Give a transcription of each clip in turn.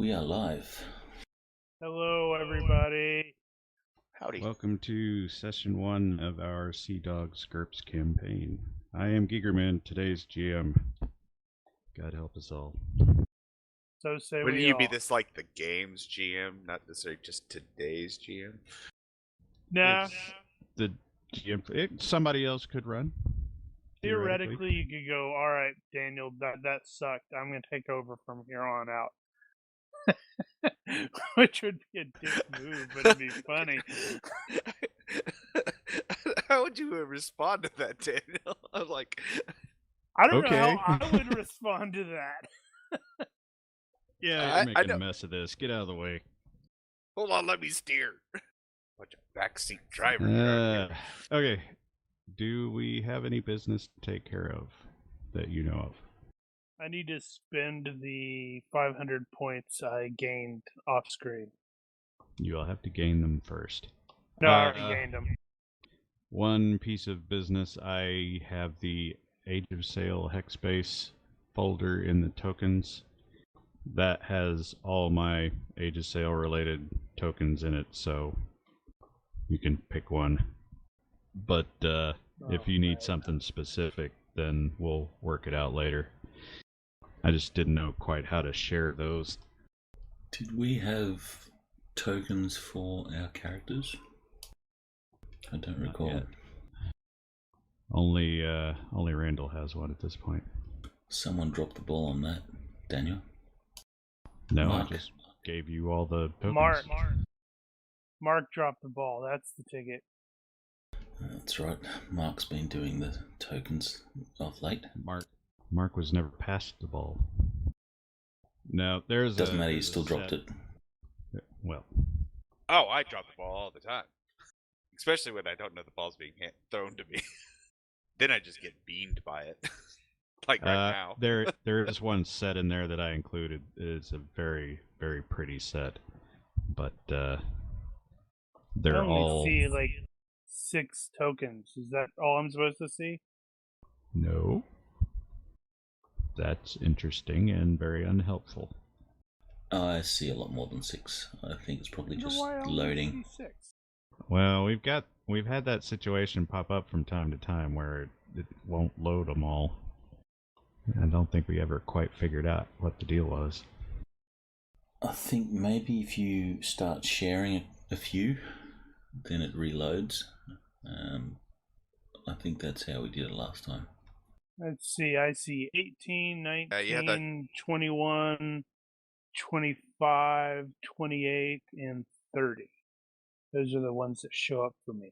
We are live. Hello, everybody. Howdy. Welcome to session 1 of our Sea Dogs GURPS campaign. I am Gigerman, today's GM. God help us all. So say Wouldn't we you all. be this like the game's GM, not necessarily just today's GM? Nah, The GM, somebody else could run. theoretically, you could go, all right, Daniel, that sucked. I'm going to take over from here on out. Which would be a dick move, but it'd be funny. How would you respond to that, Daniel? I'm like, I don't know Okay. how I would respond to that. Yeah, you're making a mess of this. Get out of the way. hold on, let me steer. Bunch of backseat drivers around here. Okay. Do we have any business to take care of that you know of? I need to spend the 500 points I gained off screen. You'll have to gain them first. No, I already gained them. One piece of business, I have the Age of Sail Hexbase folder in the tokens. That has all my Age of Sail related tokens in it, so you can pick one. But if you need something specific, then we'll work it out later. I just didn't know quite how to share those. Did we have tokens for our characters? I don't recall. Yet. Only Randall has one at this point. Someone dropped the ball on that, Daniel. No, Mark. I just gave you all the tokens. Mark dropped the ball. That's the ticket. That's right. Mark's been doing the tokens of late. Mark was never passed the ball. No, Doesn't matter. You still dropped it. Well. Oh, I drop the ball all the time. Especially when I don't know the ball's being thrown to me. Then I just get beamed by it. Like right now. There is one set in there that I included. It's a very, very pretty set. But they're I only all... see like 6 tokens. Is that all I'm supposed to see? No. That's interesting and very unhelpful. I see a lot more than 6. I think it's probably just Why I only loading. see 6? Well, we've had that situation pop up from time to time where it won't load them all. I don't think we ever quite figured out what the deal was. I think maybe if you start sharing a few, then it reloads. I think that's how we did it last time. Let's see. I see 18, 19, 21, 25, 28, and 30. Those are the ones that show up for me.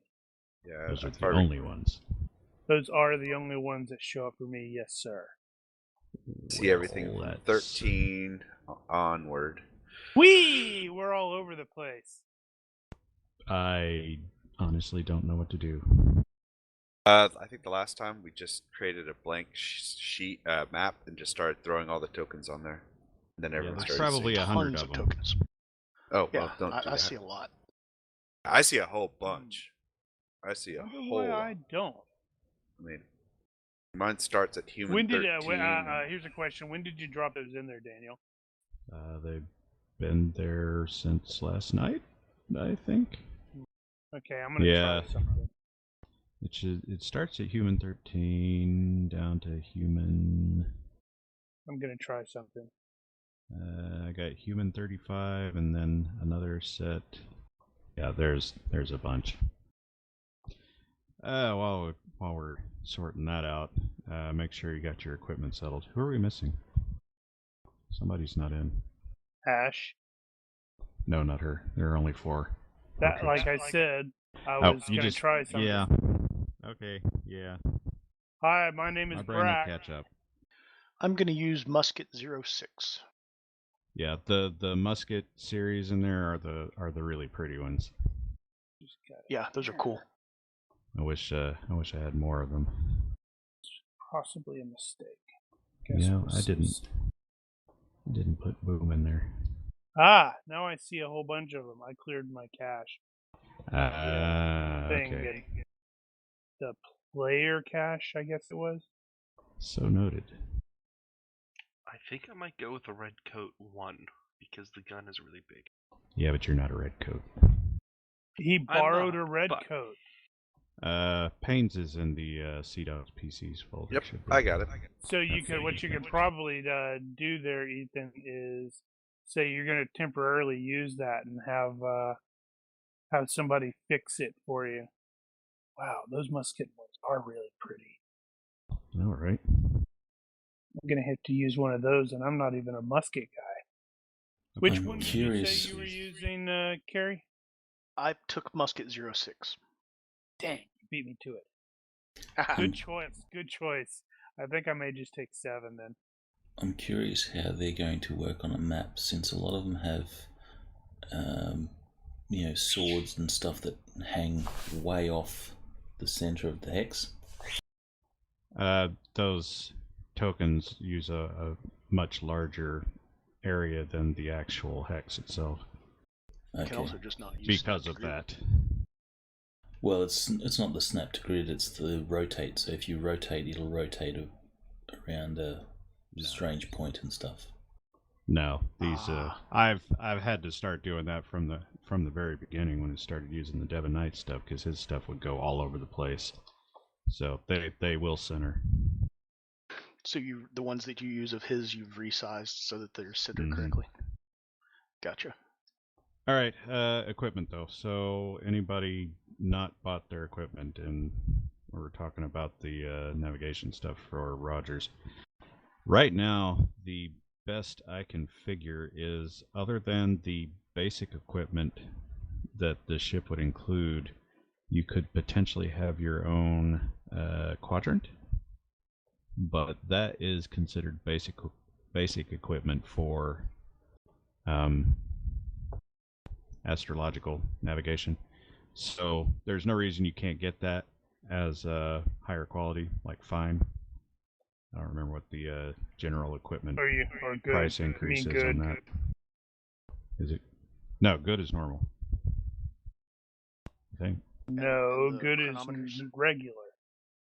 Yeah, Those are the only ones. Those are the only ones that show up for me, yes, sir. See everything from 13 onward. We're all over the place. I honestly don't know what to do. I think the last time we just created a blank sheet map and just started throwing all the tokens on there. And then everyone there's started probably seeing 100 tons of of them. tokens. Oh, Yeah, well, don't do I that. see a lot. I see a whole bunch. I see a I wonder whole why lot. I don't. I mean, mine starts at human When did 13. here's a question. When did you drop those in there, Daniel? They've been there since last night, I think. Okay, I'm gonna try something. It starts at human 13 down to human. I'm gonna try something. I got human 35 and then another set. Yeah, there's a bunch. While we're sorting that out, make sure you got your equipment settled. Who are we missing? Somebody's not in. Ash. No, not her. There are only 4. That, Okay. like I said, I was gonna try something. Yeah. Okay. Yeah. Hi, my name is My brain will Brack. catch up. I'm going to use Musket 06. Yeah, the musket series in there are the really pretty ones. Yeah, those are cool. I wish I had more of them. Possibly a mistake. Yeah, I didn't put boom in there. Ah, now I see a whole bunch of them. I cleared my cache. Okay. The player cache, I guess it was. So noted. I think I might go with the red coat 1 because the gun is really big. Yeah, but you're not a redcoat. He borrowed not, a red but- coat. Pains is in the CDOS PCs folder. Yep, should be. I got it. So what you could probably do there, Ethan, is say you're going to temporarily use that and have somebody fix it for you. Wow, those musket ones are really pretty. All right. I'm going to have to use one of those, and I'm not even a musket guy. Which I'm one curious. did you say you were using, Carrie? I took musket 06. Dang, you beat me to it. Good choice. Good choice. I think I may just take 7 then. I'm curious how they're going to work on a map, since a lot of them have, swords and stuff that hang way off the center of the hex. Those tokens use a much larger area than the actual hex itself. You Okay. can also just not use Because snap of grid. that. Well, it's not the snap to grid; it's the rotate. So if you rotate, it'll rotate around a strange point and stuff. No, these I've had to start doing that from the very beginning when I started using the Devon Knight stuff, because his stuff would go all over the place. So they will center. So the ones that you use of his, you've resized so that they're centered correctly. Gotcha. All right, equipment though. So anybody not bought their equipment, and we're talking about the navigation stuff for Rogers. Right now, the best I can figure is, other than the basic equipment that the ship would include, you could potentially have your own quadrant, but that is considered basic equipment for astrological navigation. So there's no reason you can't get that as higher quality, like fine. I don't remember what the general equipment Or good. price increase is on that. Is it? No, good is normal. I think. No, And the good is chronometers? regular.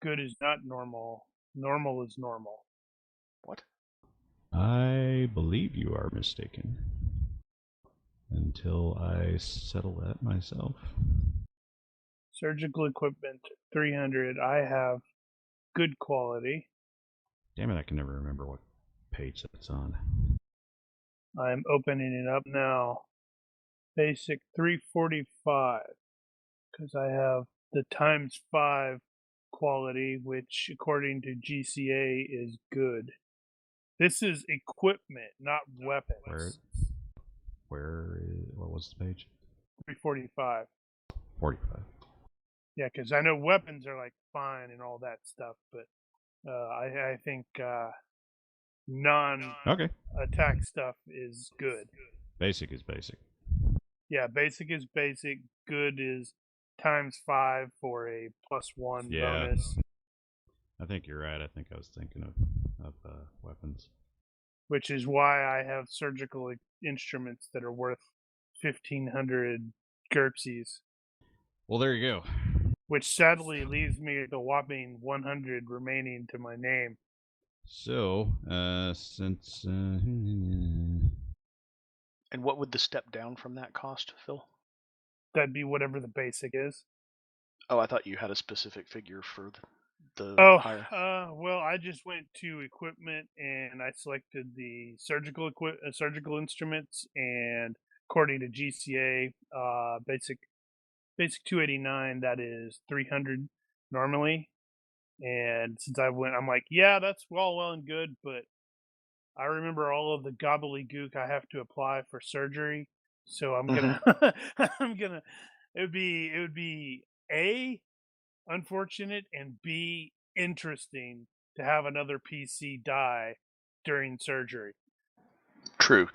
Good is not normal. Normal is normal. What? I believe you are mistaken. Until I settle that myself. Surgical equipment 300. I have good quality. Damn it, I can never remember what page that's on. I'm opening it up now. Basic 345. Because I have the ×5 quality, which according to GCA is good. This is equipment, not weapons. What was the page? 345. 45. Yeah, because I know weapons are like fine and all that stuff, but I think non-attack Okay. stuff is good. Basic is basic. Yeah, basic is basic. Good is ×5 for a +1 Yeah. bonus. I think you're right. I think I was thinking of weapons. Which is why I have surgical instruments that are worth 1,500 GURPSes. Well, there you go. Which sadly leaves me with a whopping 100 remaining to my name. So, since... And what would the step down from that cost, Phil? That'd be whatever the basic is. Oh, I thought you had a specific figure for the higher. Well, I just went to equipment and I selected the surgical instruments, and according to GCA, basic 289, that is 300 normally. And since I went, I'm like, yeah, that's all well and good, but I remember all of the gobbledygook I have to apply for surgery, so I'm gonna, it would be A, unfortunate, and B, interesting to have another PC die during surgery. True.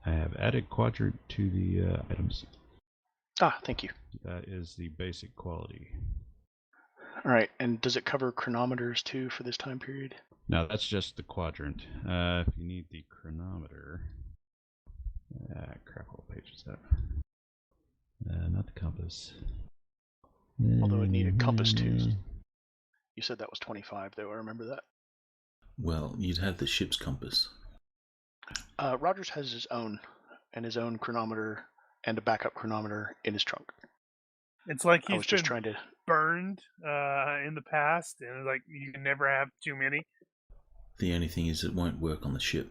I have added quadrant to the items. Ah, thank you. That is the basic quality. All right, and does it cover chronometers too for this time period? Now that's just the quadrant. If you need the chronometer, crap, what page is that? Not the compass. Although it'd need a compass too. You said that was 25, though. I remember that. Well, you'd have the ship's compass. Rogers has his own chronometer and a backup chronometer in his trunk. It's like I he's was just been trying to. burned in the past, and like you can never have too many. The only thing is it won't work on the ship.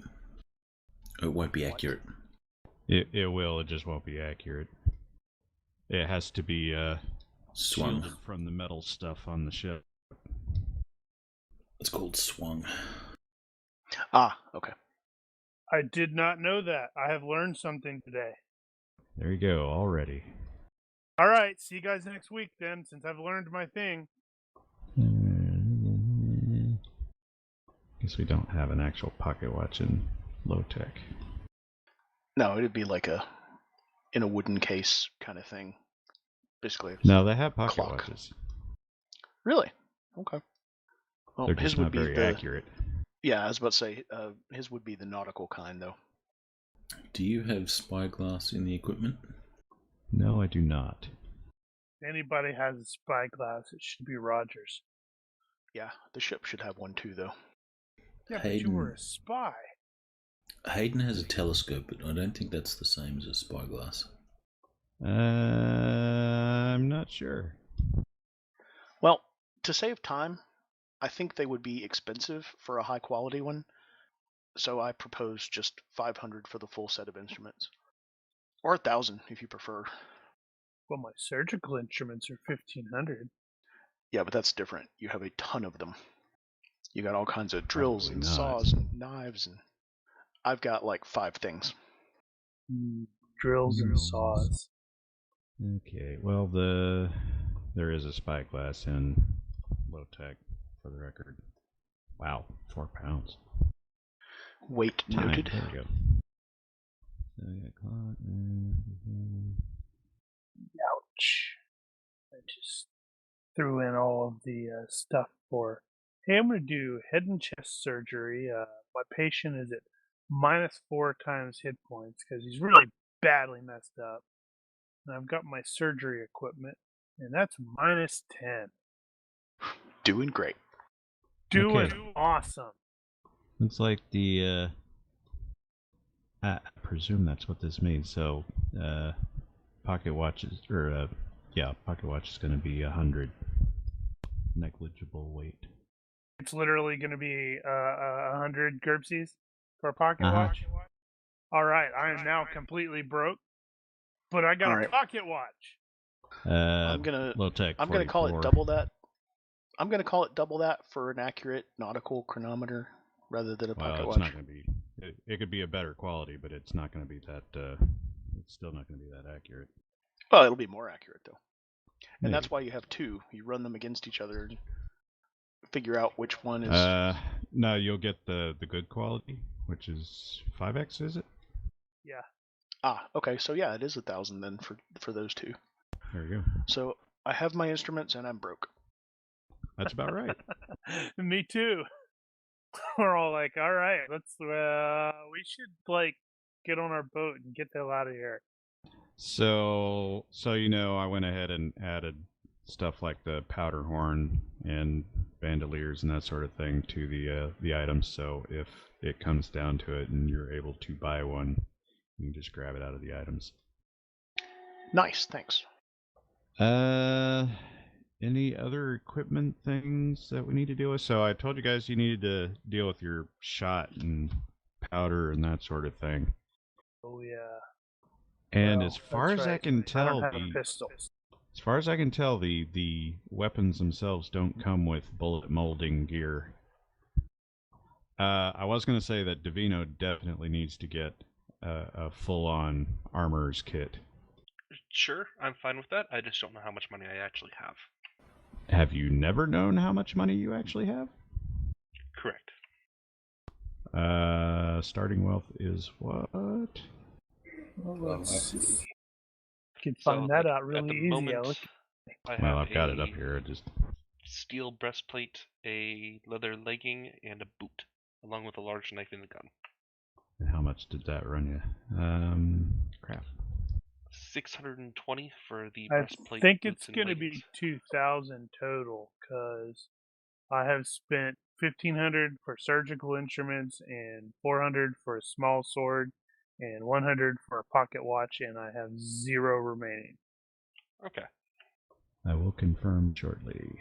It won't be accurate. It will. It just won't be accurate. It has to be Swung. shielded from the metal stuff on the ship. It's called swung. Ah, okay. I did not know that. I have learned something today. There you go. Already. All right, see you guys next week then, since I've learned my thing. Guess we don't have an actual pocket watch in low tech. No, it'd be like in a wooden case kind of thing. Basically. No, they have pocket clock. watches. Really? Okay. Well, They're his just would not be very accurate. Yeah, I was about to say his would be the nautical kind, though. Do you have spyglass in the equipment? No, I do not. If anybody has a spyglass, it should be Rogers. Yeah, the ship should have one too, though. Yeah, but you were a spy. Hayden has a telescope, but I don't think that's the same as a spyglass. I'm not sure. Well, to save time, I think they would be expensive for a high quality one. So I propose just 500 for the full set of instruments. Or 1,000 if you prefer. Well, my surgical instruments are 1,500. Yeah, but that's different. You have a ton of them. You got all kinds of drills Probably and not. saws and knives, and I've got like 5 things. Drills and saws. Okay, well, there is a spyglass in low tech, for the record. Wow, 4 pounds. Weight Time. noted. There we go. So I got clock. Ouch. I just threw in all of the stuff for, hey, I'm going to do head and chest surgery. My patient is at -4 times hit points because he's really badly messed up. And I've got my surgery equipment, and that's -10. Doing great. Doing Okay. awesome. Looks like the, I presume that's what this means. So, pocket watches, or, pocket watch is going to be 100. Negligible weight. It's literally going to be 100 GURPSes for a pocket Uh-huh. watch. All right, I am now completely broke, but I got All a right. pocket watch. I'm gonna low-tech call it 44. double that. I'm gonna call it double that for an accurate nautical chronometer rather than a Well, pocket it's watch. not going to be. It could be a better quality, but it's not going to be that. It's still not going to be that accurate. Well, it'll be more accurate though, and Maybe. that's why you have 2. You run them against each other and figure out which one is. No, you'll get the good quality, which is 5x, is it? Yeah. Ah, okay. So yeah, it is 1,000 then for those 2. There you go. So I have my instruments and I'm broke. That's about right. Me too. We're all like, all right, let's. We should like get on our boat and get the hell out of here. So I went ahead and added stuff like the powder horn and bandoliers and that sort of thing to the items. So if it comes down to it and you're able to buy one, you can just grab it out of the items. Nice, thanks. Any other equipment things that we need to deal with? So I told you guys you needed to deal with your shot and powder and that sort of thing. Oh yeah. And Well, as far that's as I right. can I tell, don't have a pistol. as far as I can tell, the weapons themselves don't come with bullet molding gear. I was going to say that Davino definitely needs to get a full-on armorer's kit. Sure, I'm fine with that. I just don't know how much money I actually have. Have you never known how much money you actually have? Correct. Starting wealth is what? Well, let's see. You can So, find that like, out really at the easy. moment, I have Well, I've got it a up here. Just steel breastplate, a leather legging, and a boot, along with a large knife in the gun. and how much did that run you? Crap. 620 for the I breastplate. think boots, it's and going to leggings. be 2,000 total because I have spent 1,500 for surgical instruments, and 400 for a small sword, and 100 for a pocket watch, and I have 0 remaining. Okay. I will confirm shortly.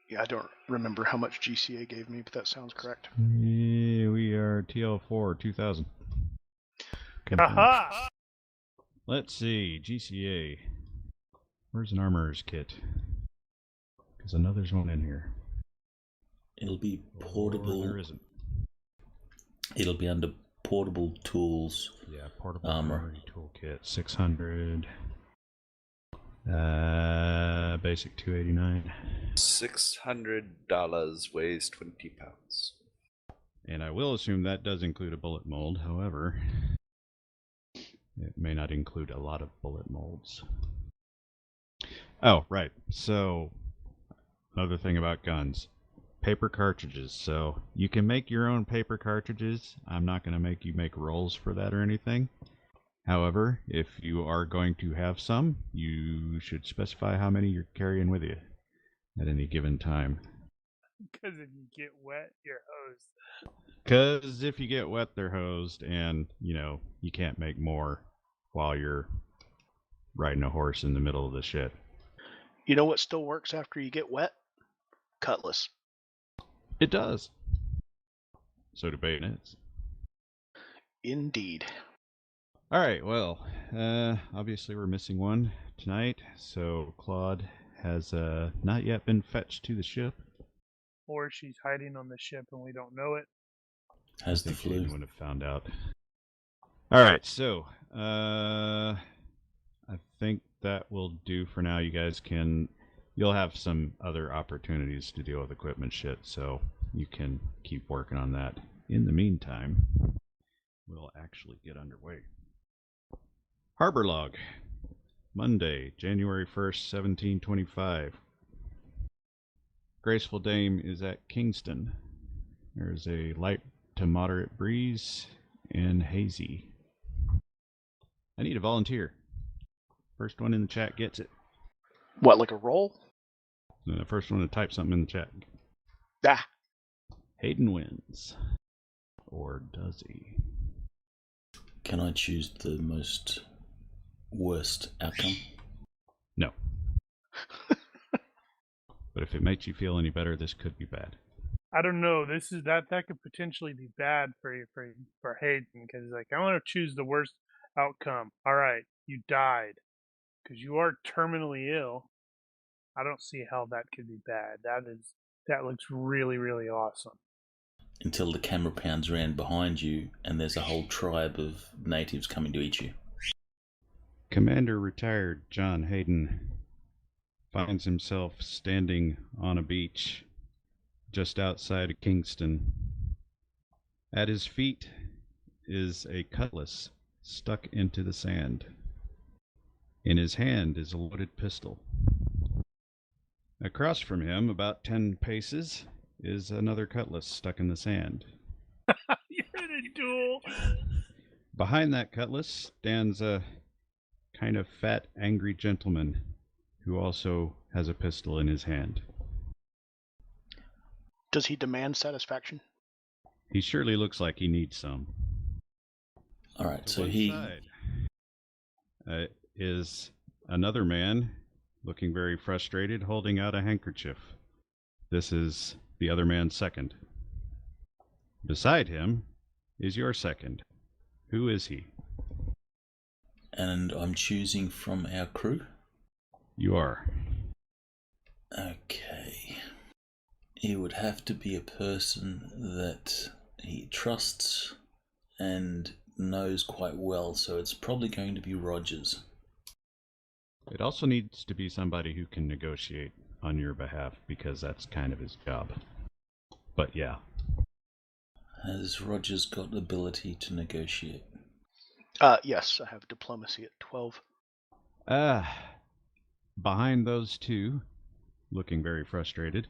Yeah, I don't remember how much GCA gave me, but that sounds correct. Yeah, we are TL4 2000. Confirmed. Aha! Let's see, GCA. Where's an armorer's kit? Because I know there's one in here. It'll be Or portable. there isn't. It'll be under portable tools. Yeah, portable Armor. armory toolkit, 600. Basic 289. $600 weighs 20 pounds. And I will assume that does include a bullet mold. However, it may not include a lot of bullet molds. Oh, right. So, another thing about guns. Paper cartridges. So, you can make your own paper cartridges. I'm not going to make you make rolls for that or anything. However, if you are going to have some, you should specify how many you're carrying with you at any given time. Because if you get wet, you're hosed. Because if you get wet, they're hosed, and, you know, you can't make more while you're riding a horse in the middle of the shit. You know what still works after you get wet? Cutlass. It does. So do bayonets. Indeed. Alright, well, obviously we're missing one tonight, so Claude has not yet been fetched to the ship. Or she's hiding on the ship and we don't know it. Has the I think flu. Jaden would have found out. Alright, so, I think that will do for now. You guys you'll have some other opportunities to deal with equipment shit, so you can keep working on that. In the meantime, we'll actually get underway. Harbor log. Monday, January 1st, 1725. Graceful Dame is at Kingston. There's a light to moderate breeze and hazy. I need a volunteer. First one in the chat gets it. What, like a roll? And the first one to type something in the chat. Ah. Hayden wins. Or does he? Can I choose the most worst outcome? No. But if it makes you feel any better, this could be bad. I don't know. This is that could potentially be bad for Hayden, because like I want to choose the worst outcome. All right, you died because you are terminally ill. I don't see how that could be bad. That looks really, really awesome. Until the camera pans around behind you and there's a whole tribe of natives coming to eat you. Commander retired John Hayden finds himself standing on a beach just outside of Kingston. At his feet is a cutlass stuck into the sand. In his hand is a loaded pistol. Across from him, about 10 paces, is another cutlass stuck in the sand. You're in a duel. Behind that cutlass stands a kind of fat, angry gentleman who also has a pistol in his hand. Does he demand satisfaction? He surely looks like he needs some. Alright, To so one he... side is another man looking very frustrated, holding out a handkerchief. This is the other man's second. Beside him is your second. Who is he? And I'm choosing from our crew? You are. Okay. He would have to be a person that he trusts and knows quite well, so it's probably going to be Rogers. It also needs to be somebody who can negotiate on your behalf, because that's kind of his job. But yeah. Has Rogers got ability to negotiate? Yes, I have diplomacy at 12. Behind those two, looking very frustrated,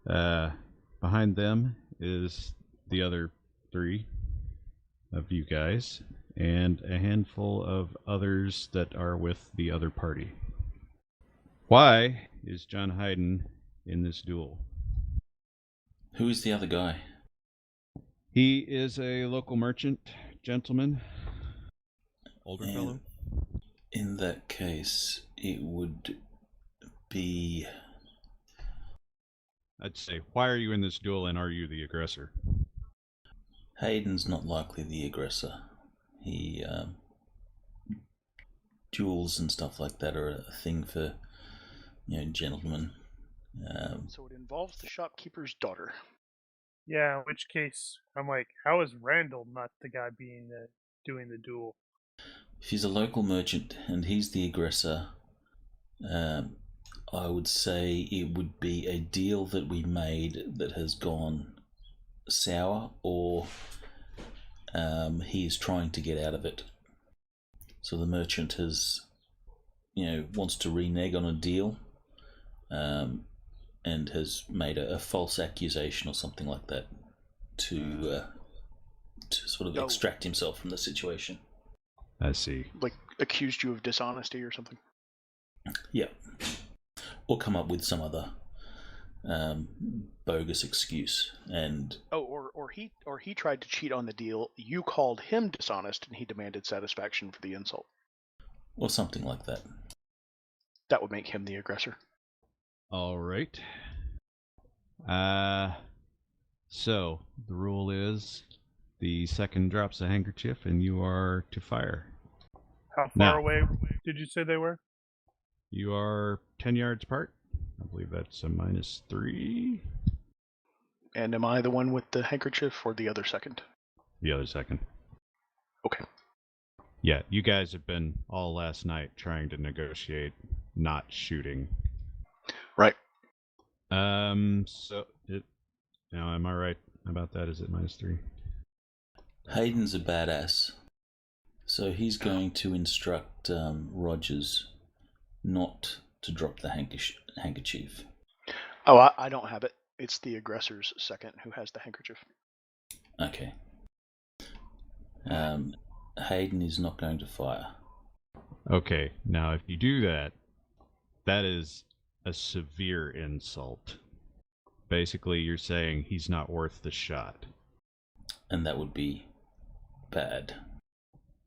behind them is the other 3 of you guys, and a handful of others that are with the other party. Why is John Hayden in this duel? Who is the other guy? He is a local merchant, gentleman. Older And fellow? in that case, it would be... I'd say, why are you in this duel and are you the aggressor? Hayden's not likely the aggressor. He... duels and stuff like that are a thing for, gentlemen. So it involves the shopkeeper's daughter. Yeah, in which case I'm like, how is Randall not the guy doing the duel? If he's a local merchant and he's the aggressor, I would say it would be a deal that we made that has gone sour, or he is trying to get out of it. So the merchant has, wants to renege on a deal, and has made a false accusation or something like that to sort of extract himself from the situation. I see. Like, accused you of dishonesty or something? Yeah. Or come up with some other bogus excuse. And or he tried to cheat on the deal. You called him dishonest, and he demanded satisfaction for the insult. or something like that. That would make him the aggressor. All right. So the rule is the second drops a handkerchief and you are to fire. How far Now. away did you say they were? You are 10 yards apart. I believe that's a -3. And am I the one with the handkerchief or the other second? The other second. Okay. Yeah, you guys have been all last night trying to negotiate not shooting. Right. So it. Now, am I right about that? Is it -3? Hayden's a badass. So he's going to instruct Rogers not to drop the handkerchief. Oh, I don't have it. It's the aggressor's second who has the handkerchief. Okay. Hayden is not going to fire. Okay, now if you do that, that is a severe insult. Basically, you're saying he's not worth the shot. And that would be bad.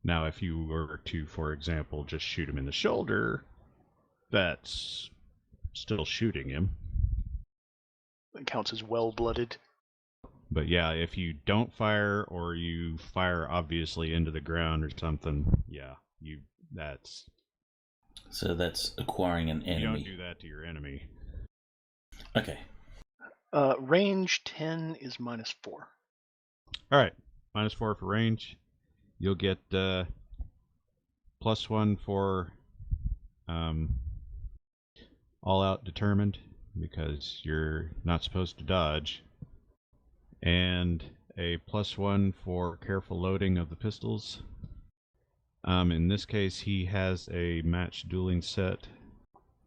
Now, if you were to, for example, just shoot him in the shoulder, that's still shooting him. It counts as well-blooded. But yeah, if you don't fire or you fire obviously into the ground or something, yeah, that's... So that's acquiring an enemy. You don't do that to your enemy. Okay. Range 10 is -4. Alright, -4 for range. You'll get +1 for all out determined, because you're not supposed to dodge. And a +1 for careful loading of the pistols. In this case, he has a matched dueling set,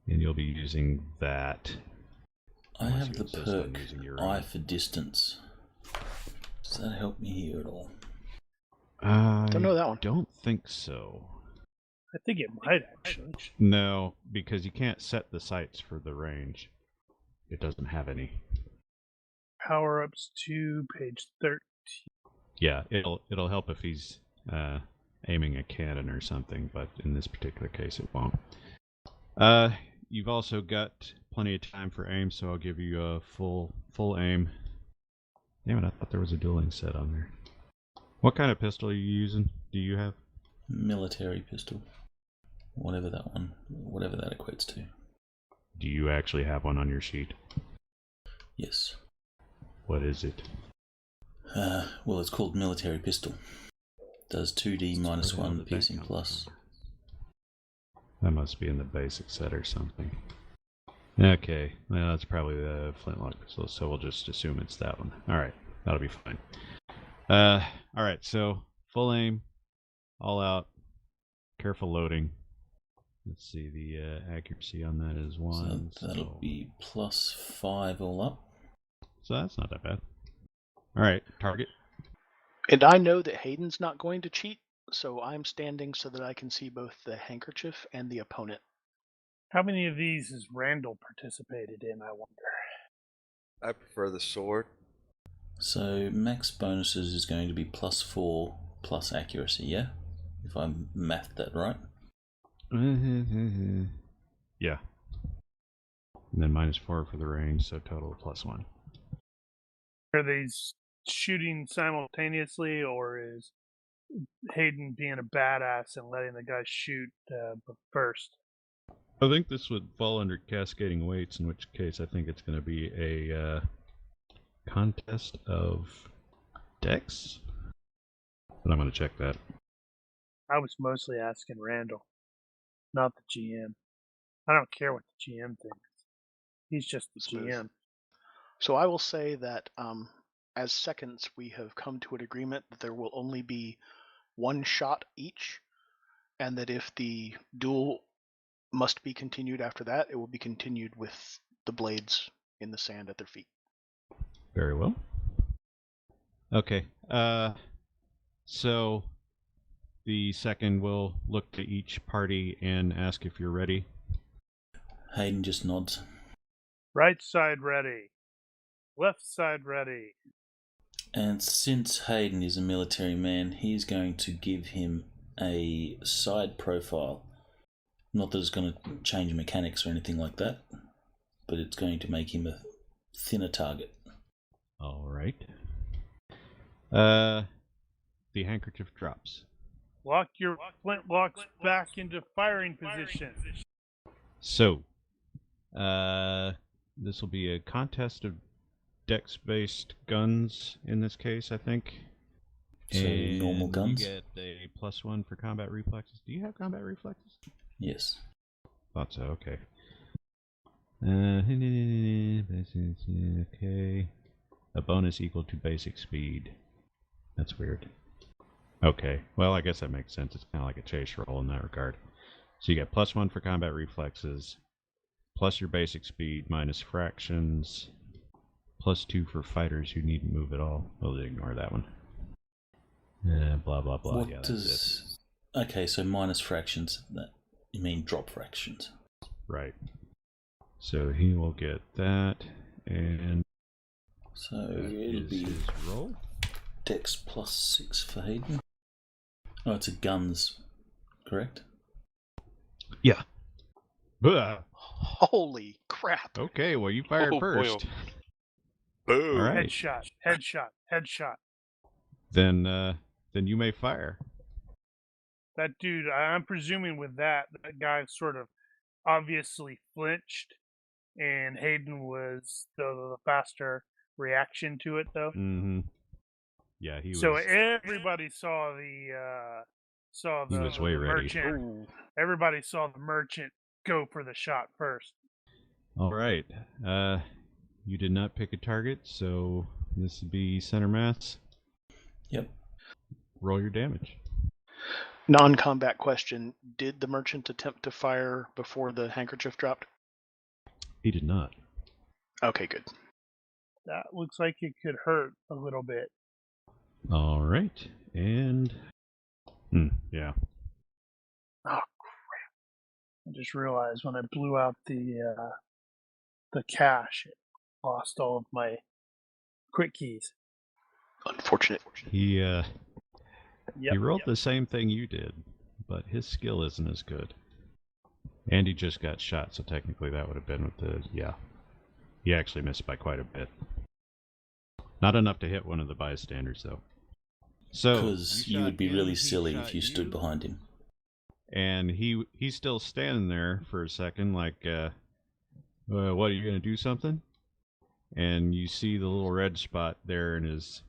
and you'll be using that. I Unless have you the insist on perk using your Eye own. for Distance. Does that help me here at all? I Don't know that one. don't think so. I think it might actually. No, because you can't set the sights for the range. It doesn't have any. Power ups to page 13. Yeah, it'll help if he's aiming a cannon or something, but in this particular case it won't. You've also got plenty of time for aim, so I'll give you a full aim. Damn it, I thought there was a dueling set on there. What kind of pistol are you using? Do you have? Military pistol. Whatever that equates to. Do you actually have one on your sheet? Yes. What is it? Well, it's called military pistol. Does 2D Where the hell -1 did that piercing come plus. from? That must be in the basic set or something. Okay, well, that's probably the flintlock pistol, so we'll just assume it's that one. Alright, that'll be fine. Alright, so full aim, all out, careful loading. Let's see, the accuracy on that is 1. So that'll be +5 all up. So that's not that bad. Alright, target. And I know that Hayden's not going to cheat, so I'm standing so that I can see both the handkerchief and the opponent. How many of these has Randall participated in, I wonder? I prefer the sword. So max bonuses is going to be +4 plus accuracy, yeah? If I mathed that right. Yeah. And then -4 for the range, so total of +1. Are they shooting simultaneously, or is Hayden being a badass and letting the guy shoot first? I think this would fall under cascading weights, in which case I think it's going to be a contest of dex. But I'm going to check that. I was mostly asking Randall, not the GM. I don't care what the GM thinks. He's just the Smooth. GM. So I will say that as seconds, we have come to an agreement that there will only be one shot each, and that if the duel must be continued after that, it will be continued with the blades in the sand at their feet. Very well. Okay. So the second will look to each party and ask if you're ready. Hayden just nods. Right side ready. Left side ready. And since Hayden is a military man, he's going to give him a side profile. Not that it's going to change mechanics or anything like that, but it's going to make him a thinner target. All right. The handkerchief drops. Lock your flintlocks back into firing position. So, this will be a contest of dex-based guns in this case, I think. So normal guns? You get a +1 for combat reflexes. Do you have combat reflexes? Yes. Thought so, okay. Okay. A bonus equal to basic speed. That's weird. Okay, well, I guess that makes sense. It's kind of like a chase roll in that regard. So you get +1 for combat reflexes, plus your basic speed, minus fractions, +2 for fighters who needn't move at all. We'll ignore that one. Blah, blah, blah. What yeah, does... Okay, so minus fractions. That you mean drop fractions. Right. So he will get that, and So that it'll is be his roll. Dex +6 for Hayden. Oh, it's a guns, correct? Yeah. Blah. Holy crap! Okay, well, you fired Oh, boy, first. Boom. All right. Headshot. Then you may fire. That dude, I'm presuming with that guy sort of obviously flinched, and Hayden was the faster reaction to it, though. Mm-hmm. Yeah, he So was. everybody saw He was way ready. merchant. Ooh. Everybody saw the merchant go for the shot first. All right. You did not pick a target, so this would be center mass. Yep. Roll your damage. Non-combat question: did the merchant attempt to fire before the handkerchief dropped? He did not. Okay, good. That looks like it could hurt a little bit. All right, and yeah. Oh crap! I just realized when I blew out the cache, it lost all of my quick keys. Unfortunate. He Yep. rolled the same thing you did, but his skill isn't as good. And he just got shot, so technically that would have been with the He actually missed by quite a bit. Not enough to hit one of the bystanders, though. So Because you would be really silly if you stood behind him. And he's still standing there for a second, like, what, are you gonna do something? And you see the little red spot there in his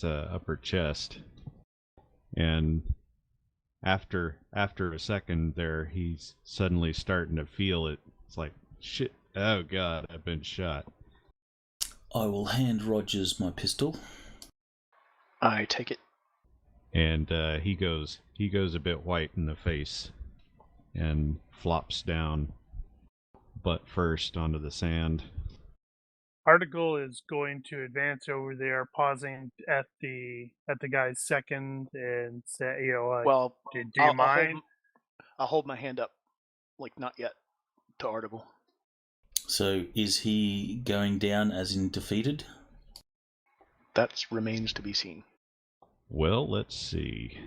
upper chest. And after a second there, he's suddenly starting to feel it. It's like, shit, oh god, I've been shot. I will hand Rogers my pistol. I take it. And he goes a bit white in the face and flops down butt first onto the sand. Article is going to advance over there, pausing at the guy's second, and say, Well, do you mind? I'll hold my hand up, like not yet, to Article. So is he going down as in defeated? That remains to be seen. Well, let's see.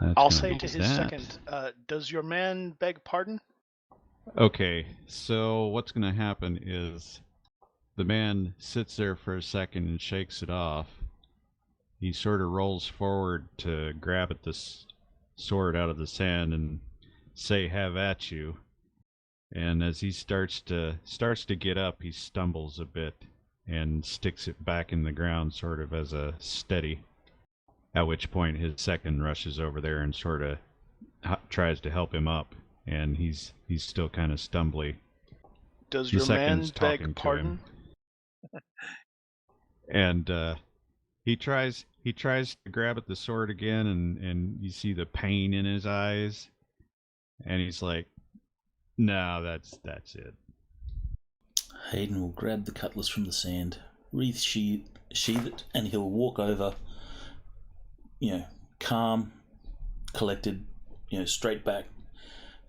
That's I'll gonna say be to his that. second, does your man beg pardon? Okay, so what's going to happen is the man sits there for a second and shakes it off. He sort of rolls forward to grab at this sword out of the sand and say, "Have at you." And as he starts to get up, he stumbles a bit and sticks it back in the ground, sort of as a steady. At which point his second rushes over there and sort of tries to help him up, and he's still kind of stumbly. Does The your man second's talking beg to pardon? him, and he tries to grab at the sword again, and you see the pain in his eyes, and he's like, "No, that's it." Hayden will grab the cutlass from the sand, sheath it, and he'll walk over, calm, collected, straight back,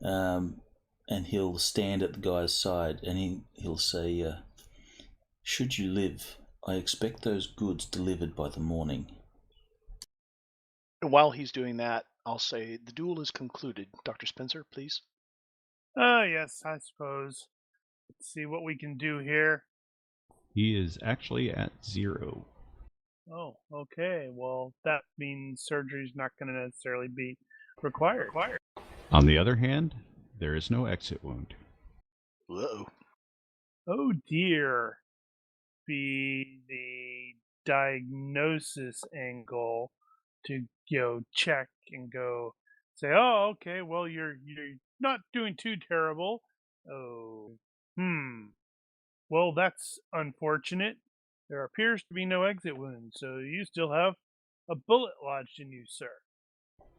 and he'll stand at the guy's side, and he'll say, "Should you live, I expect those goods delivered by the morning." And while he's doing that, I'll say the duel is concluded. Dr. Spencer, please. Yes, I suppose. Let's see what we can do here. He is actually at 0. Oh, okay. Well, that means surgery's not going to necessarily be required. On the other hand, there is no exit wound. Uh-oh. Oh dear. Be the diagnosis angle to check and go say, oh, okay, well you're not doing too terrible. Oh, well, that's unfortunate. There appears to be no exit wound, so you still have a bullet lodged in you, sir.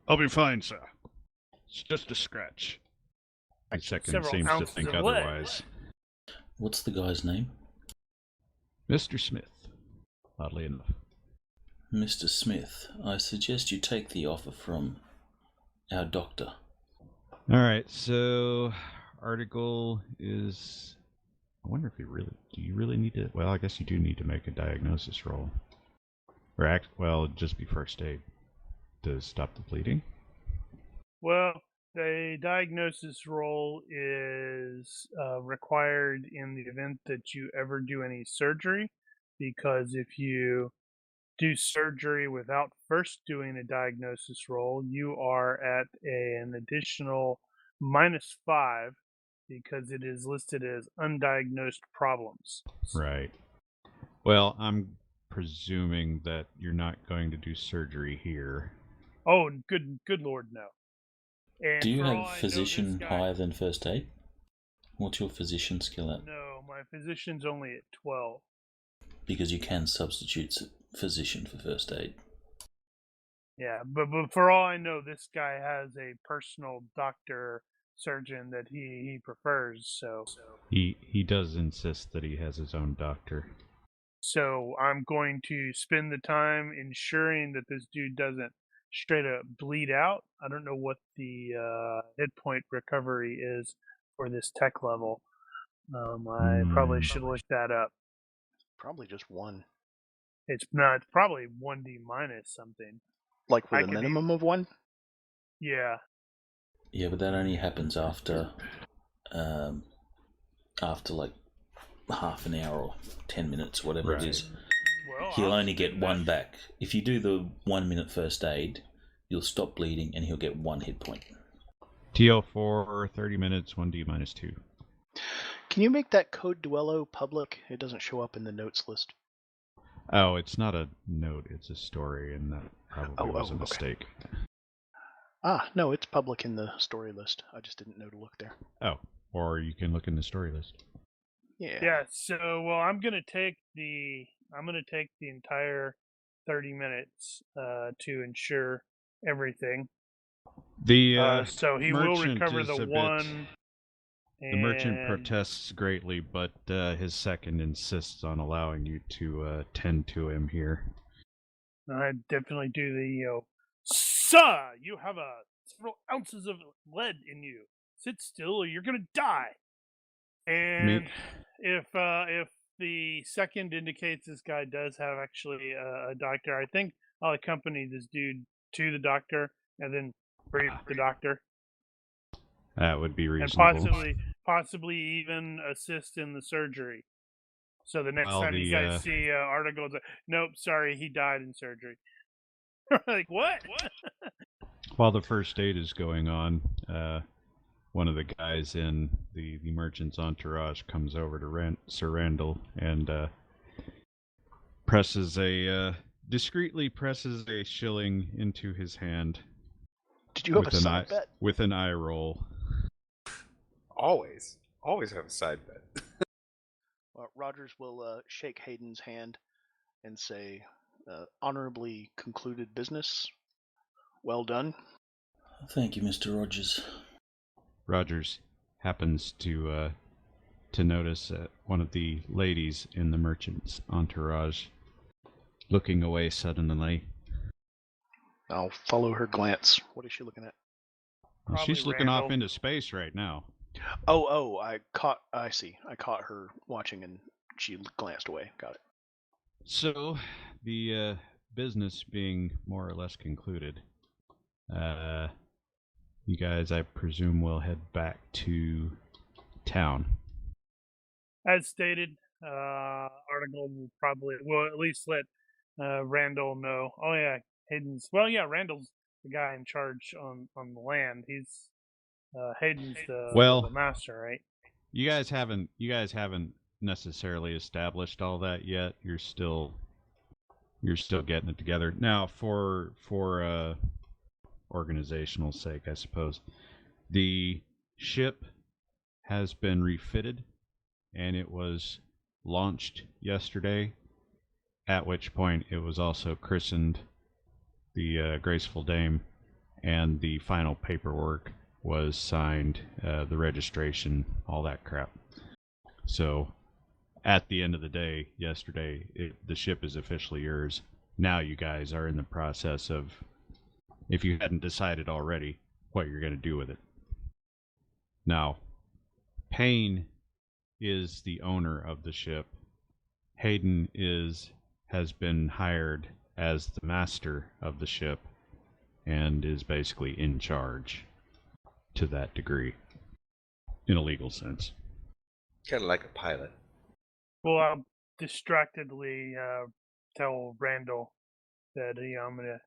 I'll be fine, sir. It's just a scratch. The second Several seems to ounces think of lead. otherwise. What's the guy's name? Mr. Smith, oddly enough. Mr. Smith, I suggest you take the offer from our doctor. All right, so article is... I wonder if do you really need to... Well, I guess you do need to make a diagnosis roll. Or just be first aid to stop the bleeding. Well, the diagnosis roll is required in the event that you ever do any surgery, because if you do surgery without first doing a diagnosis roll, you are at an additional -5 because it is listed as undiagnosed problems. Right. Well, I'm presuming that you're not going to do surgery here. Oh, good Lord, no. And Do you for have all I know, physician this guy- higher than first aid? What's your physician skill at? No, my physician's only at 12. Because you can substitute physician for first aid. Yeah, but for all I know, this guy has a personal doctor surgeon that he prefers. So He does insist that he has his own doctor. So I'm going to spend the time ensuring that this dude doesn't straight up bleed out. I don't know what the hit point recovery is for this tech level. I probably should look that up. Probably just 1. It's not. It's probably 1D minus something. Like I with a could minimum of 1? Yeah. Yeah, but that only happens after like half an hour or 10 minutes, whatever Right. it is. Well, He'll only get 1 back. If you do the 1 minute first aid, you'll stop bleeding and he'll get 1 hit point. TO for 30 minutes, 1D minus 2. Can you make that code Duello public? It doesn't show up in the notes list. Oh, it's not a note, it's a story, and that probably was a okay. mistake. No, it's public in the story list. I just didn't know to look there. Oh, or you can look in the story list. Yeah. Yeah. So, well, I'm gonna take the entire 30 minutes to ensure everything. The So he will merchant recover is the a bit- one. The merchant and- protests greatly, but his second insists on allowing you to tend to him here. I definitely do the sir, you have several ounces of lead in you. Sit still, or you're gonna die. And if the second indicates this guy does have actually a doctor. I think I'll accompany this dude to the doctor and then brief the doctor, That would be and reasonable. possibly even assist in the surgery. So the next Well, time you the guys see an article, it's like, nope, sorry, he died in surgery. Like, what? while the first aid is going on, one of the guys in the merchant's entourage comes over to Sir Randall and discreetly presses a shilling into his hand Did you have a side bet? with an eye roll. Always have a side bet. Rogers will shake Hayden's hand and say, honorably concluded business. Well done. Thank you, Mr. Rogers. Rogers happens to notice one of the ladies in the merchant's entourage looking away suddenly. I'll follow her glance. What is she looking at? Well, Probably she's looking off Randall. into space right now. Oh, I see. I caught her watching and she glanced away. Got it. So, the business being more or less concluded, you guys, I presume, will head back to town. As stated, article will at least let Randall know. Oh yeah, Randall's the guy in charge on the land. He's Hayden's the master, right? You guys haven't necessarily established all that yet. You're still getting it together. Now, for organizational sake, I suppose, the ship has been refitted and it was launched yesterday, at which point it was also christened the Graceful Dame, and the final paperwork was signed, the registration, all that crap. So at the end of the day, yesterday, the ship is officially yours. Now you guys are in the process of, if you hadn't decided already, what you're going to do with it. Now, Payne is the owner of the ship. Hayden has been hired as the master of the ship and is basically in charge to that degree, in a legal sense. Kind of like a pilot. Well, I'll distractedly tell Randall that I'm gonna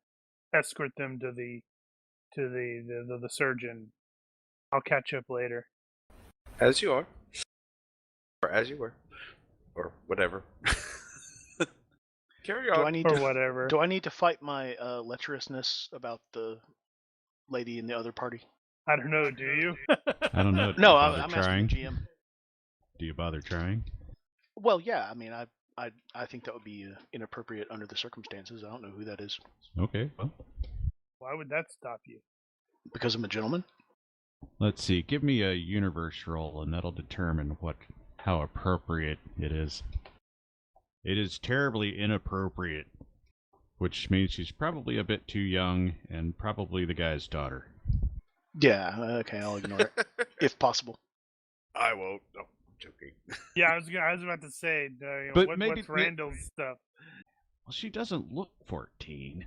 escort them to the surgeon. I'll catch up later. As you are. Or as you were. Or whatever. Carry on. Whatever. Do I need to fight my lecherousness about the lady in the other party? I don't know. Do you? I don't know. No, I'm asking the GM. Do you bother trying? Well, yeah. I mean, I think that would be inappropriate under the circumstances. I don't know who that is. Okay, well. Why would that stop you? Because I'm a gentleman. Let's see. Give me a universe roll, and that'll determine how appropriate it is. It is terribly inappropriate, which means she's probably a bit too young and probably the guy's daughter. Yeah, okay, I'll ignore it, if possible. I won't. No, I'm joking. Yeah, I was about to say, what's Randall's stuff? Well, she doesn't look 14.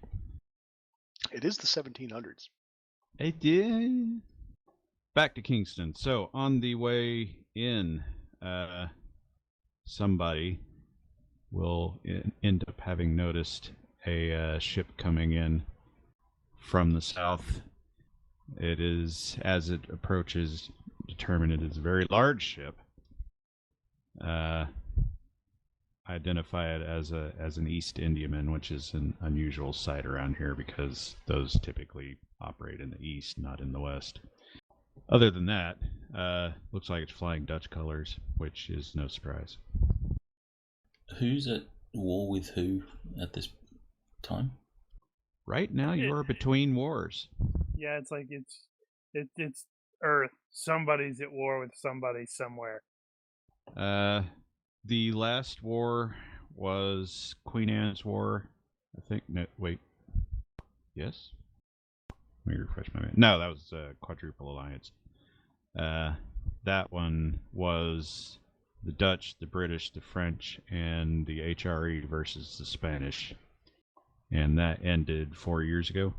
It is the 1700s. It did. Back to Kingston. So, on the way in, somebody will end up having noticed a ship coming in from the south. It is, as it approaches, determined it is a very large ship. Identify it as an East Indiaman, which is an unusual sight around here because those typically operate in the east, not in the west. Other than that, looks like it's flying Dutch colors, which is no surprise. Who's at war with who at this time? Right now, you're between wars. Yeah, it's like it's Earth. Somebody's at war with somebody somewhere. The last war was Queen Anne's War, I think. No, wait. Yes? Let me refresh my mind. No, that was Quadruple Alliance. That one was the Dutch, the British, the French, and the HRE versus the Spanish. And that ended 4 years ago.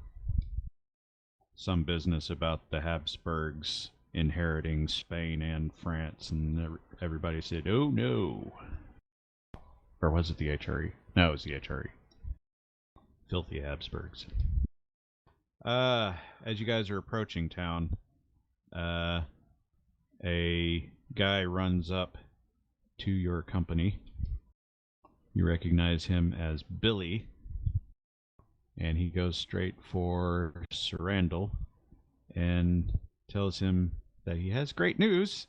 Some business about the Habsburgs inheriting Spain and France, and everybody said, oh no. Or was it the HRE? No, it was the HRE. Filthy Habsburgs. As you guys are approaching town, a guy runs up to your company. You recognize him as Billy, and he goes straight for Sir Randall and tells him that he has great news,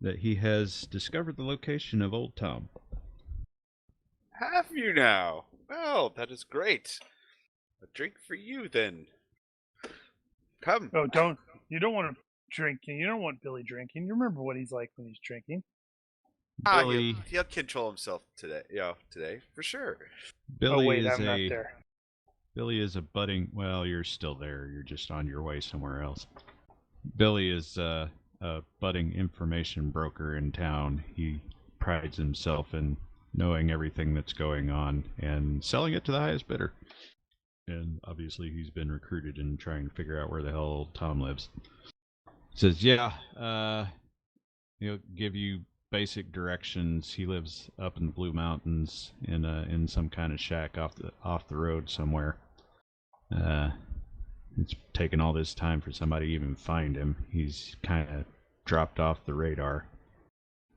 that he has discovered the location of Old Tom. Have you now? Well, that is great. A drink for you, then. Come. Oh, you don't want to drinking. You don't want Billy drinking. You remember what he's like when he's drinking. Billy, He'll control himself today. Yeah, today for sure. Billy oh wait, is I'm not there. Billy is a budding. Well, you're still there. You're just on your way somewhere else. Billy is a budding information broker in town. He prides himself in knowing everything that's going on and selling it to the highest bidder. And obviously, he's been recruited in trying to figure out where the hell Old Tom lives. Says, yeah, he'll give you basic directions. He lives up in the Blue Mountains in some kind of shack off the road somewhere. It's taken all this time for somebody to even find him. He's kind of dropped off the radar.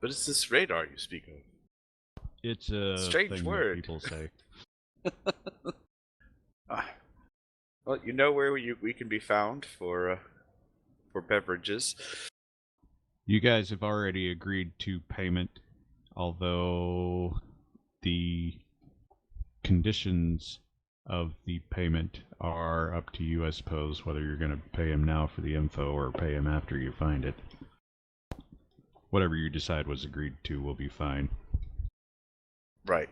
What is this radar you speak of? It's a Strange thing word. that people say. Well, you know where we can be found for beverages. You guys have already agreed to payment, although the conditions of the payment are up to you, I suppose, whether you're going to pay him now for the info or pay him after you find it. Whatever you decide was agreed to will be fine. Right.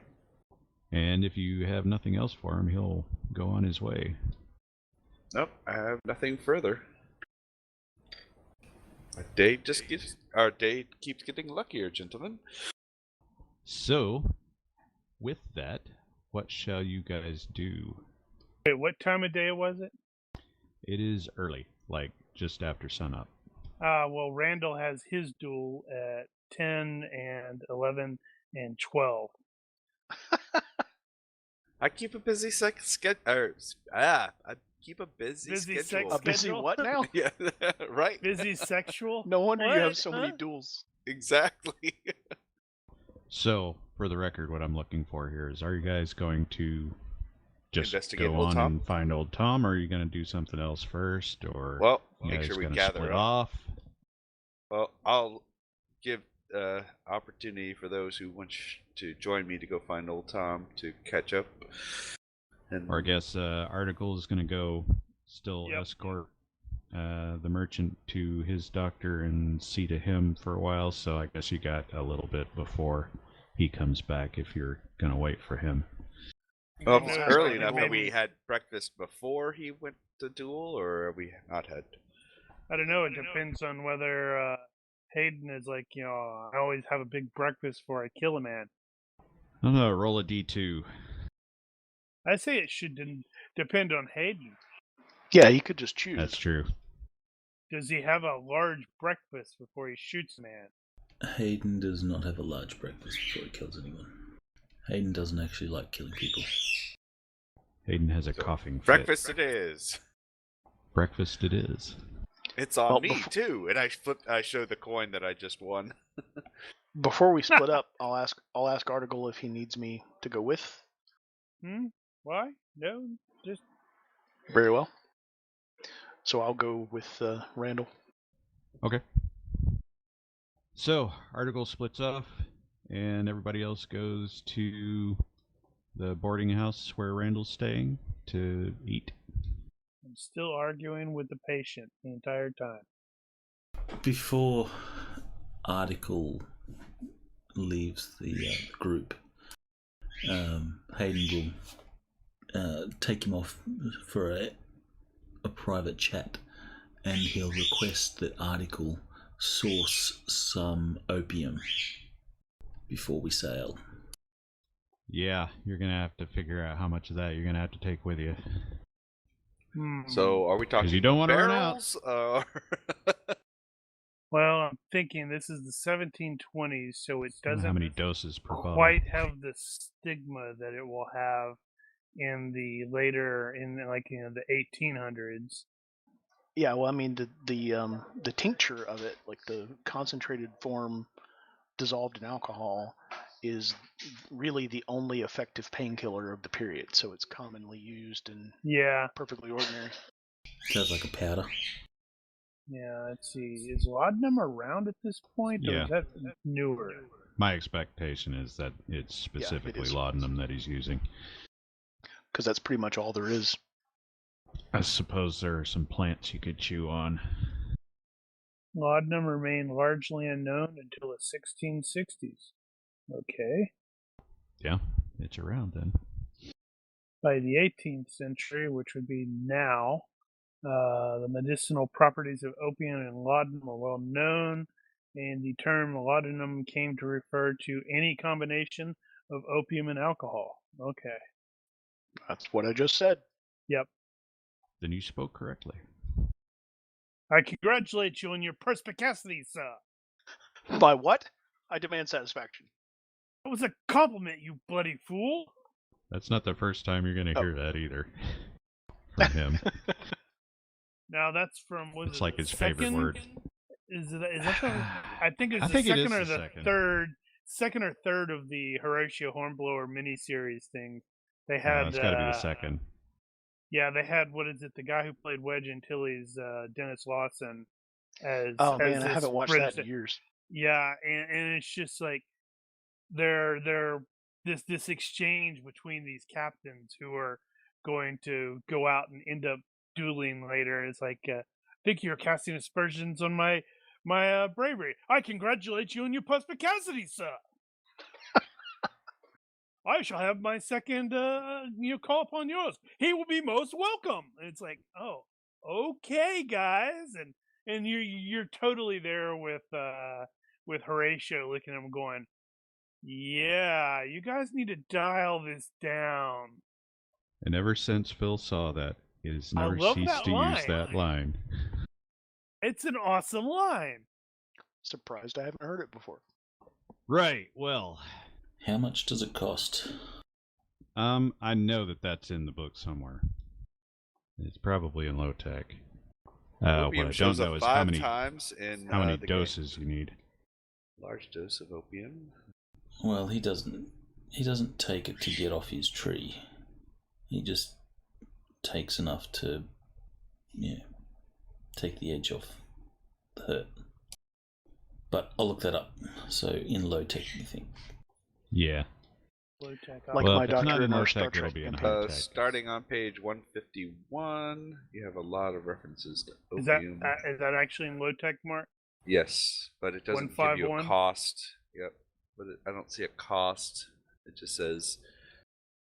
And if you have nothing else for him, he'll go on his way. Nope, I have nothing further. Our day keeps getting luckier, gentlemen. So, with that, what shall you guys do? Wait, what time of day was it? It is early, like just after sunup. Well, Randall has his duel at 10 and 11 and 12. I keep a busy I keep a busy schedule. A busy what now? Yeah, right. Busy sexual? No wonder you What? have so many Huh? duels. Exactly. So, for the record, what I'm looking for here is, are you guys going to just Investigate go Old on Tom? and find Old Tom, or are you going to do something else first, or Well, you make guys sure we gonna gather split up. off? Well, I'll give opportunity for those who want to join me to go find Old Tom to catch up. And Or I guess Article is going to go still Yep. escort the merchant to his doctor and see to him for a while, so I guess you got a little bit before he comes back if you're going to wait for him. well, No, it's no, early no, enough no. that we had breakfast before he went to duel, or have we not had? I don't know. It depends on whether Hayden is like, I always have a big breakfast before I kill a man. I'm going to roll a d2. I say it should depend on Hayden. Yeah, he could just choose. That's true. Does he have a large breakfast before he shoots a man? Hayden does not have a large breakfast before he kills anyone. Hayden doesn't actually like killing people. Hayden has a So, coughing fit. Breakfast it is. Breakfast it is. It's on Well, me too, and I show the coin that I just won. Before we split up, I'll ask Article if he needs me to go with. Why? No, just Very well. So I'll go with Randall. Okay. So, Article splits off, and everybody else goes to the boarding house where Randall's staying to eat. I'm still arguing with the patient the entire time. Before Article leaves the group, Hayden will take him off for a private chat, and he'll request that Article source some opium before we sail. Yeah, you're gonna have to figure out how much of that you're gonna have to take with you. So, are we talking you don't wanna run out. barrels? Well, I'm thinking this is the 1720s, so it I don't know how doesn't many doses per bottle. quite have the stigma that it will have in the later, the 1800s. Yeah, well, I mean the tincture of it, like the concentrated form dissolved in alcohol, is really the only effective painkiller of the period. So it's commonly used and Yeah, perfectly ordinary. Sounds like a powder. yeah. Let's see. Is laudanum around at this point, or Yeah. is that newer? My expectation is that it's specifically is. laudanum that he's using. Because that's pretty much all there is. I suppose there are some plants you could chew on. Laudanum remained largely unknown until the 1660s. Okay. Yeah, it's around then. By the 18th century, which would be now, the medicinal properties of opium and laudanum are well known, and the term laudanum came to refer to any combination of opium and alcohol. Okay. That's what I just said. Yep. Then you spoke correctly. I congratulate you on your perspicacity, sir. By what? I demand satisfaction. That was a compliment, you bloody fool. That's not the first time you're going to hear that either from him. Now that's from It's like his favorite word. Is that the? I think it's I the think it second is or the the second. second or third of the Horatio Hornblower miniseries thing. They No, had. it's got to be the second. Yeah, they had, what is it? The guy who played Wedge Antilles, Dennis Lawson, as. Oh man, as I this haven't watched British- that in years. Yeah, and it's just like they're this exchange between these captains who are going to go out and end up dueling later. It's like, I think you're casting aspersions on my bravery. I congratulate you on your perspicacity, sir. I shall have my second call upon yours. He will be most welcome. And it's like, oh, okay, guys, and you're totally there with Horatio looking at him going, yeah, you guys need to dial this down. And ever since Phil saw that, he has I never love ceased that to use line. that line. It's an awesome line. Surprised I haven't heard it before. Right, well, How much does it cost? I know that that's in the book somewhere. It's probably in low tech. What I Opium don't shows know up is 5 how many times in how many the game. doses you need. Large dose of opium. Well, he doesn't take it to get off his tree. He just takes enough to, take the edge off the hurt. But I'll look that up. So in low tech, you think? Yeah. Low tech. Like well, my if it's not doctor in in our low Star tech, it'll Trek be in campaign. high tech. Starting on page 151, you have a lot of references to Is opium. that actually in low tech, Mark? Yes, but it doesn't give you a 151? cost. Yep, but I don't see a cost. It just says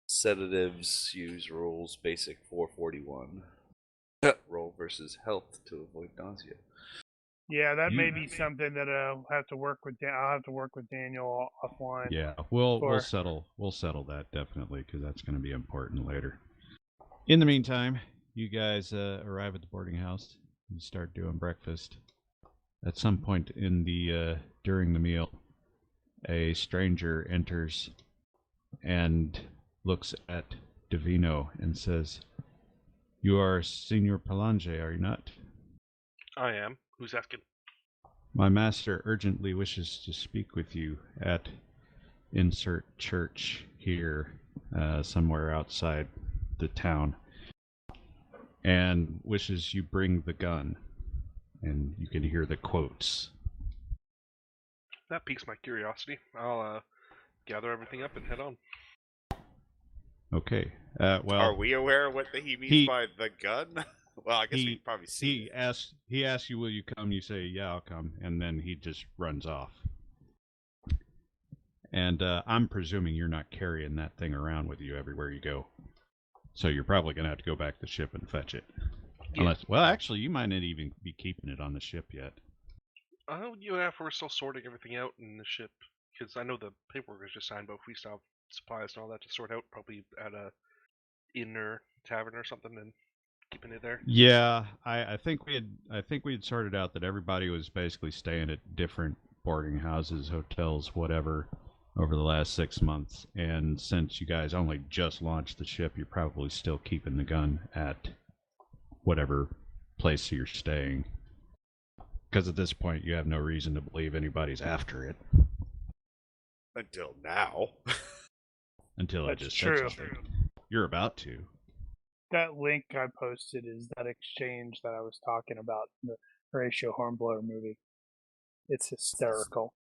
sedatives use rules basic 441. Roll versus health to avoid nausea. Yeah, that may be something that I'll have to work with. I'll have to work with Daniel offline. Yeah, we'll for- settle that definitely because that's going to be important later. In the meantime, you guys arrive at the boarding house and start doing breakfast. At some point in the during the meal, a stranger enters and looks at Divino and says, "You are Signor Palange, are you not? I am. Who's asking? My master urgently wishes to speak with you at insert church here, somewhere outside the town, and wishes you bring the gun." And you can hear the quotes. That piques my curiosity. I'll gather everything up and head on. Okay. Well, Are we aware of what he means by the gun? Well, I guess we probably see. He asks you, "Will you come?" You say, "Yeah, I'll come," and then he just runs off. And I'm presuming you're not carrying that thing around with you everywhere you go, so you're probably going to have to go back to the ship and fetch it. Yeah. Unless, well, actually, you might not even be keeping it on the ship yet. Oh, if we're still sorting everything out in the ship. because I know the paperwork is just signed, but if we still have supplies and all that to sort out, probably at a inn or tavern or something, and keeping it there. Yeah, I think we had sorted out that everybody was basically staying at different boarding houses, hotels, whatever, over the last 6 months. And since you guys only just launched the ship, you're probably still keeping the gun at whatever place you're staying. Because at this point, you have no reason to believe anybody's after it. Until now. Until I That's just true. said something. You're about to. That link I posted is that exchange that I was talking about in the Horatio Hornblower movie. It's hysterical.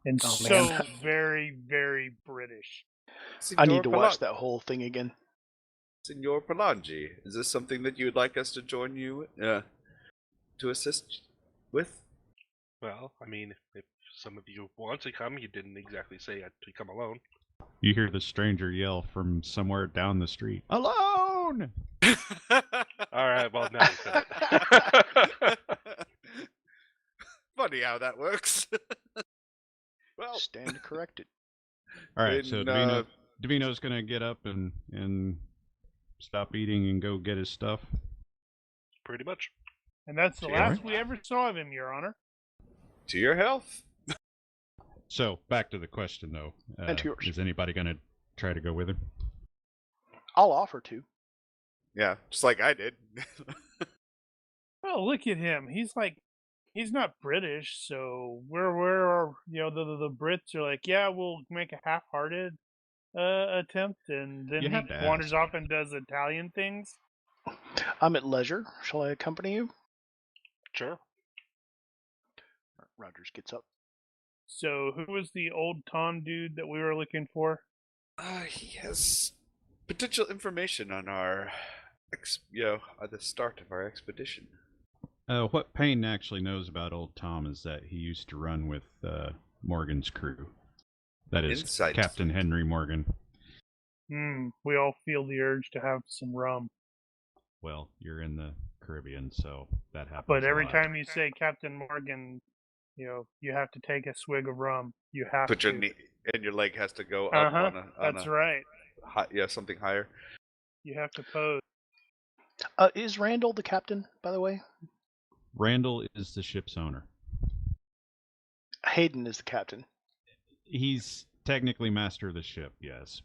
And Oh, so man. very, very British. I need to watch that whole thing again. Signor Palangi, is this something that you would like us to join you to assist with? Well, I mean, if some of you want to come, you didn't exactly say to come alone. You hear the stranger yell from somewhere down the street. Alone! All right, well, now you said it. Funny how that works. Well, Stand corrected. All right, in, so Davino's going to get up and stop eating and go get his stuff. Pretty much. And that's the Yeah. last we ever saw of him, Your Honor. to your health. So, back to the question, though. And to yours. Is anybody going to try to go with him? I'll offer to. Yeah, just like I did. Well, look at him. He's not British, so we're the Brits are like, yeah, we'll make a half-hearted attempt, and then You he have to wanders ask. off and does Italian things. I'm at leisure. Shall I accompany you? Sure. Rogers gets up. So who was the old Tom dude that we were looking for? He has potential information on our, at the start of our expedition. What Payne actually knows about old Tom is that he used to run with Morgan's crew. That is Insight. Captain Henry Morgan. We all feel the urge to have some rum. Well, you're in the Caribbean, so that happens. But a every lot. time you say Captain Morgan, you have to take a swig of rum. You have Put to. your knee, and your leg has to go up on That's right. something higher. You have to pose. Is Randall the captain, by the way? Randall is the ship's owner. Hayden is the captain. He's technically master of the ship, yes.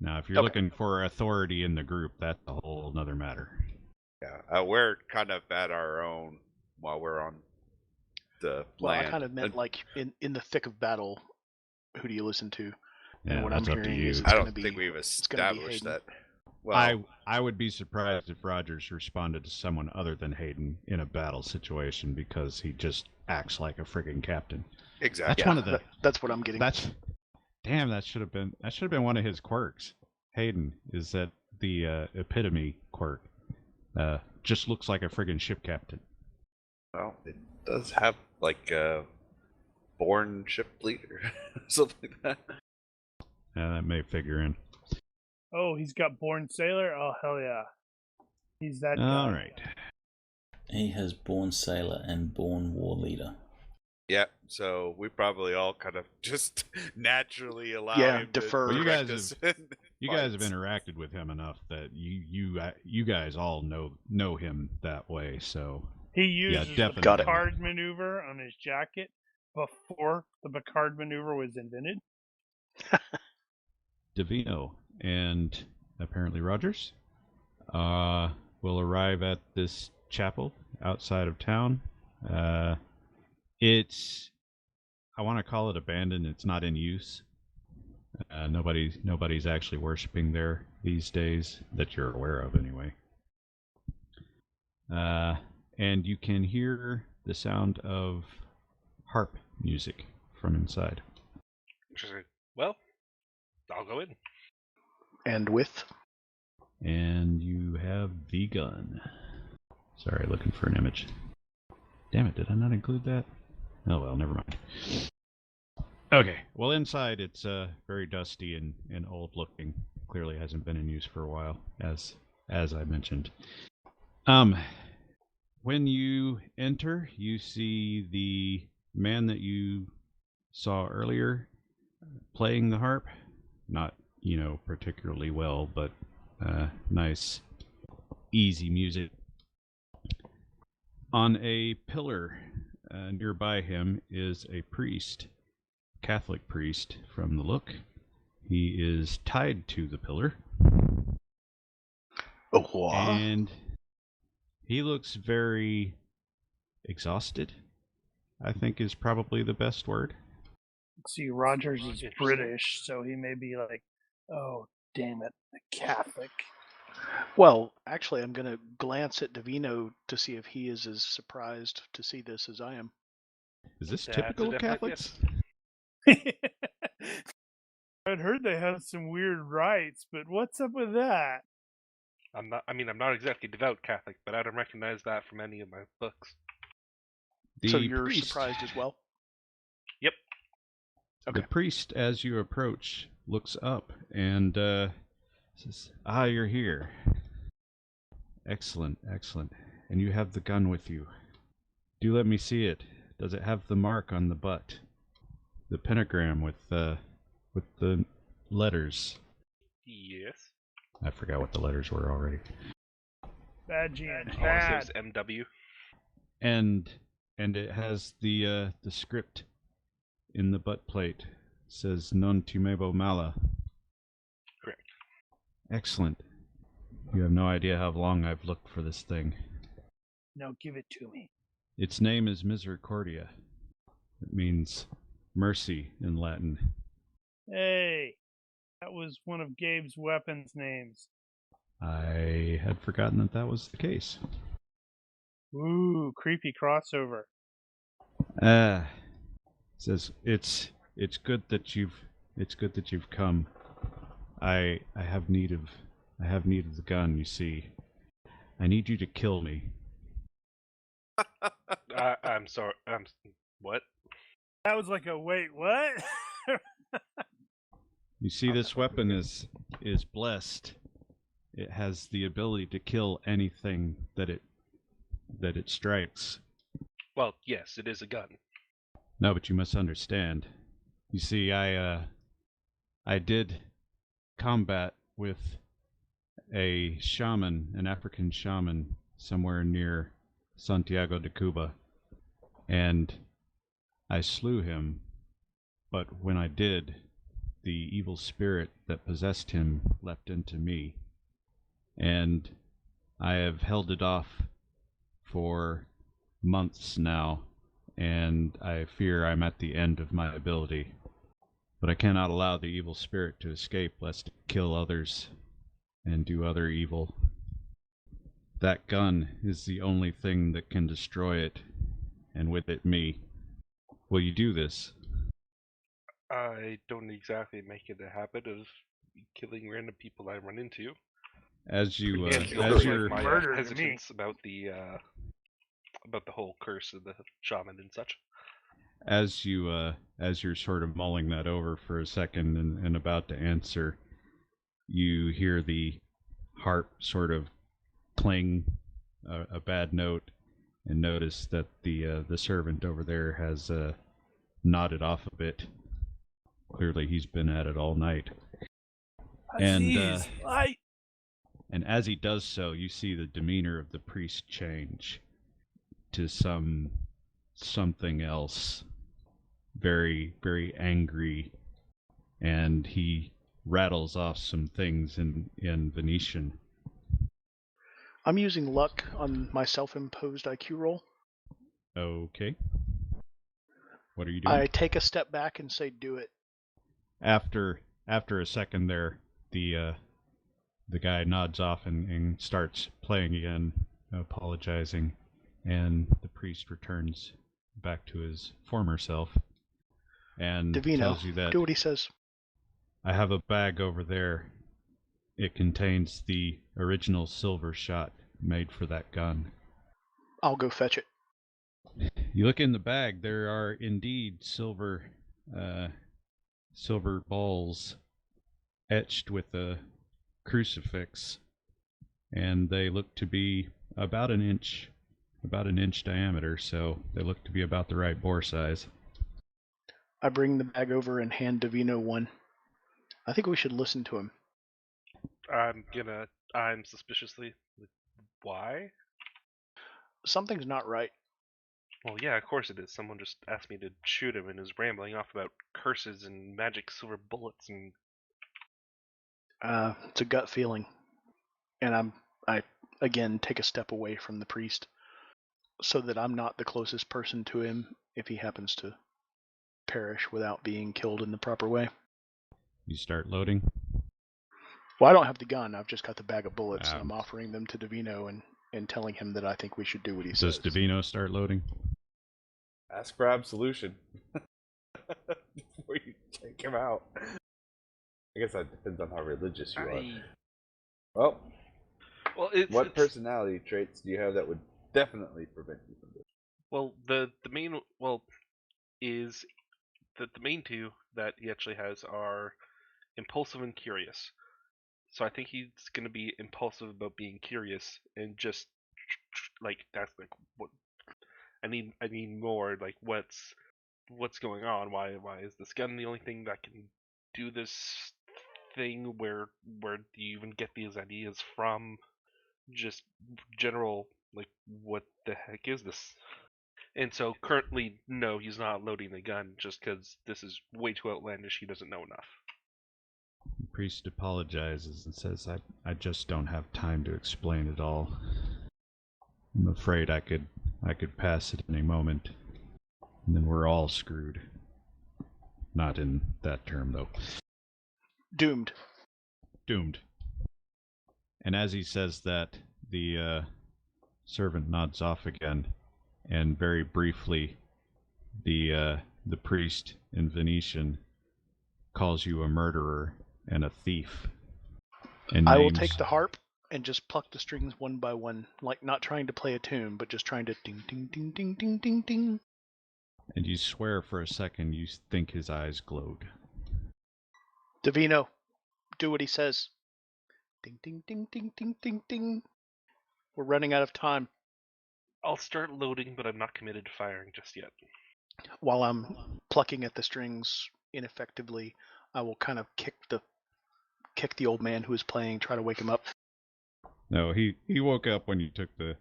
Now, if you're looking for authority in the group, that's a whole other matter. Yeah, we're kind of at our own while we're on the Well, land. I kind of meant like in the thick of battle, who do you listen to? Yeah, and what I'm that's up to hearing you. is I don't gonna be, think we've gonna be established Hayden. that. Well, I would be surprised if Rogers responded to someone other than Hayden in a battle situation because he just acts like a friggin' captain. exactly. That's one of the. That's what I'm getting. That should have been one of his quirks. Hayden is that the epitome quirk. Just looks like a friggin' ship captain. Well, it does have like a born ship leader, something like that. Yeah, that may figure in. Oh, he's got born sailor? Oh, hell yeah. He's that guy. All right. He has born sailor and born war leader. Yeah, so we probably all kind of just naturally allow Yeah, him defer. to Well, correct us in You guys have fights. interacted with him enough that you guys all know him that way. So He uses the definitely. Got it. Picard maneuver on his jacket before the Picard maneuver was invented. Davino and apparently Rogers will arrive at this chapel outside of town. It's, I want to call it abandoned. It's not in use. Nobody's actually worshiping there these days that you're aware of, anyway. And you can hear the sound of harp music from inside. Interesting. Well, I'll go in. And with And you have the gun. Sorry, looking for an image. Damn it, did I not include that? Oh well, never mind. Okay, well inside it's very dusty and old looking. Clearly hasn't been in use for a while, as I mentioned. When you enter, you see the man that you saw earlier playing the harp. Not, particularly well, but nice, easy music. On a pillar nearby him is a priest, Catholic priest from the look. He is tied to the pillar. What? And he looks very exhausted, I think is probably the best word. See, Rogers is British, so he may be like, oh, damn it, a Catholic. Well, actually, I'm going to glance at Davino to see if he is as surprised to see this as I am. Is this That's typical a of definite Catholics? I'd heard they had some weird rites, but what's up with that? I'm not exactly devout Catholic, but I don't recognize that from any of my books. So The you're priest, surprised as well? Yep. Okay. The priest, as you approach, looks up and says, "Ah, you're here. Excellent, excellent. And you have the gun with you. Do let me see it. Does it have the mark on the butt? The pentagram with the letters." Yes. I forgot what the letters were already. Bad GM, All I say bad. is MW. And it has the script in the butt plate. It says "Non timebo mala." Correct. Excellent. You have no idea how long I've looked for this thing. No, give it to me. Its name is Misericordia. It means mercy in Latin. Hey, that was one of Gabe's weapons names. I had forgotten that was the case. Ooh, creepy crossover. Says it's good that you've come. I have need of the gun, you see. I need you to kill me. I'm sorry. What? That was like a wait, what? You see, this weapon is blessed. It has the ability to kill anything that it strikes. Well, yes, it is a gun. No, but you must understand. You see, I did combat with a shaman, an African shaman, somewhere near Santiago de Cuba, and I slew him. But when I did, the evil spirit that possessed him leapt into me, and I have held it off for months now, and I fear I'm at the end of my ability. But I cannot allow the evil spirit to escape, lest it kill others and do other evil. That gun is the only thing that can destroy it, and with it me. Will you do this? I don't exactly make it a habit of killing random people I run into. As you, Yeah, as feels you're, like my Murder to hesitance about the whole curse of the shaman and such. as you're sort of mulling that over for a second and about to answer, you hear the harp sort of clang a bad note, and notice that the servant over there has nodded off a bit. Clearly, he's been at it all night. Aziz, And as he does so, you see the demeanor of the priest change to something else. Very, very angry, and he rattles off some things in Venetian. I'm using luck on my self-imposed IQ roll. Okay. What are you doing? I take a step back and say, "Do it." After a second there, the guy nods off and starts playing again, apologizing, and the priest returns back to his former self and Davino, tells you that do what he says. I have a bag over there. It contains the original silver shot made for that gun. I'll go fetch it. You look in the bag, there are indeed silver balls etched with a crucifix, and they look to be about an inch diameter, so they look to be about the right bore size. I bring the bag over and hand Davino one. I think we should listen to him. I'm suspiciously. Why? Something's not right. Well, yeah, of course it is. Someone just asked me to shoot him and is rambling off about curses and magic silver bullets and. It's a gut feeling. And I again take a step away from the priest so that I'm not the closest person to him if he happens to perish without being killed in the proper way. You start loading. Well, I don't have the gun. I've just got the bag of bullets, and I'm Um, offering them to Davino and telling him that I think we should do what he Does says. Davino start loading? Ask for absolution before you take him out. I guess that depends on how religious you are. Well, what personality traits do you have that would definitely prevent you from this? Well, is that the main two that he actually has are impulsive and curious. So I think he's gonna be impulsive about being curious and just like that's like what I need more like what's going on? Why is this gun the only thing that can do this thing? Where do you even get these ideas from? Just general like what the heck is this? And so currently, no, he's not loading the gun just because this is way too outlandish. He doesn't know enough. The priest apologizes and says, I just don't have time to explain it all. I'm afraid I could pass at any moment, and then we're all screwed. Not in that term, though. Doomed. Doomed. And as he says that, the servant nods off again, and very briefly, the priest in Venetian calls you a murderer and a thief. And I will take the harp and just pluck the strings one by one, like not trying to play a tune, but just trying to ding, ding, ding, ding, ding, ding, ding. And you swear for a second you think his eyes glowed. Davino, do what he says. Ding, ding, ding, ding, ding, ding, ding. We're running out of time. I'll start loading, but I'm not committed to firing just yet. While I'm plucking at the strings ineffectively, I will kind of kick the old man who is playing, try to wake him up. No, he woke up when you took the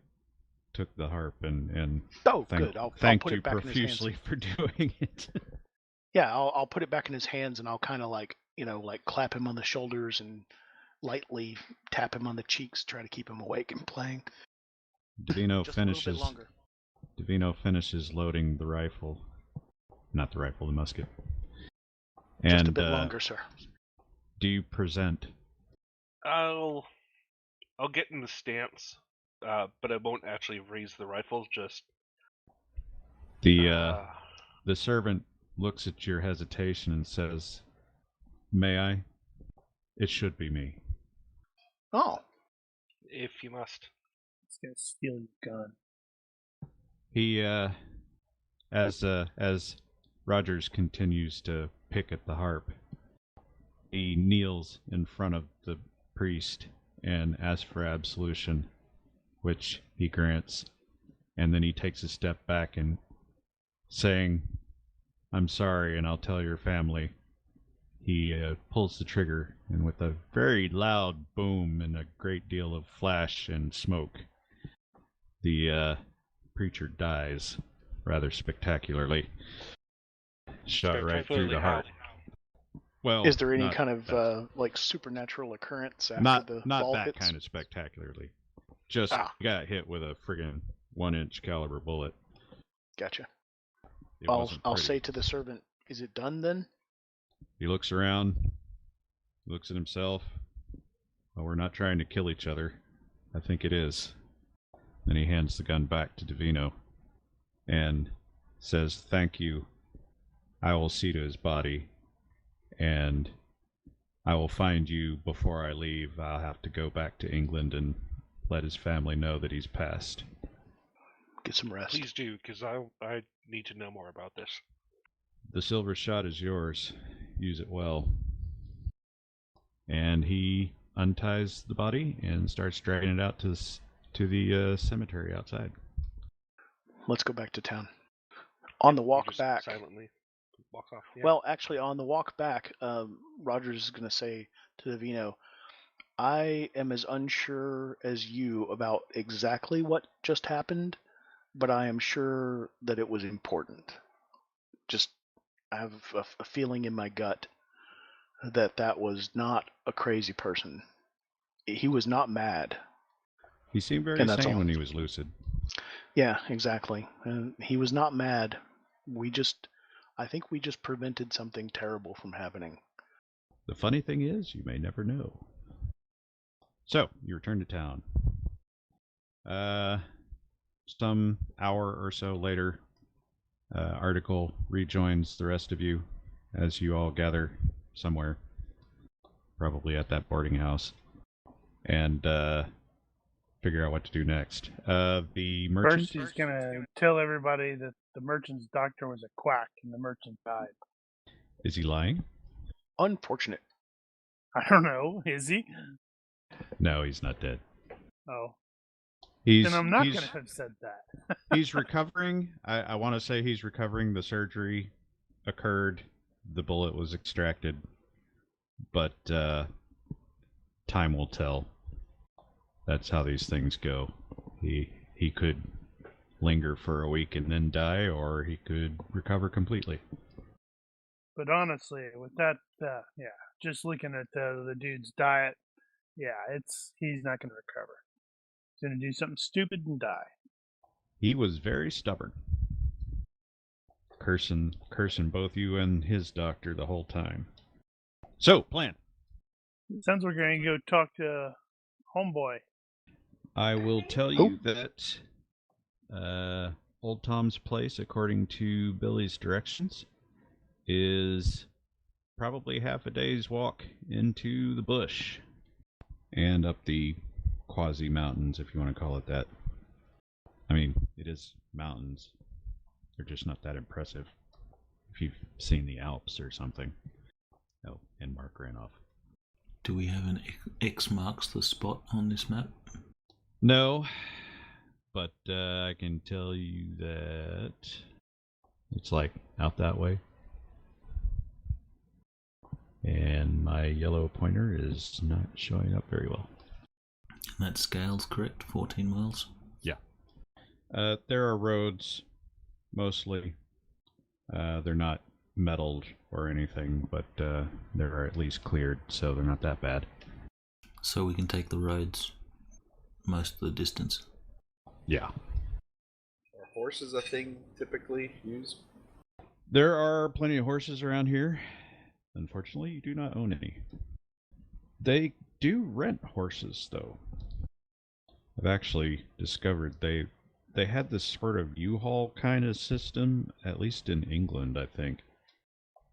harp and Good. I'll thanked put you it back profusely in his hands. for doing it. Yeah, I'll put it back in his hands and I'll kind of like clap him on the shoulders and lightly tap him on the cheeks, try to keep him awake and playing. Davino Just a little bit longer. Davino finishes loading the rifle. Not the rifle, the musket. Just and, a bit longer, sir. Do you present? I'll get in the stance, but I won't actually raise the rifle. Just the servant looks at your hesitation and says, "May I? It should be me." Oh, if you must. He's gonna steal your gun. He as Rogers continues to pick at the harp, he kneels in front of the priest and asks for absolution, which he grants, and then he takes a step back and saying, "I'm sorry, and I'll tell your family." He pulls the trigger, and with a very loud boom and a great deal of flash and smoke, the preacher dies rather spectacularly. Shot right through the heart. Well, is there any kind of like supernatural occurrence after the not fall that hits? kind of spectacularly? Just got hit with a friggin' 1-inch caliber bullet. Gotcha. It I'll say to the servant, "Is it done then?" He looks around, looks at himself. Well, we're not trying to kill each other. I think it is. Then he hands the gun back to Davino and says, "Thank you. I will see to his body, and I will find you before I leave. I'll have to go back to England and let his family know that he's passed." Get some rest. Please do, because I need to know more about this. The silver shot is yours. Use it well. And he unties the body and starts dragging it out to the cemetery outside. Let's go back to town. On the walk just back, silently. walk off. Yeah. Well, actually, on the walk back, Rogers is going to say to Davino, I am as unsure as you about exactly what just happened, but I am sure that it was important. Just, I have a feeling in my gut that that was not a crazy person. He was not mad. He seemed very And that's sane all. when he was lucid. Yeah, exactly. And he was not mad. I think we just prevented something terrible from happening. The funny thing is, you may never know. So, you return to town. Some hour or so later, Article rejoins the rest of you as you all gather somewhere, probably at that boarding house, and figure out what to do next. The merchant. First, he's gonna tell everybody that the merchant's doctor was a quack and the merchant died. Is he lying? Unfortunate. I don't know. Is he? No, he's not dead. Oh, He's then I'm not he's, gonna have said that. he's recovering. I want to say he's recovering. The surgery occurred. The bullet was extracted. But time will tell. That's how these things go. He could linger for a week and then die, or he could recover completely. But honestly, with that, yeah, just looking at the dude's diet, yeah, he's not gonna recover. He's gonna do something stupid and die. He was very stubborn. Cursing both you and his doctor the whole time. So, plan. Sounds like we're gonna go talk to homeboy. I will tell you that Old Tom's place, according to Billy's directions, is probably half a day's walk into the bush and up the quasi mountains, if you want to call it that. I mean, it is mountains. They're just not that impressive. If you've seen the Alps or something. Oh, and Mark ran off. Do we have an X marks the spot on this map? No, but I can tell you that it's like out that way. And my yellow pointer is not showing up very well. And that scale's correct, 14 miles? Yeah. There are roads, mostly. They're not metalled or anything, but they're at least cleared, so they're not that bad. So we can take the roads most of the distance? Yeah. Are horses a thing typically used? There are plenty of horses around here. Unfortunately, you do not own any. They do rent horses, though. I've actually discovered they had this sort of U-Haul kind of system, at least in England, I think,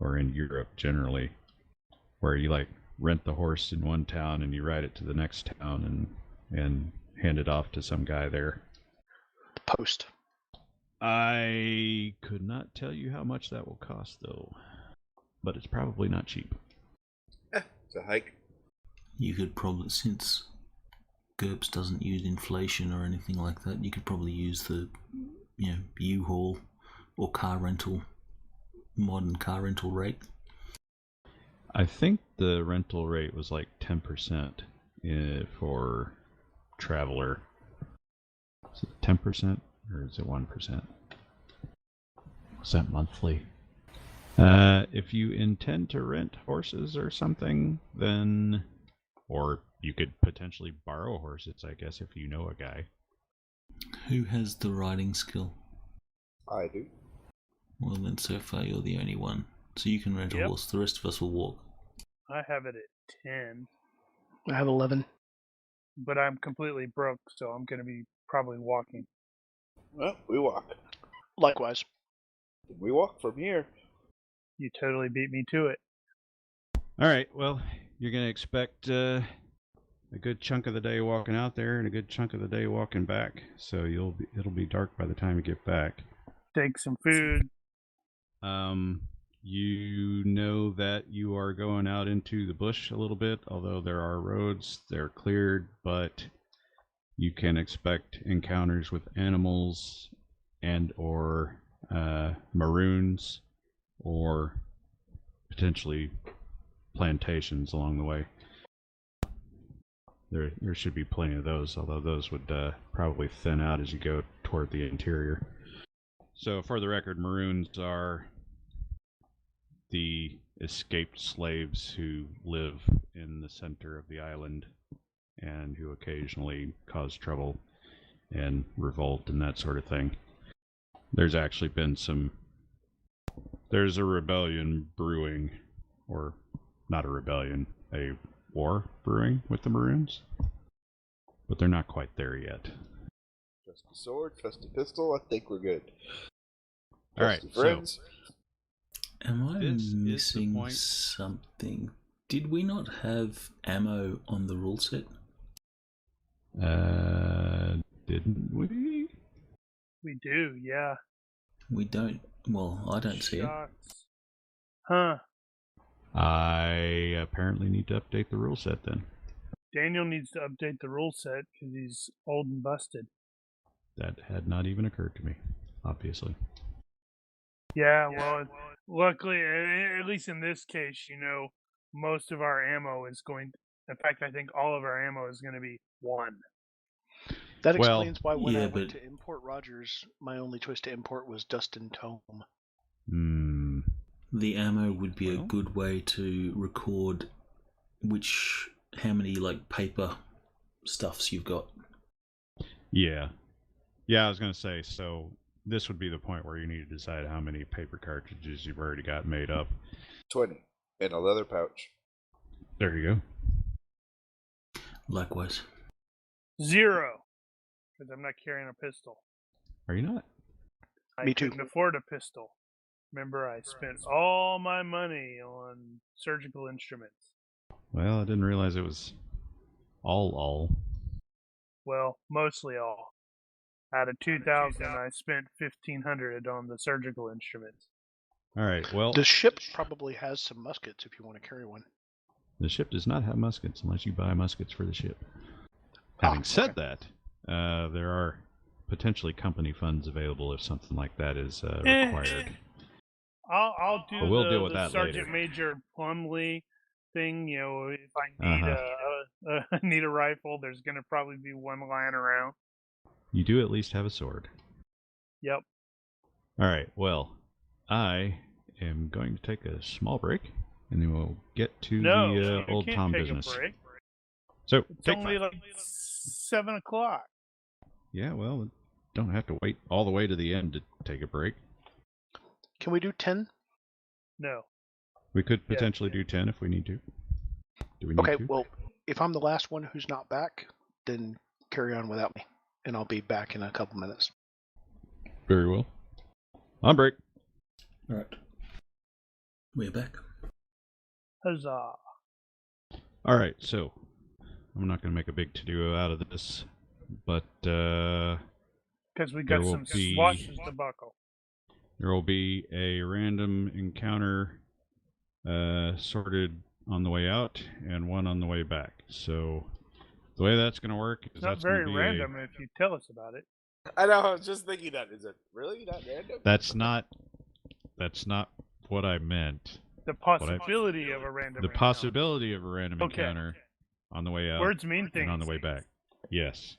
or in Europe generally, where you like rent the horse in one town and you ride it to the next town and hand it off to some guy there. The post. I could not tell you how much that will cost, though, but it's probably not cheap. It's a hike. You could probably, since GURPS doesn't use inflation or anything like that, you could probably use the, U-Haul or car rental, modern car rental rate. I think the rental rate was like 10% for traveler. Is it 10% or is it 1%? Is that monthly? If you intend to rent horses or something, then, or you could potentially borrow horses, I guess, if you know a guy. Who has the riding skill? I do. Well, then so far you're the only one. So you can rent a Yep. horse, the rest of us will walk. I have it at 10, I have 11. but I'm completely broke, so I'm gonna be probably walking. Well, we walk. Likewise. We walk from here. You totally beat me to it. All right, well, you're going to expect a good chunk of the day walking out there and a good chunk of the day walking back. So it'll be dark by the time you get back. Take some food. You know that you are going out into the bush a little bit, although there are roads, they're cleared, but you can expect encounters with animals and or maroons or potentially plantations along the way. There should be plenty of those, although those would probably thin out as you go toward the interior. So, for the record, Maroons are the escaped slaves who live in the center of the island and who occasionally cause trouble and revolt and that sort of thing. There's actually been there's a rebellion brewing, or not a rebellion, a war brewing with the Maroons, but they're not quite there yet. Trusty sword, trusty pistol. I think we're good. All right, Trusty friends. Am I This is the missing point. something? Did we not have ammo on the rule set? Didn't we? We do, yeah. We don't. Well, I don't see it. Shots. Huh. I apparently need to update the rule set then. Daniel needs to update the rule set because he's old and busted. That had not even occurred to me, obviously. Yeah, well, luckily, at least in this case, most of our ammo is going. In fact, I think all of our ammo is going to be 1. That Well, explains why when I yeah, went but- to import Rogers, my only choice to import was Dust and Tome. The ammo would be a Well. good way to record how many paper stuffs you've got. Yeah. Yeah, I was going to say, so this would be the point where you need to decide how many paper cartridges you've already got made up. 20. In a leather pouch. There you go. Likewise. 0. Because I'm not carrying a pistol. Are you not? I Me too. couldn't afford a pistol. Remember, I spent all my money on surgical instruments. Well, I didn't realize it was all. Well, mostly all. Out of 2,000, I spent 1,500 on the surgical instruments. All right, well, The ship probably has some muskets if you want to carry one. the ship does not have muskets unless you buy muskets for the ship. Having said okay. that, there are potentially company funds available if something like that is Eh. required. I'll do But we'll the, deal with the that Sergeant later. Major Plumley thing. If I need Uh-huh. need a rifle, there's gonna probably be one lying around. You do at least have a sword. Yep. All right, well, I am going to take a small break, and then we'll get to No, the you old can't Tom take business. a break. So, It's take only 5. 7 o'clock. Yeah, well, don't have to wait all the way to the end to take a break. Can we do 10? No. We could Yeah. potentially do 10 if we need to. Do we need Okay, to? well, if I'm the last one who's not back, then carry on without me, and I'll be back in a couple minutes. Very well. On break. All right. We're back. Huzzah. All right, so I'm not going to make a big to-do out of this, but Because we got There will some be- swashes to buckle. there will be a random encounter sorted on the way out and one on the way back. So the way that's going to work is It's not that's going very to be random if you tell us about it. I know, I was just thinking that. Is it really not random? That's not what I meant. The possibility of a random The encounter. possibility of a random Okay. encounter on the way out Words mean things. and on the way back. Yes.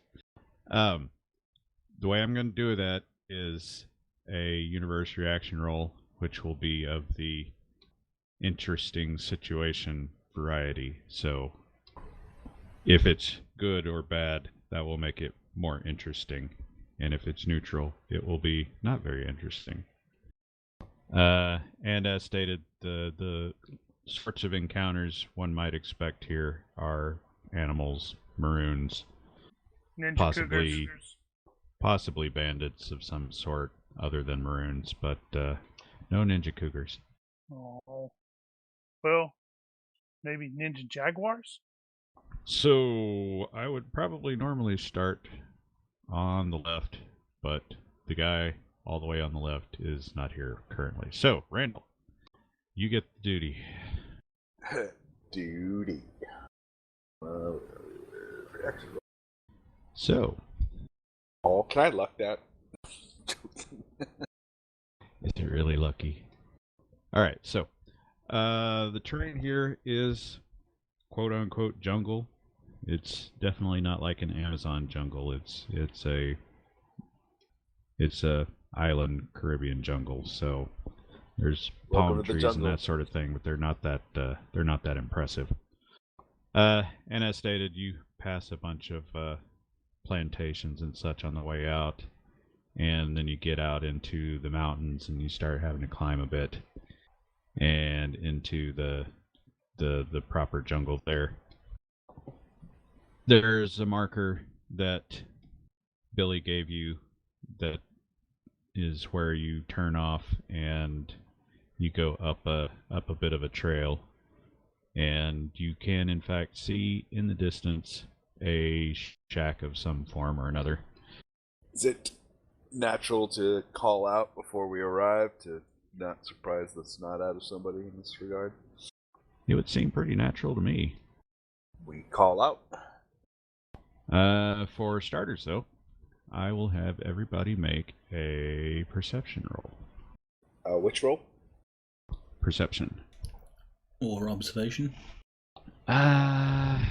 The way I'm going to do that is a universe reaction roll, which will be of the interesting situation variety. So if it's good or bad, that will make it more interesting. And if it's neutral, it will be not very interesting. And as stated, the sorts of encounters one might expect here are animals, maroons, Ninja possibly- Cougars. possibly bandits of some sort other than maroons, but no ninja cougars. Oh. Well, maybe Ninja Jaguars? So I would probably normally start on the left, but the guy all the way on the left is not here currently. So, Randall, you get the duty. Duty. Reaction roll. So, Oh, can I luck that? is it really lucky? All right, so the terrain here is quote unquote jungle. It's definitely not like an Amazon jungle. It's a island Caribbean jungle. So there's Welcome palm to the trees and jungle. that sort of thing, but they're not that impressive. And as stated, you pass a bunch of plantations and such on the way out, and then you get out into the mountains and you start having to climb a bit and into the proper jungle there. There's a marker that Billy gave you that is where you turn off and you go up a bit of a trail, and you can in fact see in the distance a shack of some form or another. Is it natural to call out before we arrive to not surprise the snot out of somebody in this regard? It would seem pretty natural to me. We call out. For starters, though, I will have everybody make a perception roll. Which roll? Perception. Or observation. I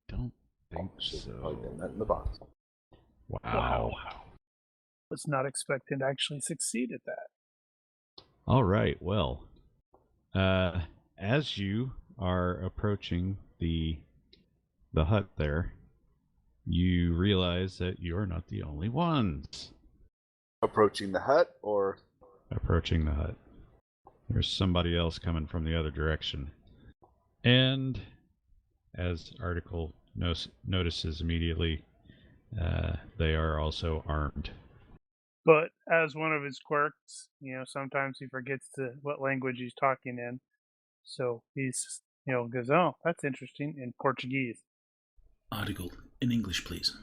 don't think Should have probably done that in the so. box. Wow. Was not expecting to actually succeed at that. All right. Well, as you are approaching the hut there, you realize that you're not the only ones Approaching the hut, or approaching the hut. There's somebody else coming from the other direction. And as Article notices immediately, they are also armed. But as one of his quirks, sometimes he forgets what language he's talking in. So he's, goes, oh, that's interesting, in Portuguese. Article, in English, please.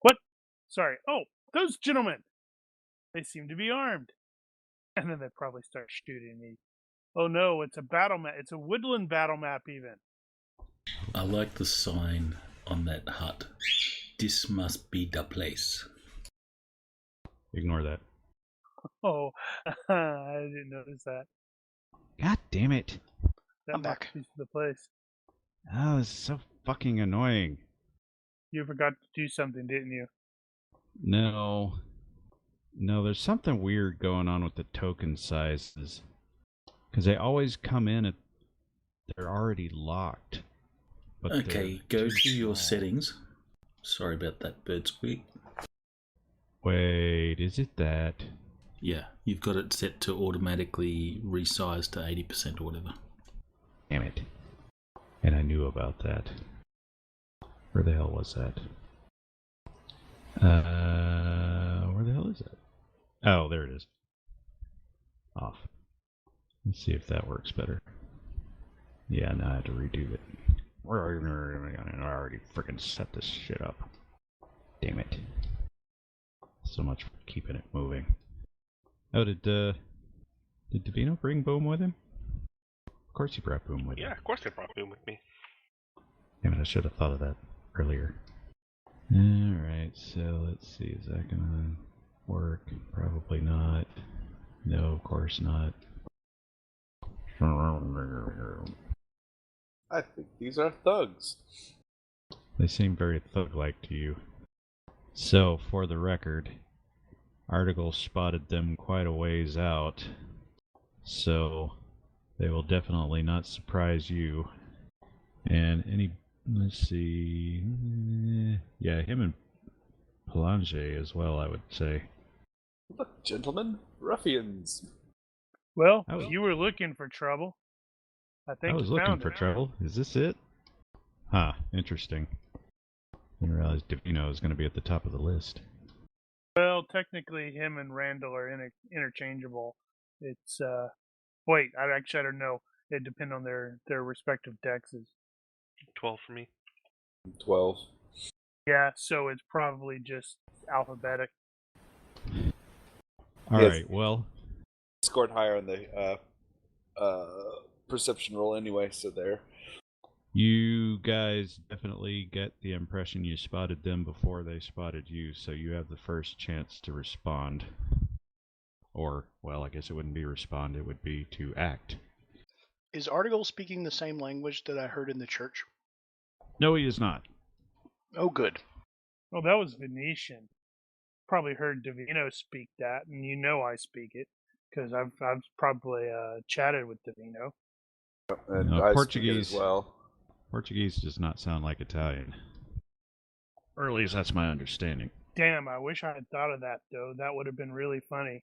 What? Sorry. Oh, those gentlemen. They seem to be armed. And then they probably start shooting me. Oh no, it's a battle map. It's a woodland battle map even. I like the sign on that hut. This must be the place. Ignore that. Oh, I didn't notice that. God damn it. That I'm back. must be the place. Oh, this is so fucking annoying. You forgot to do something, didn't you? No, there's something weird going on with the token sizes. Because they always come in they're already locked. But Okay, go to your settings. Sorry about that bird squeak. Wait, is it that? Yeah, you've got it set to automatically resize to 80% or whatever. Damn it. And I knew about that. Where the hell was that? Where the hell is that? Oh, there it is. Off. Let's see if that works better. Yeah, now I have to redo it. I already freaking set this shit up. Damn it. So much for keeping it moving. Oh, did Davino bring Boom with him? Of course he brought Boom with him. Yeah, of course I brought Boom with me. Damn it, I should have thought of that earlier. Alright, so let's see, is that gonna work? Probably not. No, of course not. I think these are thugs. They seem very thug-like to you. So, for the record, Article spotted them quite a ways out, so they will definitely not surprise you. And let's see, yeah, him and Palange as well, I would say. Look, gentlemen, ruffians. Well, Oh. you were looking for trouble. I think I was you looking found for it. trouble. Is this it? Huh, interesting. Didn't realize Davino was going to be at the top of the list. Well, technically, him and Randall are interchangeable. It's wait, I don't know. It depends on their respective dexes. 12 for me. 12. Yeah, so it's probably just alphabetic. Alright, Yes. well, Scored higher on the perception roll anyway, so there. you guys definitely get the impression you spotted them before they spotted you, so you have the first chance to respond. Or, well, I guess it wouldn't be respond, it would be to act. Is Article speaking the same language that I heard in the church? No, he is not. Oh, good. Oh, that was Venetian. Probably heard Davino speak that, and you know I speak it because I've probably chatted with Davino. And No, I Portuguese. speak it as well. Portuguese does not sound like Italian. Or at least that's my understanding. Damn, I wish I had thought of that though. That would have been really funny.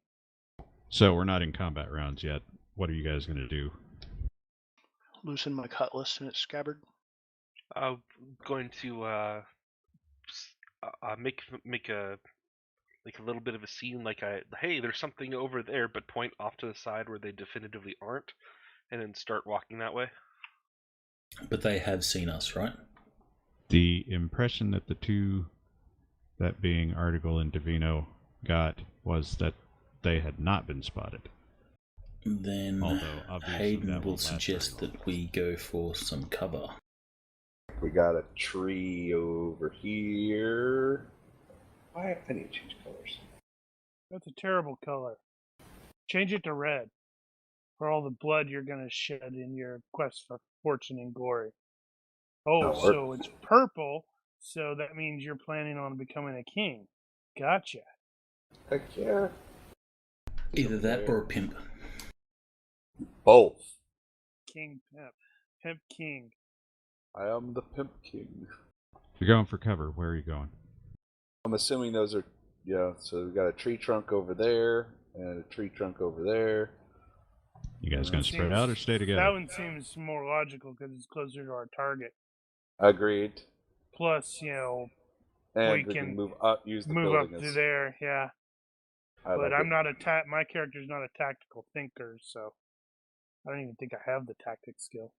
So we're not in combat rounds yet. What are you guys going to do? Loosen my cutlass in its scabbard. I'm going to make a little bit of a scene, like hey, there's something over there, but point off to the side where they definitively aren't, and then start walking that way. But they have seen us, right? The impression that the two, that being Article and Davino, got was that they had not been spotted. Then Although, obviously, Hayden that will won't last suggest very long. that we go for some cover. We got a tree over here. I need to change colors. That's a terrible color. Change it to red for all the blood you're going to shed in your quest for fortune and glory. Oh, That'll so work. it's purple, so that means you're planning on becoming a king. Gotcha. Heck yeah. Either that or a pimp. Both. King Pimp. Pimp King. I am the Pimp King. You're going for cover. Where are you going? I'm assuming those are, yeah, so we got a tree trunk over there and a tree trunk over there. You guys going to spread out or stay together? That one seems more logical because it's closer to our target. Agreed. Plus, you know, And we we can can move up, use the move up building to as, there, yeah. I But like I'm it. not my character's not a tactical thinker, so I don't even think I have the tactic skill.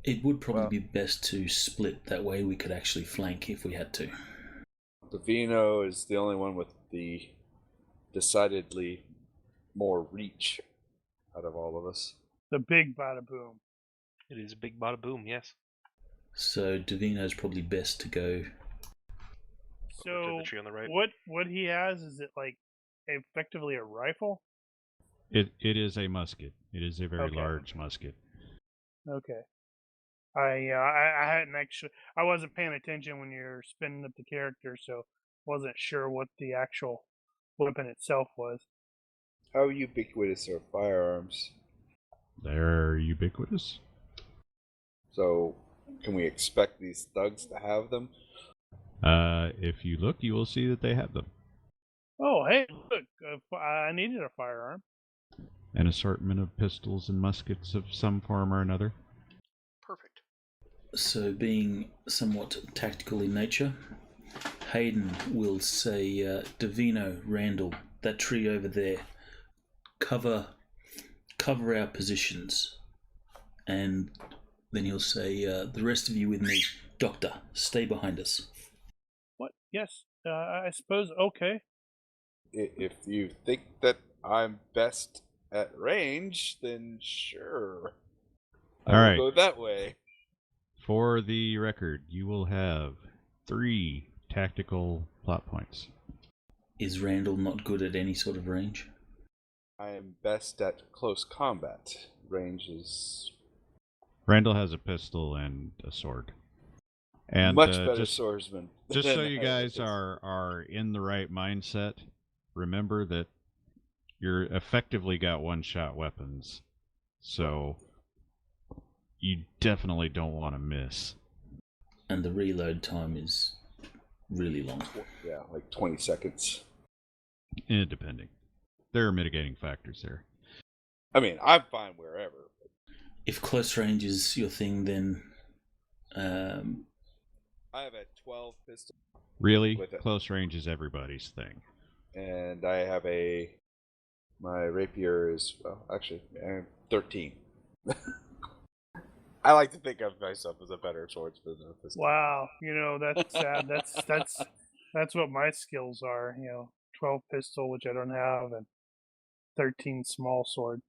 It would probably Well- be best to split. That way we could actually flank if we had to. Davino is the only one with the decidedly more reach out of all of us. The big bada boom. It is a big bada boom, yes. So Davino's probably best to go. Over to So the tree on the right. what he has, is it like effectively a rifle? It is a musket. It is a very Okay. large musket. Okay. I hadn't actually, I wasn't paying attention when you're spinning up the character, so wasn't sure what the actual weapon itself was. How ubiquitous are firearms? They're ubiquitous. So, can we expect these thugs to have them? If you look, you will see that they have them. Oh, hey, look, I needed a firearm. An assortment of pistols and muskets of some form or another. Perfect. So being somewhat tactical in nature, Hayden will say, Davino, Randall, that tree over there, cover our positions. And then he'll say, the rest of you with me. Doctor, stay behind us. What? Yes, I suppose. Okay. If you think that I'm best at range, then sure. All I right. will go that way. For the record, you will have 3 tactical plot points. Is Randall not good at any sort of range? I am best at close combat. Range is Randall has a pistol and a sword. And much better just swordsman. Just so than you I guys is. are in the right mindset, remember that you're effectively got one-shot weapons, so you definitely don't want to miss. And the reload time is really long. Yeah, like 20 seconds. Depending. There are mitigating factors there. I mean, I'm fine wherever. If close range is your thing, then I have a 12 pistol, Really, With it. close range is everybody's thing. and I have my rapier is, well, actually, 13. I like to think of myself as a better swordsman than a pistol. Wow. You know, that's sad. That's what my skills are. You know, 12 pistol, which I don't have, and 13 small sword.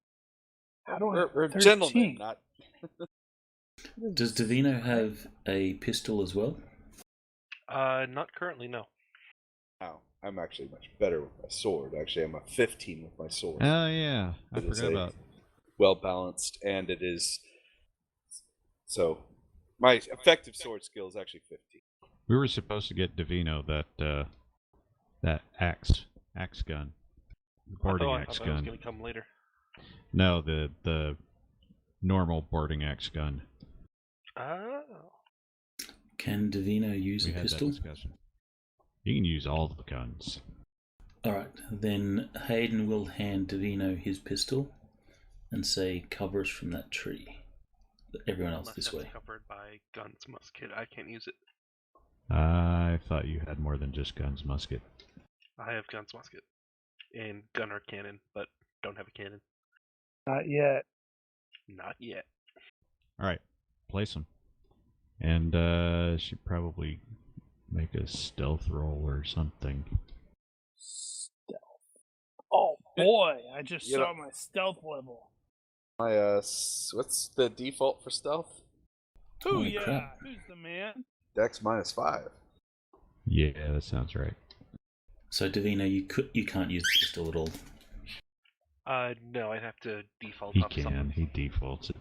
How do I? We're 13? gentlemen, not. does Davino have a pistol as well? Not currently, no. No, I'm actually much better with my sword. Actually, I'm a 15 with my sword. Oh, yeah. I It is forgot about. well balanced, and it is. So, my effective sword skill is actually 15. We were supposed to get Divino that axe gun. Boarding I axe thought that was gun. going to come later. No, the normal boarding axe gun. Oh. Can Davino use We a had pistol? that discussion. You can use all the guns. Alright, then Hayden will hand Davino his pistol and say, cover us from that tree. Everyone else Unless this that's way. covered by guns musket. I can't use it. I thought you had more than just guns musket. I have guns musket. And gunner cannon, but don't have a cannon. Not yet. Not yet. Alright, place them. And should probably make a stealth roll or something. Stealth. Oh boy, I just You saw know- my stealth level. My what's the default for stealth? Oh Holy yeah, crap. who's the man? Dex -5. Yeah, that sounds right. So Davino, you can't use the pistol at all. No, I'd have to default He off can. something. He defaults it.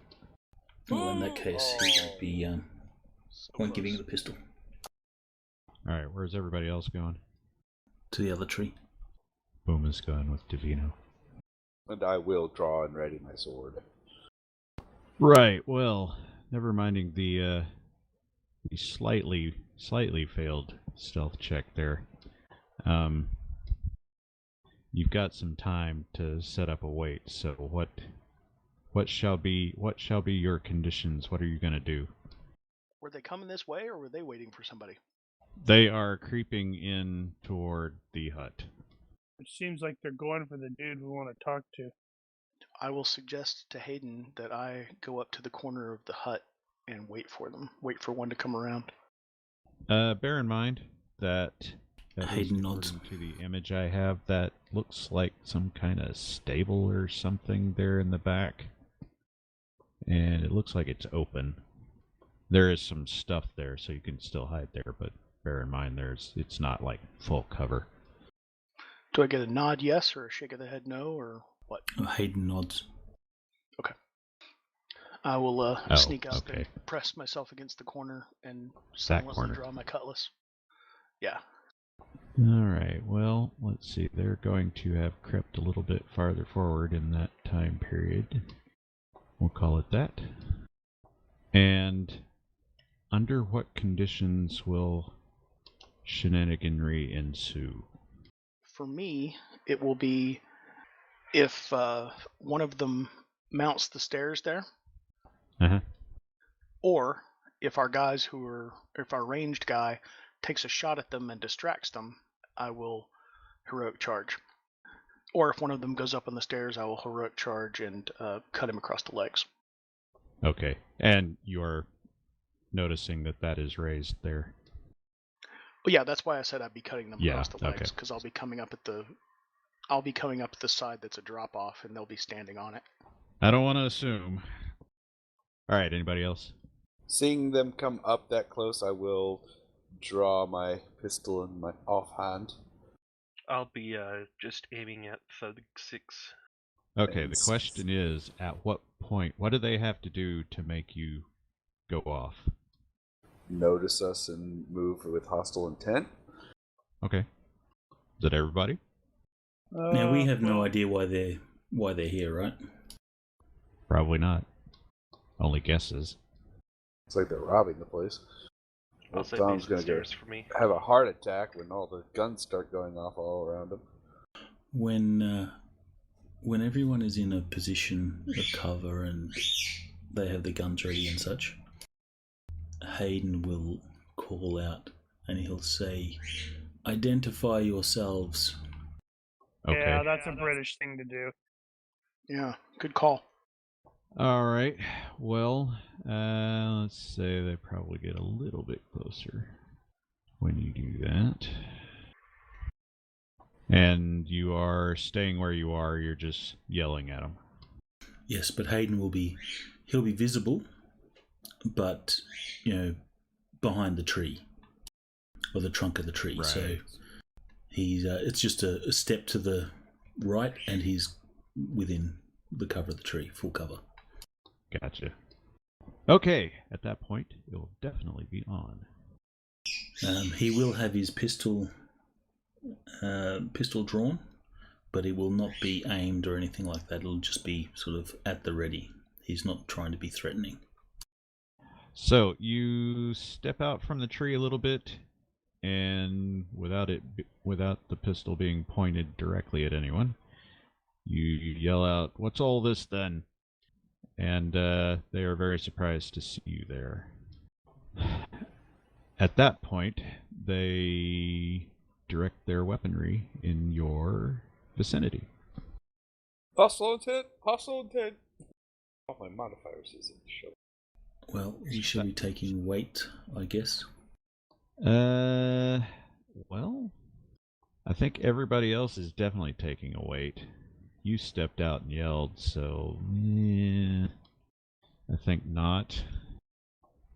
Well, in that case, he won't be So won't give you close. the pistol Alright, where's everybody else going? to the other tree. Boom is going with Divino. And I will draw and ready my sword. Right, well, never minding the slightly failed stealth check there. You've got some time to set up a wait, so what shall be your conditions? What are you gonna do? Were they coming this way, or were they waiting for somebody? They are creeping in toward the hut. It seems like they're going for the dude we want to talk to. I will suggest to Hayden that I go up to the corner of the hut and wait for them. Wait for one to come around. Bear in mind that at least Hayden nods. according to the image I have, that looks like some kind of stable or something there in the back. And it looks like it's open. There is some stuff there, so you can still hide there, but bear in mind it's not like full cover. Do I get a nod yes or a shake of the head no or what? Hayden nods. I will Oh, sneak up okay. and press myself against the corner and That silently corner. draw my cutlass. Yeah. Alright, well, let's see. They're going to have crept a little bit farther forward in that time period. We'll call it that. And under what conditions will shenaniganry ensue? For me, it will be if one of them mounts the stairs there, Uh-huh. or if our ranged guy takes a shot at them and distracts them, I will heroic charge. Or if one of them goes up on the stairs, I will heroic charge and cut him across the legs. Okay. And you're noticing that is raised there. Well, yeah, that's why I said I'd be cutting them Yeah, across the legs, okay. because I'll be coming up at the side that's a drop off, and they'll be standing on it. I don't want to assume. Alright, anybody else? Seeing them come up that close, I will draw my pistol in my offhand. I'll be just aiming at Thug 6. Okay, the question is, at what point, what do they have to do to make you go off? Notice us and move with hostile intent. Okay. Is it everybody? Now we have no well, idea why they're here, right? Probably not. Only guesses. It's like they're robbing the place. I'll say Tom's basic gonna stairs for me. have a heart attack when all the guns start going off all around him. When everyone is in a position of cover and they have the guns ready and such, Hayden will call out and he'll say, "Identify yourselves." Okay. Yeah, that's a British thing to do. Yeah, good call. All right. Well, let's say they probably get a little bit closer when you do that. And you are staying where you are. You're just yelling at them. Yes, but Hayden he'll be visible, but, behind the tree, or the trunk of the tree. Right. So He's it's just a step to the right, and he's within the cover of the tree, full cover. Gotcha. Okay, at that point, it'll definitely be on. He will have his pistol drawn, but it will not be aimed or anything like that. It'll just be sort of at the ready. He's not trying to be threatening. So you step out from the tree a little bit, and without the pistol being pointed directly at anyone, you yell out, "What's all this then?" And they are very surprised to see you there. At that point, they direct their weaponry in your vicinity. Hostile intent! Hostile intent! Oh, my modifiers isn't showing. Well, you should be taking weight, I guess. Well, I think everybody else is definitely taking a weight. You stepped out and yelled, so I think not.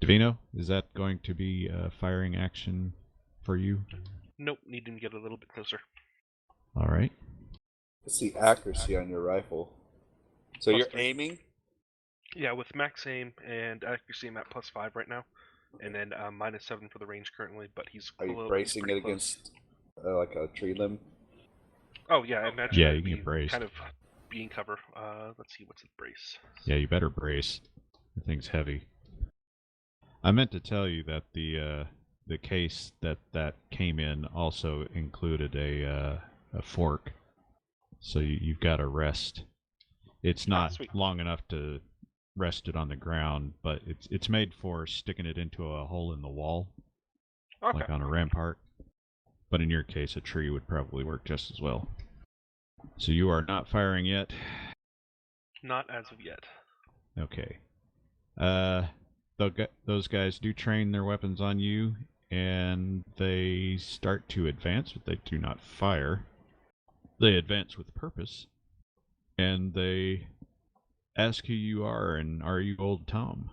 Davino, is that going to be a firing action for you? Nope, need him to get a little bit closer. All right. Let's see accuracy on your rifle. So Plus you're 3. aiming? Yeah, with max aim and accuracy, I'm at +5 right now, and then -7 for the range currently. But he's Are you he's bracing pretty it close. against like a tree limb? Oh yeah, I imagine. Yeah, that'd you can be brace. kind of being cover. Let's see, what's the brace? Yeah, you better brace. The thing's heavy. I meant to tell you that the case that came in also included a fork, so you've got to rest. It's not sweet. long enough to rest it on the ground, but it's made for sticking it into a hole in the wall, Okay. like on a rampart. But in your case, a tree would probably work just as well. So you are not firing yet? Not as of yet. Okay. Those guys do train their weapons on you, and they start to advance, but they do not fire. They advance with purpose, and they ask who you are, and are you Old Tom?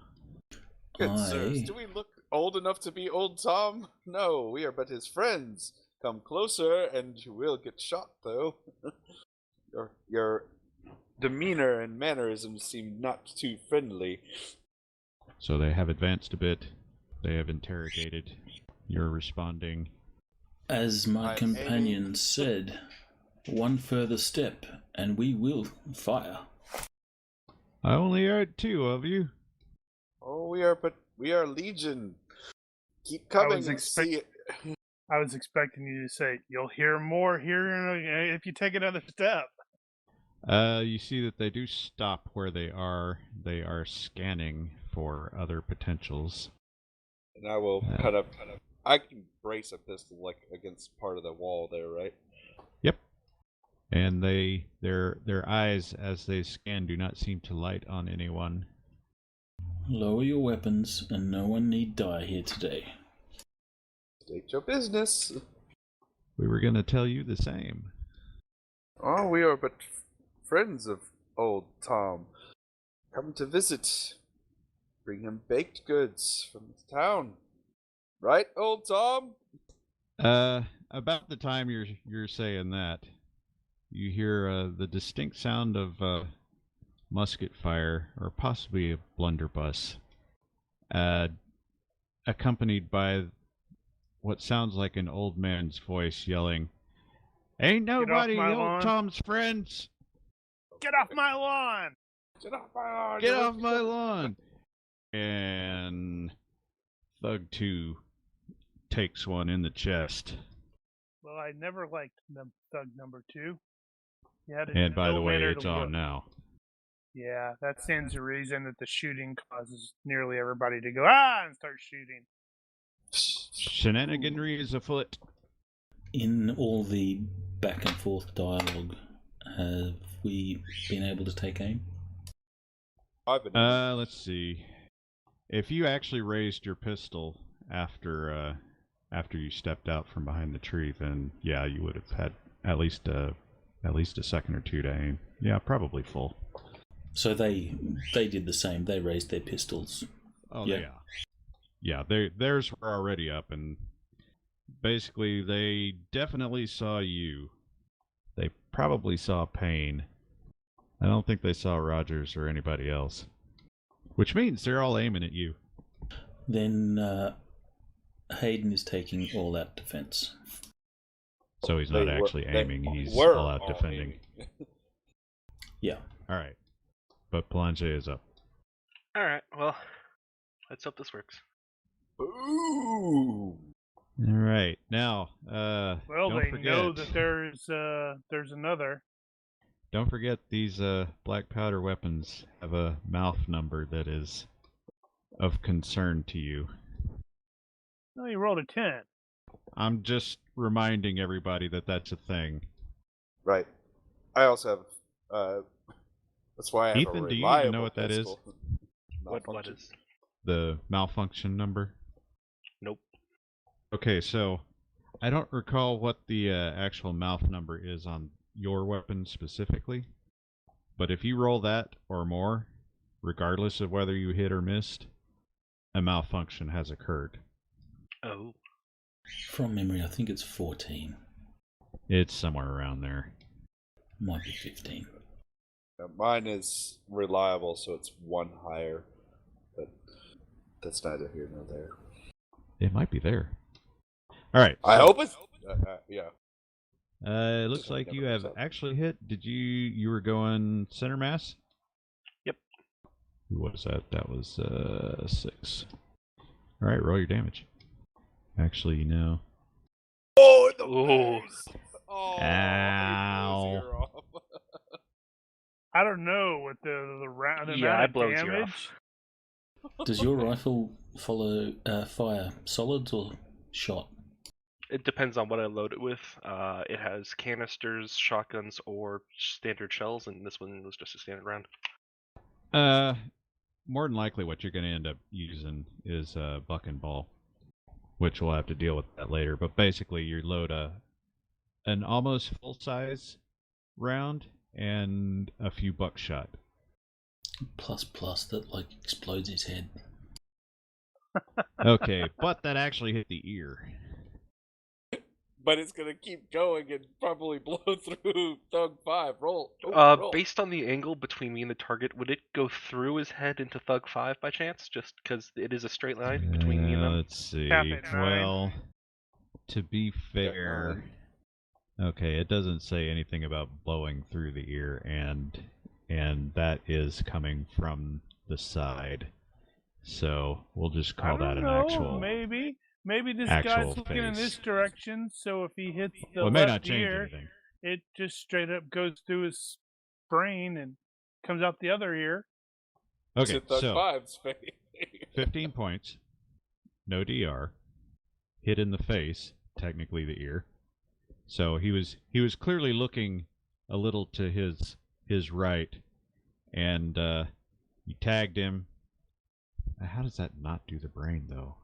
Good sirs, I do we look old enough to be old Tom? No, we are but his friends. Come closer, and you will get shot, though. Your demeanor and mannerisms seem not too friendly. So they have advanced a bit. They have interrogated. You're responding. As my I'm companion aiming. said, one further step, and we will fire. I only heard 2 of you. Oh, we are legion. Keep coming and see it. I was expecting you to say, "You'll hear more here if you take another step." You see that they do stop where they are. They are scanning for other potentials. And I will kind of. I can brace a pistol like against part of the wall there, right? Yep. And their eyes, as they scan, do not seem to light on anyone. Lower your weapons, and no one need die here today. State your business. We were going to tell you the same. Oh, we are but friends of old Tom. Come to visit. Bring him baked goods from the town. Right, old Tom? About the time you're saying that, you hear the distinct sound of musket fire, or possibly a blunderbuss, accompanied by what sounds like an old man's voice yelling, "Ain't nobody my old lawn." Tom's friends! Get off my lawn! Get off my lawn! Get off my lawn!" And Thug 2 takes one in the chest. Well, I never liked Thug number 2. You had And by the no way, manner it's to on look. now. Yeah, that stands to reason that the shooting causes nearly everybody to go, "Ah!" and start shooting. Shenaniganry is afoot. In all the back and forth dialogue, have we been able to take aim? I've been Let's see. If you actually raised your pistol after you stepped out from behind the tree, then yeah, you would have had at least a second or 2 to aim. Yeah, probably full. So they did the same. They raised their pistols. Oh Yeah. yeah. Theirs were already up, and basically, they definitely saw you. They probably saw Payne. I don't think they saw Rogers or anybody else. Which means they're all aiming at you. Then Hayden is taking all-out defense. So he's not actually aiming, he's were all out all defending. aiming. Yeah. Alright. But Planche is up. Alright, well, let's hope this works. Ooh. Alright, now, Well, don't they forget, know that there's another. don't forget these black powder weapons have a mouth number that is of concern to you. Oh, you rolled a 10. I'm just reminding everybody that that's a thing. Right. I also have. That's why I have Ethan, a do you reliable even know what that is? pistol. What Malfunction. is? The malfunction number? Nope. Okay, so I don't recall what the actual mouth number is on your weapon specifically, but if you roll that or more, regardless of whether you hit or missed, a malfunction has occurred. Oh. From memory, I think it's 14. It's somewhere around there. Might be 15. Mine is reliable, so it's one higher, but that's neither here nor there. It might be there. All right. I so, hope it's. Yeah. It looks like you have actually hit. Did you were going center mass? Yep. Who was that? That was 6. All right, roll your damage. Actually, no. Oh, in the Ooh. face! Oh, Ow. it blows your off. I don't know what the round Yeah, amount it of blows you damage. Does your rifle fire solids or shot? It depends on what I load it with. It has canisters, shotguns, or standard shells, and this one was just a standard round. More than likely, what you're going to end up using is buck and ball, which we'll have to deal with that later. But basically, you load an almost full size round and a few buckshot. Plus that like explodes his head. Okay, but that actually hit the ear. But it's gonna keep going and probably blow through Thug 5. Roll. Roll. Based on the angle between me and the target, would it go through his head into Thug 5 by chance? Just because it is a straight line between me and them? Let's see. Cap at 9. Well, to be fair, okay, it doesn't say anything about blowing through the ear, and that is coming from the side. So we'll just call that an actual. Maybe this actual guy's looking in face. this direction, so if he hits the Well, it may left not change ear, anything. it just straight up goes through his brain and comes out the other ear. Okay, Thug so 5's face. 15 points, no DR, hit in the face, technically the ear. So he was clearly looking a little to his right, and you tagged him. How does that not do the brain though?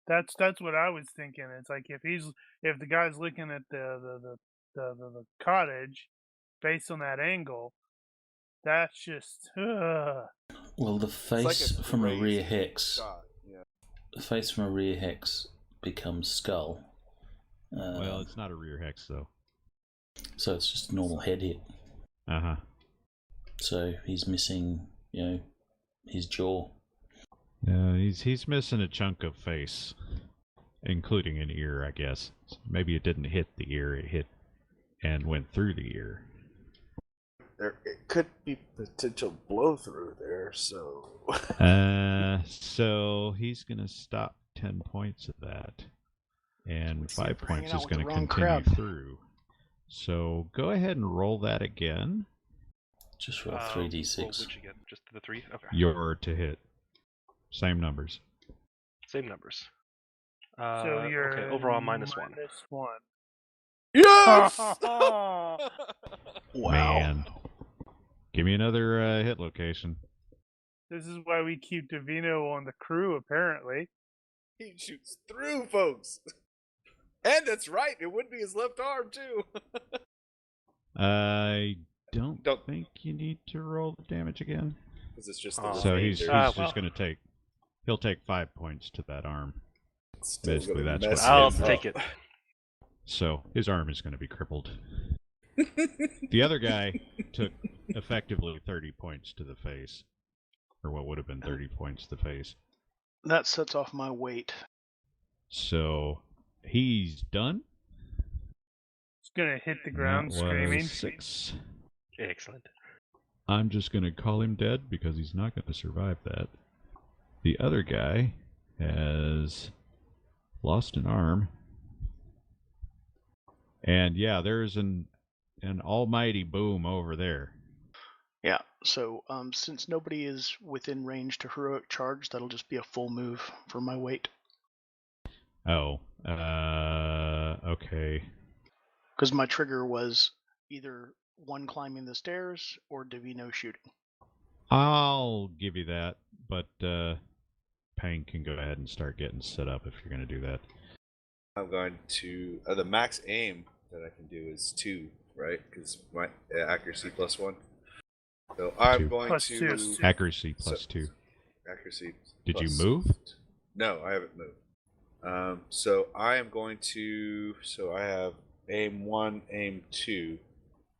That's what I was thinking. It's like if the guy's looking at the cottage based on that angle, that's just Well, the face It's like from a crazy rear hex. shot. Yeah. The face from a rear hex becomes skull. Well, it's not a rear hex though. So it's just a normal head hit. Uh-huh. So he's missing, his jaw. He's missing a chunk of face, including an ear, I guess. Maybe it didn't hit the ear; it hit and went through the ear. It could be potential blow through there, so. So he's gonna stop 10 points of that, and See if 5 we're hanging points out is with the gonna wrong continue crowd. through. So go ahead and roll that again. Just roll Roll 3d6. which again? Just the 3? Okay. Your to hit. Same numbers. Same numbers. so you're okay, overall -1. -1. Yes! Wow. Man, give me another hit location. This is why we keep Davino on the crew, apparently. He shoots through, folks. And that's right. It would be his left arm, too. I don't Don't- think you need to roll the damage again. Because it's just Oh. the So he's remainder. just gonna take. He'll take 5 points to that arm. Still Basically, gonna that's what mess I'll him take up. it. So his arm is going to be crippled. The other guy took effectively 30 points to the face, or what would have been 30 points to the face. That sets off my weight. So he's done. It's gonna hit the And ground that was screaming. 6. Excellent. I'm just going to call him dead because he's not going to survive that. The other guy has lost an arm. And yeah, there's an almighty boom over there. Yeah, so since nobody is within range to heroic charge, that'll just be a full move for my weight. Oh, okay. Because my trigger was either one climbing the stairs or Divino shooting. I'll give you that, but Pang can go ahead and start getting set up if you're going to do that. I'm going to the max aim that I can do is 2, right? Because my accuracy +1. So I'm 2. going Plus to 2. Accuracy +2. Accuracy. Did you plus- move? No, I haven't moved. So I am going to. So I have aim 1, aim 2.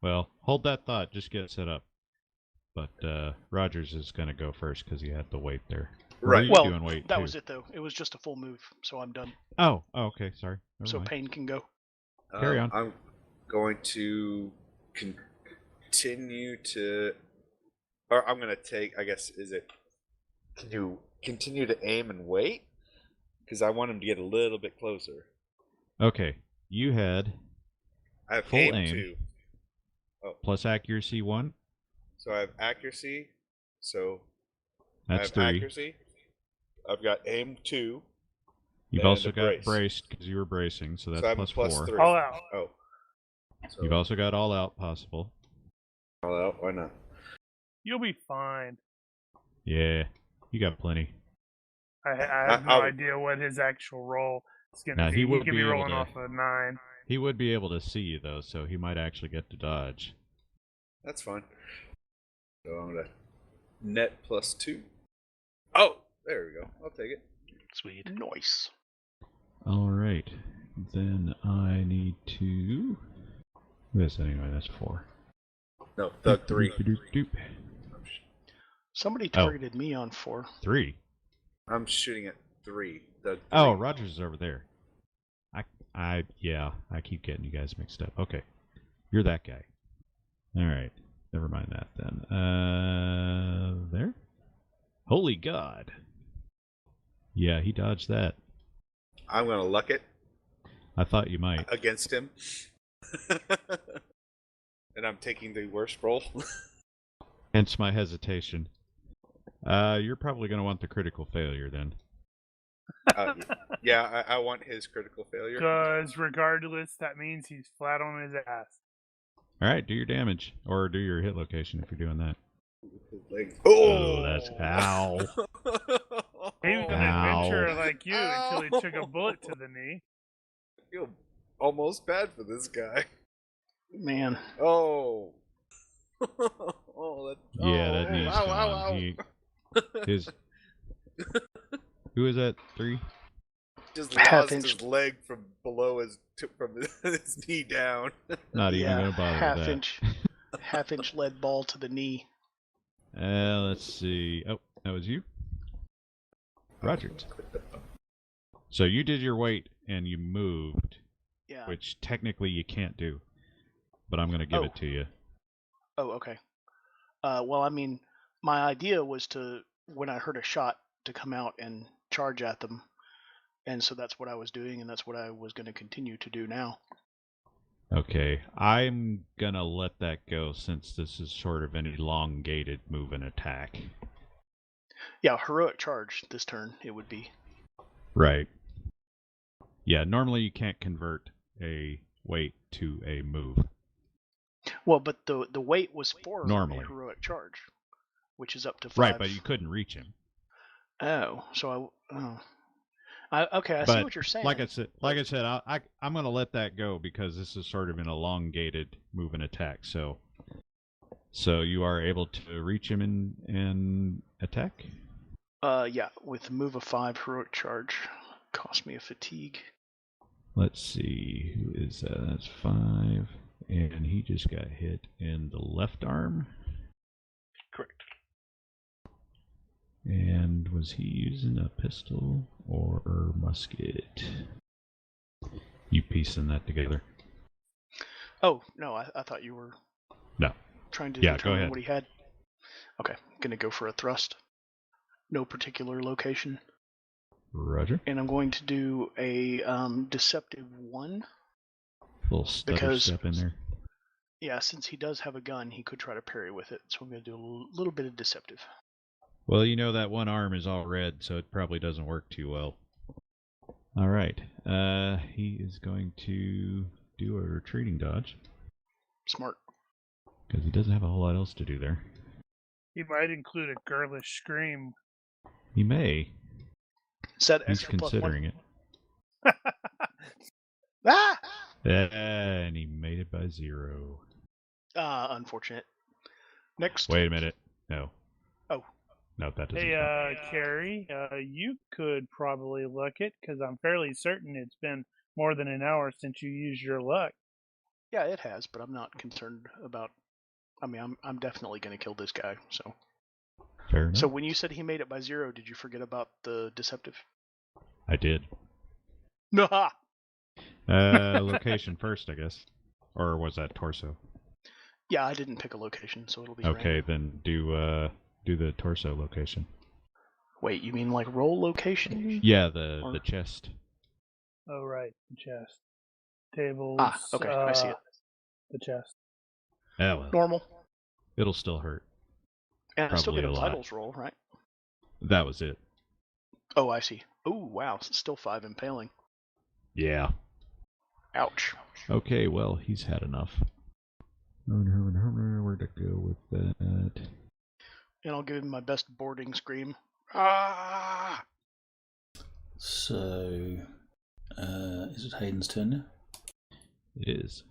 Well, hold that thought. Just get set up. But Rogers is going to go first because he had the weight there. Or are Right. you Well, doing weight that too? was it though. It was just a full move, so I'm done. Oh, okay. Sorry. Never So mind. Pain can go. Carry on. I'm going to continue to. Or I'm going to take. I guess is it. Can you continue to aim and wait? Because I want him to get a little bit closer. Okay. You had I have Full aim, aim. 2. Oh, plus accuracy 1. so I have accuracy. So That's I have 3. accuracy. I've got aim 2. You've and also a got brace. braced because you were bracing, so that's So I'm plus plus 4. 3. All out. Oh. So You've also got all out possible. all out. Why not? You'll be fine. Yeah, you got plenty. I have no I'll- idea what his actual roll is going to Now, be. he He would could be be able rolling to- off a 9. He would be able to see you though, so he might actually get to dodge. That's fine. So I'm gonna net +2. Oh, there we go. I'll take it. Sweet. Nice. All right, then I need to. This anyway. That's 4. No, Thug 3. Doop. Somebody targeted me on 4. 3. I'm shooting at 3. Thug 3. Oh, Rogers is over there. I keep getting you guys mixed up. Okay, you're that guy. All right, never mind that then. There. Holy God. Yeah, he dodged that. I'm gonna luck it I thought you might. against him. And I'm taking the worst roll. Hence my hesitation. You're probably going to want the critical failure then. Yeah, I want his critical failure. Because regardless, that means he's flat on his ass. All right, do your damage or do your hit location if you're doing that. Like, Oh, that's ow. He was an Ow. adventurer like you until he took a bullet to the knee. I feel almost bad for this guy. Man. Oh. Oh, that. Yeah, that oh, knee's ow, gone. ow, ow. His. Who is that? 3? Just Half lost inch. his leg from below his his knee down. Not even going to bother half with that. inch, half-inch lead ball to the knee. Let's see. Oh, that was you? Rogers. So you did your weight and you moved, Yeah. which technically you can't do. But I'm going to give Oh. it to you. Oh, okay. Well, I mean, my idea was to, when I heard a shot, to come out and charge at them. And so that's what I was doing, and that's what I was going to continue to do now. Okay, I'm going to let that go since this is sort of an elongated move and attack. Yeah, heroic charge this turn, it would be. Right. Yeah, normally you can't convert a weight to a move. Well, but the weight was for Normally. a heroic charge, which is up to 5. Right, but you couldn't reach him. Oh, so okay, I see But what you're saying. Like I said, I'm going to let that go because this is sort of an elongated move and attack. So you are able to reach him and attack. Yeah, with move of 5 heroic charge. Cost me a fatigue. Let's see, who is that? That's 5. And he just got hit in the left arm. Correct. And was he using a pistol or musket? You piecing that together? Oh, no, I thought you were No. trying to Yeah, go determine ahead. what he had. Okay, gonna go for a thrust. No particular location. Roger. And I'm going to do a deceptive 1. Little stutter Because- step in there. Yeah, since he does have a gun, he could try to parry with it. So I'm going to do a little bit of deceptive. Well, you know that one arm is all red, so it probably doesn't work too well. All right. He is going to do a retreating dodge Smart. because he doesn't have a whole lot else to do there. He might include a girlish scream. He may. Set He's extra considering it. +1. Ah! And he made it by 0. Unfortunate. Next. Wait a minute. No. Oh. No, that doesn't Hey, count. Carrie, you could probably look it, because I'm fairly certain it's been more than an hour since you used your luck. Yeah, it has, but I'm not concerned about. I mean, I'm definitely going to kill this guy. So. Fair enough. So when you said he made it by 0, did you forget about the deceptive? I did. No. Location first, I guess. Or was that torso? Yeah, I didn't pick a location, so it'll be. Okay, random. then do the torso location. Wait, you mean like roll location? Yeah, the chest. Oh, right, the chest. Tables. Okay, I see it. The chest. Oh, well. Normal. It'll still hurt. And I still Probably get a a lot. vitals roll, right? That was it. Oh, I see. Oh, wow, still 5 impaling. Yeah. Ouch. Okay, well, he's had enough. Where'd I go with that? And I'll give him my best boarding scream. Ah! So, is it Hayden's turn now? It is.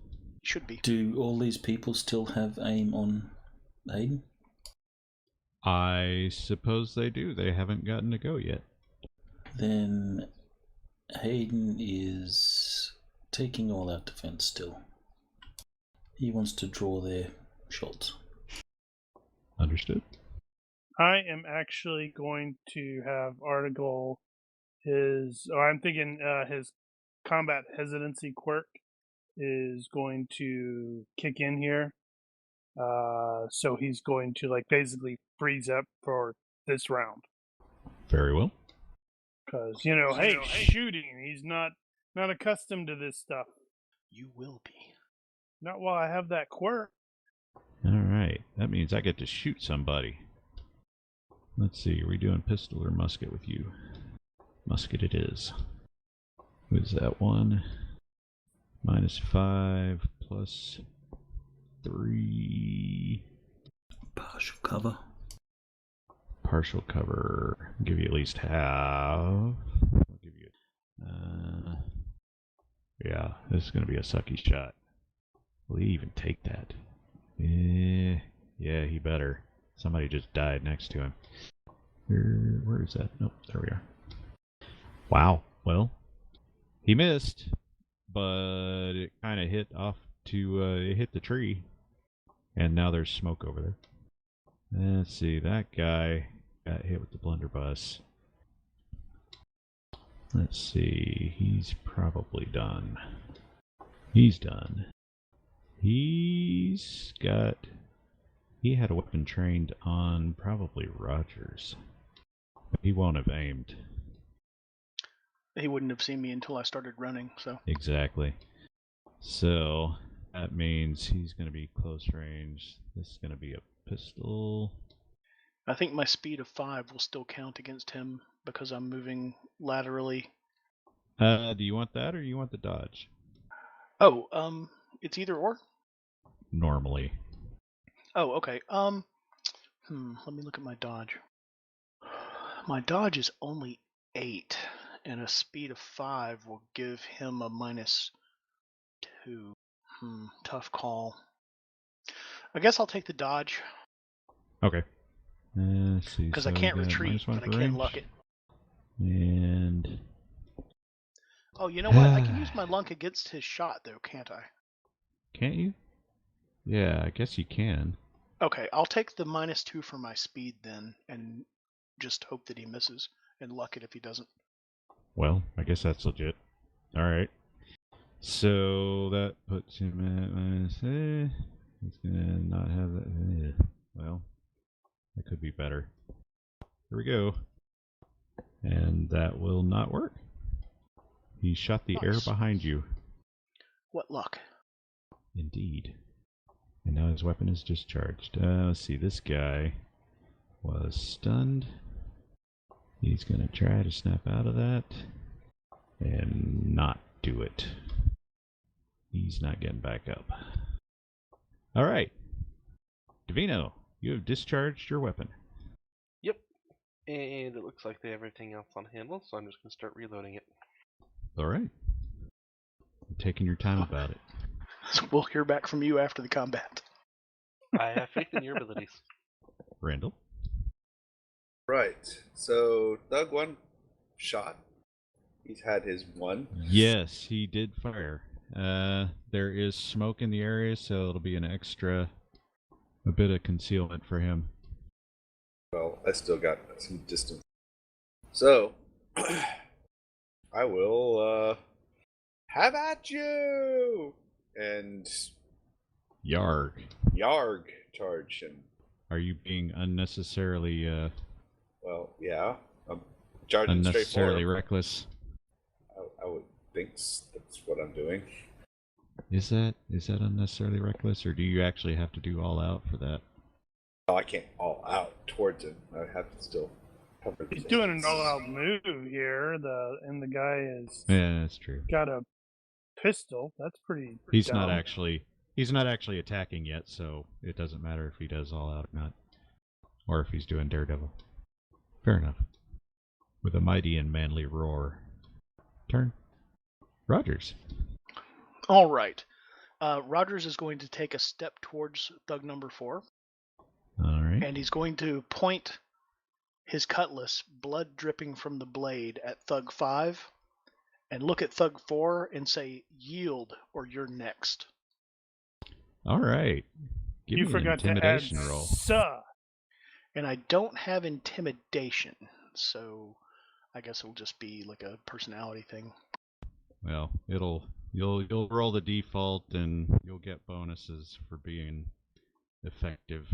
Should be. Do all these people still have aim on Hayden? I suppose they do. They haven't gotten to go yet. Then Hayden is taking all out defense still. He wants to draw their shots. Understood. I am actually going to have Article I'm thinking his combat hesitancy quirk is going to kick in here. So he's going to basically freeze up for this round. Very well. Because, hey, shooting, he's not accustomed to this stuff. You will be. Not while I have that quirk. All right. That means I get to shoot somebody. Let's see. Are we doing pistol or musket with you? Musket it is. Who's that one? -5 plus 3. Partial cover. Partial cover. I'll give you at least half. I'll give you. Yeah, this is going to be a sucky shot. Will he even take that? Yeah, he better. Somebody just died next to him. Where is that? Nope, there we are. Wow. Well, he missed, but it kind of hit off to it hit the tree, and now there's smoke over there. Let's see. That guy got hit with the blunderbuss. Let's see. He's probably done. He's done. He had a weapon trained on probably Rogers. But he won't have aimed. He wouldn't have seen me until I started running, so. Exactly. So that means he's going to be close range. This is going to be a pistol. I think my speed of 5 will still count against him because I'm moving laterally. Do you want that or you want the dodge? Oh, it's either or? Normally. Oh, okay. Let me look at my dodge. My dodge is only 8, and a speed of 5 will give him a -2. Tough call. I guess I'll take the dodge. Okay. Let's see. Because so I can't we got retreat, -1 but I for can range. luck it. And Oh, you know what? I can use my lunk against his shot, though, can't I? Can't you? Yeah, I guess you can. Okay, I'll take the -2 for my speed then, and just hope that he misses, and luck it if he doesn't. Well, I guess that's legit. All right. So that puts him at -. He's gonna not have that. Well, that could be better. Here we go. And that will not work. He shot the air Nice. behind you. What luck? Indeed. And now his weapon is discharged. Let's see, this guy was stunned. He's going to try to snap out of that and not do it. He's not getting back up. All right. Davino, you have discharged your weapon. Yep. And it looks like they have everything else on handle, so I'm just going to start reloading it. All right. You're taking your time about it. We'll hear back from you after the combat. I have faith in your abilities. Randall? Right. So Doug one shot. He's had his one. Yes, he did fire. There is smoke in the area, so it'll be a bit of concealment for him. Well, I still got some distance. So I will have at you and Yarg. charge him. Are you being unnecessarily Well, yeah. I'm charging straight unnecessarily forward. reckless? I would think that's what I'm doing. Is that unnecessarily reckless, or do you actually have to do all out for that? Oh, I can't all out towards him. I have to still cover the He's doing an distance. all-out move here. The guy is Yeah, that's true. got a pistol. That's pretty He's dumb. not actually attacking yet, so it doesn't matter if he does all out or not, or if he's doing Daredevil. Fair enough. With a mighty and manly roar. Turn. Rogers. All right. Rogers is going to take a step towards thug number 4, All right. and he's going to point his cutlass, blood dripping from the blade, at thug 5, and look at thug 4 and say, "Yield, or you're next." All right. Give You me an forgot to add intimidation roll. "suh." And I don't have intimidation, so I guess it'll just be like a personality thing. Well, you'll roll the default and you'll get bonuses for being effective.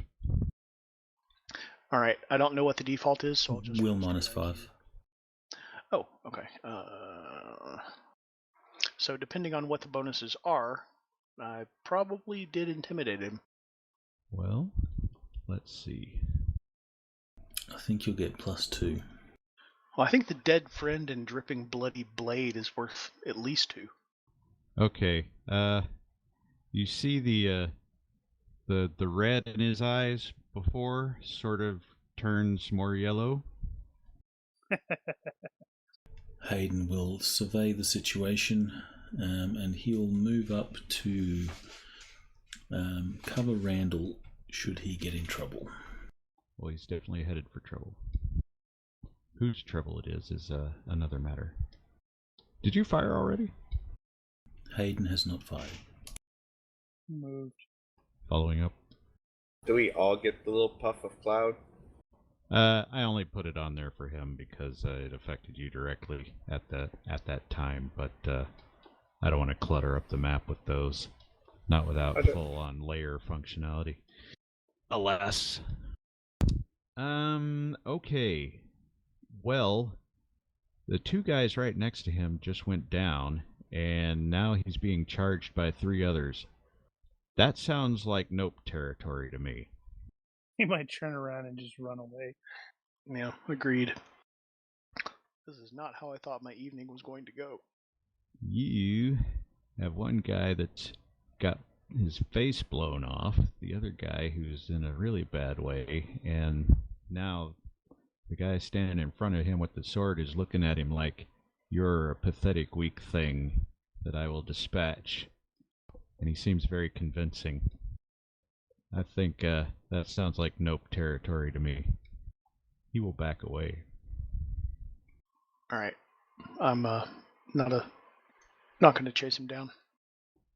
All right. I don't know what the default is, so I'll just Will roll straight -5. IQ. Oh, okay. So depending on what the bonuses are, I probably did intimidate him. Well, let's see. I think you'll get +2. Well, I think the dead friend and dripping bloody blade is worth at least 2. Okay. You see the red in his eyes before sort of turns more yellow. Hayden will survey the situation, and he'll move up to cover Randall should he get in trouble. Well, he's definitely headed for trouble. Whose trouble it is another matter. Did you fire already? Hayden has not fired. Moved. Following up. Do we all get the little puff of cloud? I only put it on there for him because it affected you directly at that time, but I don't want to clutter up the map with those. Not without full-on layer functionality. Alas. Okay. Well, the 2 guys right next to him just went down, and now he's being charged by 3 others. That sounds like nope territory to me. He might turn around and just run away. Yeah, agreed. This is not how I thought my evening was going to go. You have one guy that's got his face blown off, the other guy who's in a really bad way, and now the guy standing in front of him with the sword is looking at him like, "You're a pathetic, weak thing that I will dispatch." And he seems very convincing. I think that sounds like nope territory to me. He will back away. All right. I'm not a Not going to chase him down.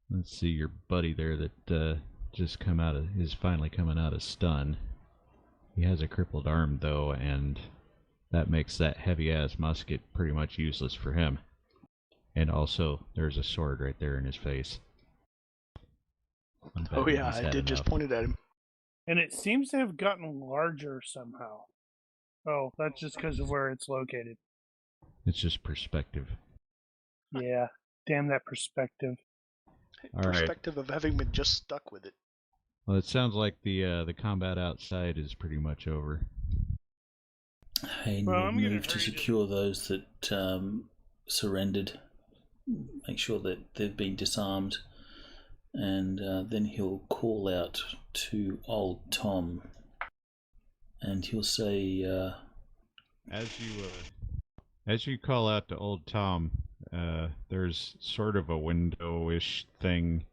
Let's see your buddy there that just is finally coming out of stun. He has a crippled arm though, and that makes that heavy-ass musket pretty much useless for him. And also, there's a sword right there in his face. Oh yeah, I did just point it at him. And it seems to have gotten larger somehow. Oh, that's just because of where it's located. It's just perspective. Yeah, damn that perspective. All right. Perspective of having been just stuck with it. Well, it sounds like the combat outside is pretty much over. Hayden will move to secure those that surrendered. Make sure that they've been disarmed. And then he'll call out to old Tom. And he'll say... As you call out to old Tom, there's sort of a window-ish thing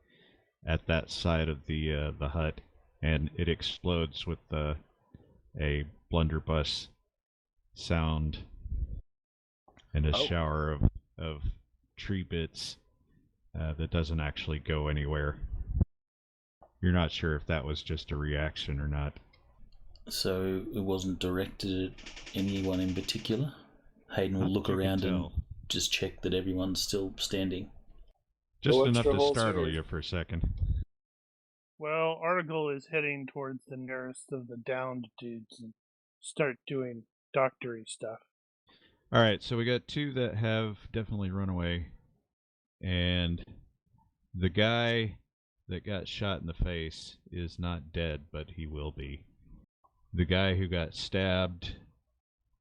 at that side of the hut, and it explodes with a blunderbuss sound and a shower of tree bits that doesn't actually go anywhere. You're not sure if that was just a reaction or not. So it wasn't directed at anyone in particular? Hayden will look around and just check that everyone's still standing. Just enough to startle you for a second. Well, Article is heading towards the nearest of the downed dudes and start doing doctory stuff. Alright, so we got two that have definitely run away. And the guy that got shot in the face is not dead, but he will be. The guy who got stabbed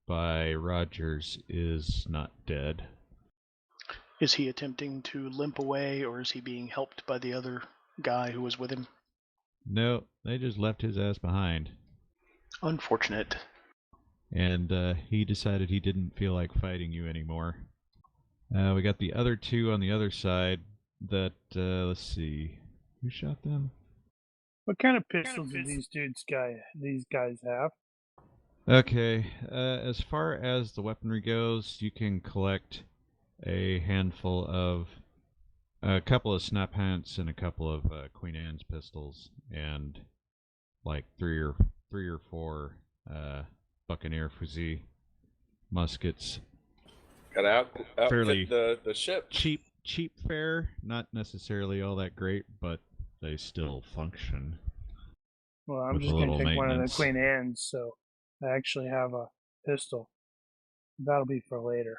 by Rogers is not dead. Is he attempting to limp away, or is he being helped by the other guy who was with him? No, they just left his ass behind. Unfortunate. And he decided he didn't feel like fighting you anymore. We got the other two on the other side that, let's see, who shot them? What kind of pistols do these guys have? Okay, as far as the weaponry goes, you can collect a handful of, a couple of snap hunts and a couple of Queen Anne's pistols, and like three or four Buccaneer Fusil muskets. Got to outfit Fairly the ship. Cheap fare, not necessarily all that great, but they still function. Well, I'm just going to take one of the Queen Anne's, so I actually have a pistol. That'll be for later.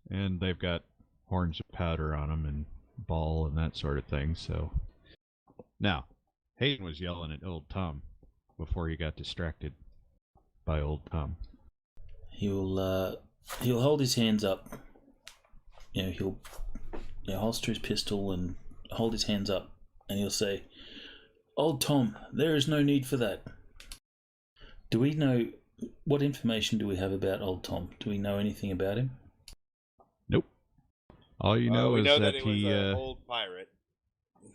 And they've got horns of powder on them and ball and that sort of thing, so... Now, Hayden was yelling at old Tom before he got distracted by old Tom. He'll hold his hands up. He'll holster his pistol and hold his hands up, and he'll say, "Old Tom, there is no need for that." Do we know, what information do we have about old Tom? Do we know anything about him? Nope. All you know is that he was an old pirate.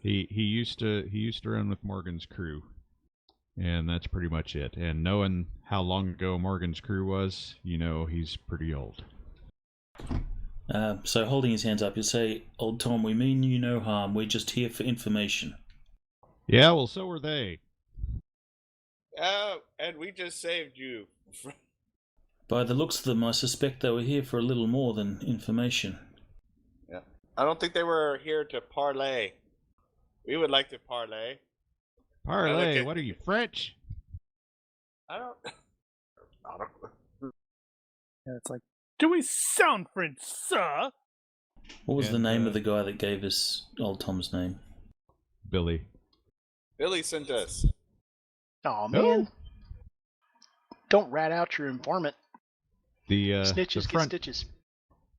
He used to run with Morgan's crew, and that's pretty much it. And knowing how long ago Morgan's crew was, he's pretty old. So holding his hands up, he'll say, "Old Tom, we mean you no harm. We're just here for information." Yeah, well, so were they. Oh, and we just saved you. By the looks of them, I suspect they were here for a little more than information. Yeah. I don't think they were here to parlay. We would like to parlay. Parlay? What are you, French? I don't... Yeah, it's like, do we sound French, sir? What was the name of the guy that gave us old Tom's name? Billy. Billy sent us. Aw, man. Don't rat out your informant. Snitches get stitches.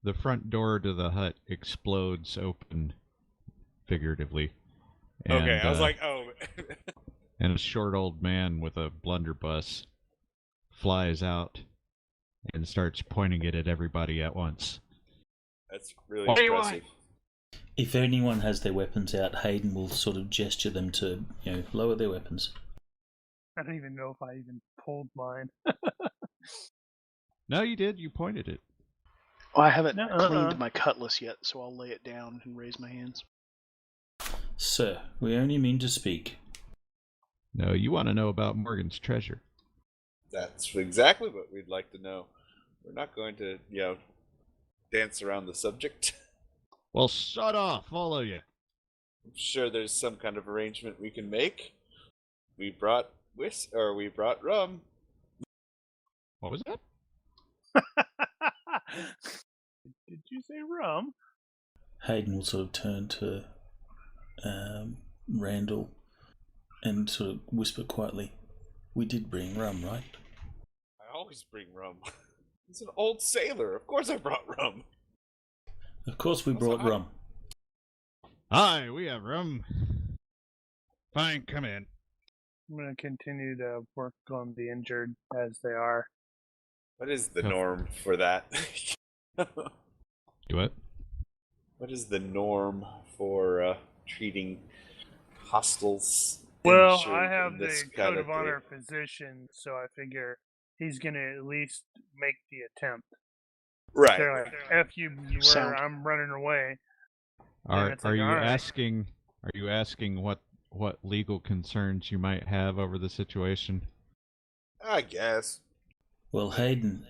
The front door to the hut explodes open, figuratively. And, okay, I was like, oh. And a short old man with a blunderbuss flies out and starts pointing it at everybody at once. That's really impressive. If anyone has their weapons out, Hayden will sort of gesture them to, lower their weapons. I don't even know if I even pulled mine. No, you did. You pointed it. I haven't Nuh-uh. cleaned my cutlass yet, so I'll lay it down and raise my hands. Sir, we only mean to speak. No, you want to know about Morgan's treasure. That's exactly what we'd like to know. We're not going to, dance around the subject. Well, shut off, all of you. I'm sure there's some kind of arrangement we can make. We brought we brought rum. What was that? Did you say rum? Hayden will sort of turn to Randall and sort of whisper quietly, "We did bring rum, right?" I always bring rum. He's an old sailor. Of course I brought rum. Of course we brought rum. Aye, we have rum. Fine, come in. I'm going to continue to work on the injured as they are. What is the Oh. norm for that? Do it. What is the norm for treating hostiles? Well, injured I have in the this code kind of honor game? physician, so I figure he's going to at least make the attempt. Right. They're like, F you, Sound. I'm running away. Are it's like, you all right. asking what legal concerns you might have over the situation? I guess. Well, Hayden's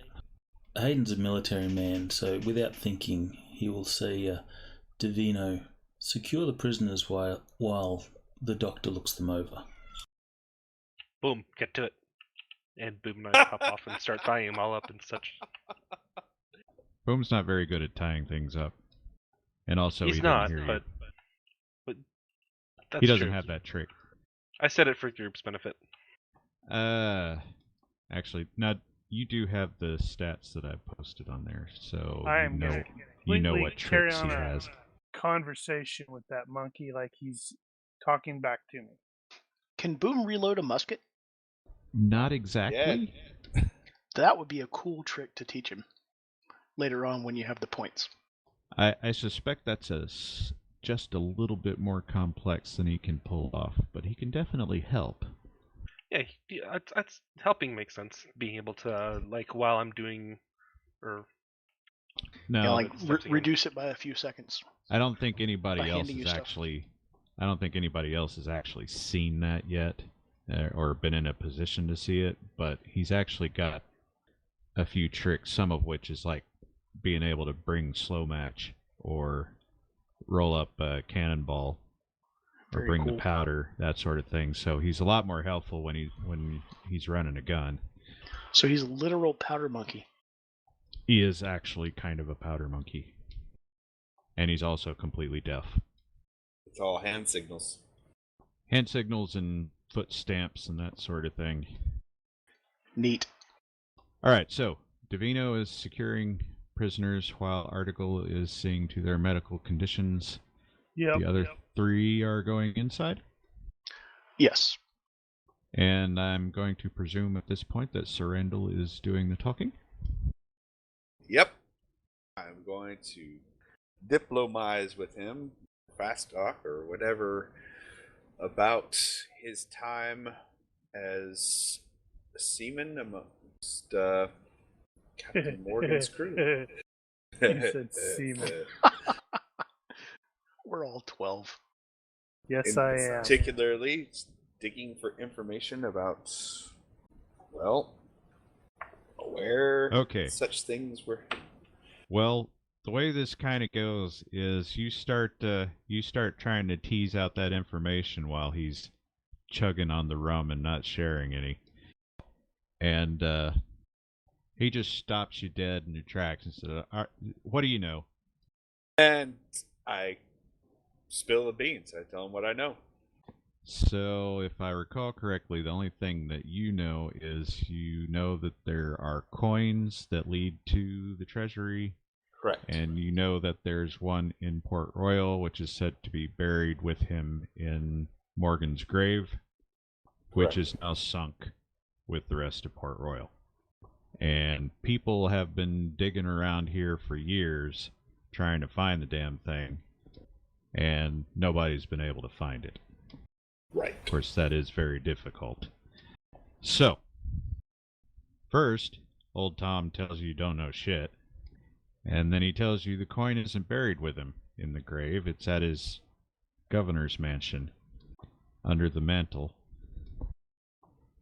a military man, so without thinking, he will say, Divino, secure the prisoners while the doctor looks them over. Boom, get to it. And Boom and I pop off and start tying them all up and such. Boom's not very good at tying things up. And also He's he not, didn't hear but that's He doesn't true. have that trick. I said it for group's benefit. Actually, now you do have the stats that I posted on there, so I am you going know to what carry tricks he on a has. conversation with that monkey like he's talking back to me. Can Boom reload a musket? Not exactly. That would be a cool trick to teach him later on when you have the points. I suspect that's just a little bit more complex than he can pull off, but he can definitely help. Yeah, that's helping makes sense. Being able to, while I'm doing, or No, Yeah, like steps again. reduce it by a few seconds. I don't think anybody By else handing you has stuff. actually. I don't think anybody else has actually seen that yet, or been in a position to see it. But he's actually got a few tricks, some of which is like being able to bring slow match or roll up a cannonball or Very bring cool. the powder, that sort of thing. So he's a lot more helpful when he's running a gun. So he's a literal powder monkey. He is actually kind of a powder monkey, and he's also completely deaf. It's all hand signals. Hand signals and foot stamps and that sort of thing. Neat. All right, so Divino is securing prisoners while Article is seeing to their medical conditions. Yep. The other three are going inside. Yes. And I'm going to presume at this point that Surrendel is doing the talking. Yep. I'm going to diplomize with him, fast talk or whatever, about his time as a seaman amongst Captain Morgan's crew. He said seaman. We're all 12. Yes, I am. Particularly digging for information about, where such things were. Well, the way this kind of goes is you start trying to tease out that information while he's chugging on the rum and not sharing any. And he just stops you dead in your tracks and says, "What do you know?" And I spill the beans. I tell him what I know. So, if I recall correctly, the only thing that you know is you know that there are coins that lead to the treasury. Correct. And you know that there's one in Port Royal, which is said to be buried with him in Morgan's grave, which is now sunk with the rest of Port Royal. And people have been digging around here for years trying to find the damn thing, and nobody's been able to find it. Right. Of course, that is very difficult. So, first, old Tom tells you don't know shit. And then he tells you the coin isn't buried with him in the grave. It's at his governor's mansion under the mantle.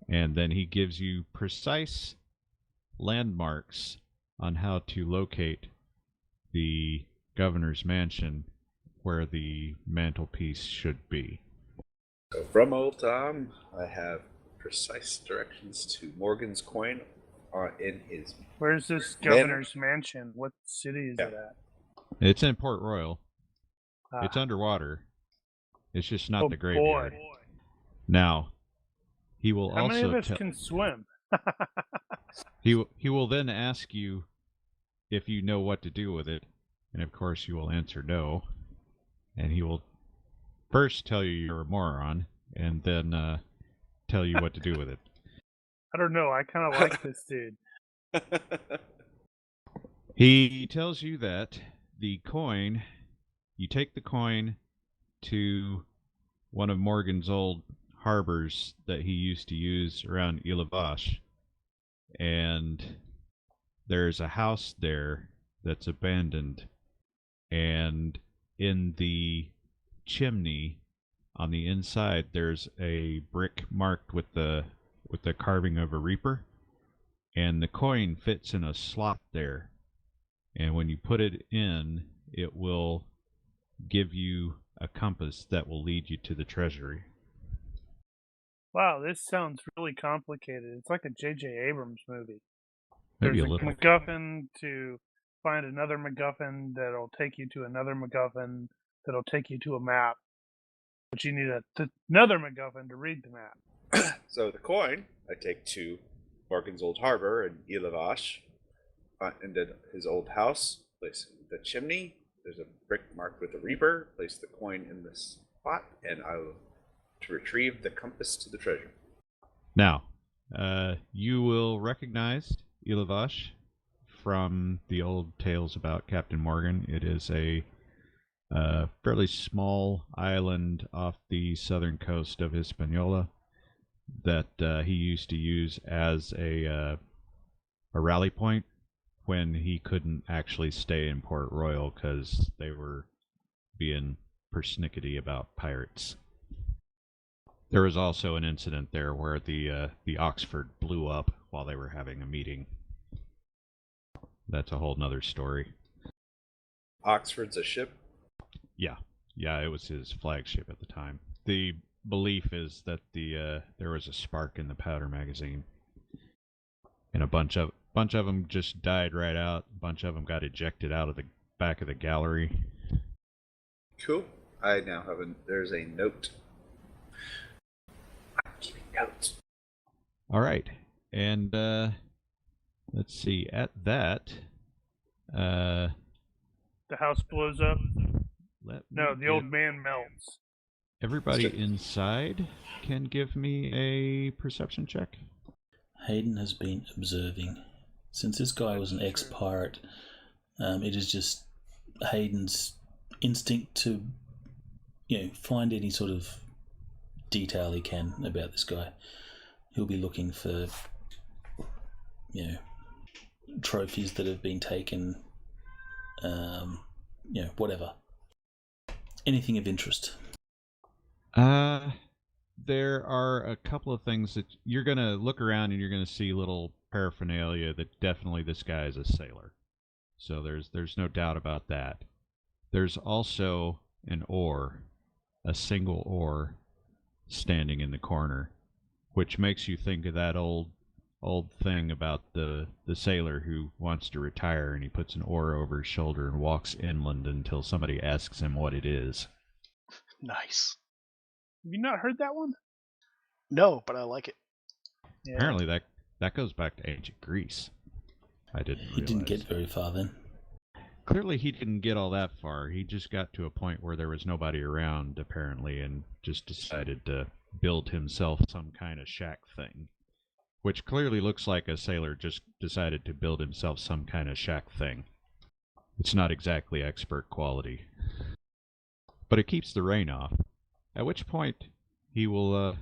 And then he gives you precise landmarks on how to locate the governor's mansion where the mantelpiece should be. So from old Tom, I have precise directions to Morgan's coin in his. Where's this governor's mansion? What city is it at? It's in Port Royal. Ah. It's underwater. It's just not the Boy. graveyard. Now, he will How also many of us can swim? He will then ask you if you know what to do with it, and of course you will answer no. And he will first tell you you're a moron, and then tell you what to do with it. I don't know. I kind of like this dude. He tells you that the coin, you take the coin to one of Morgan's old harbors that he used to use around Ilavash, and there's a house there that's abandoned, and in the chimney on the inside there's a brick marked with the carving of a reaper, and the coin fits in a slot there, and when you put it in, it will give you a compass that will lead you to the treasury. Wow, this sounds really complicated. It's like a J.J. Abrams movie. Maybe There's a little. MacGuffin to find another MacGuffin that'll take you to another MacGuffin that'll take you to a map. But you need another MacGuffin to read the map. So the coin I take to Morgan's old harbor in Ilavash, into his old house, place the chimney. There's a brick marked with a reaper. Place the coin in this spot, and I will to retrieve the compass to the treasure. Now, you will recognize Ilavash from the old tales about Captain Morgan. It is a fairly small island off the southern coast of Hispaniola that he used to use as a rally point when he couldn't actually stay in Port Royal because they were being persnickety about pirates. There was also an incident there where the Oxford blew up while they were having a meeting. That's a whole nother story. Oxford's a ship? Yeah, it was his flagship at the time. The belief is that there was a spark in the powder magazine, and a bunch of them just died right out. A bunch of them got ejected out of the back of the gallery. Cool. I now have there's a note. I'm keeping notes. All right, and let's see. At that, The house blows up. No, the old get- man melts. Everybody inside can give me a perception check. Hayden has been observing. Since this guy was an ex-pirate, it is just Hayden's instinct to, find any sort of detail he can about this guy. He'll be looking for, trophies that have been taken, whatever. Anything of interest. There are a couple of things that you're going to look around and you're going to see little paraphernalia that definitely this guy is a sailor. So there's no doubt about that. There's also an oar, a single oar, standing in the corner, which makes you think of that old thing about the sailor who wants to retire and he puts an oar over his shoulder and walks inland until somebody asks him what it is. Nice. Have you not heard that one? No, but I like it. Yeah. Apparently that goes back to ancient Greece. I didn't realize. He didn't get very far then. Clearly he didn't get all that far. He just got to a point where there was nobody around, apparently, and just decided to build himself some kind of shack thing. Which clearly looks like a sailor just decided to build himself some kind of shack thing. It's not exactly expert quality. But it keeps the rain off. At which point he will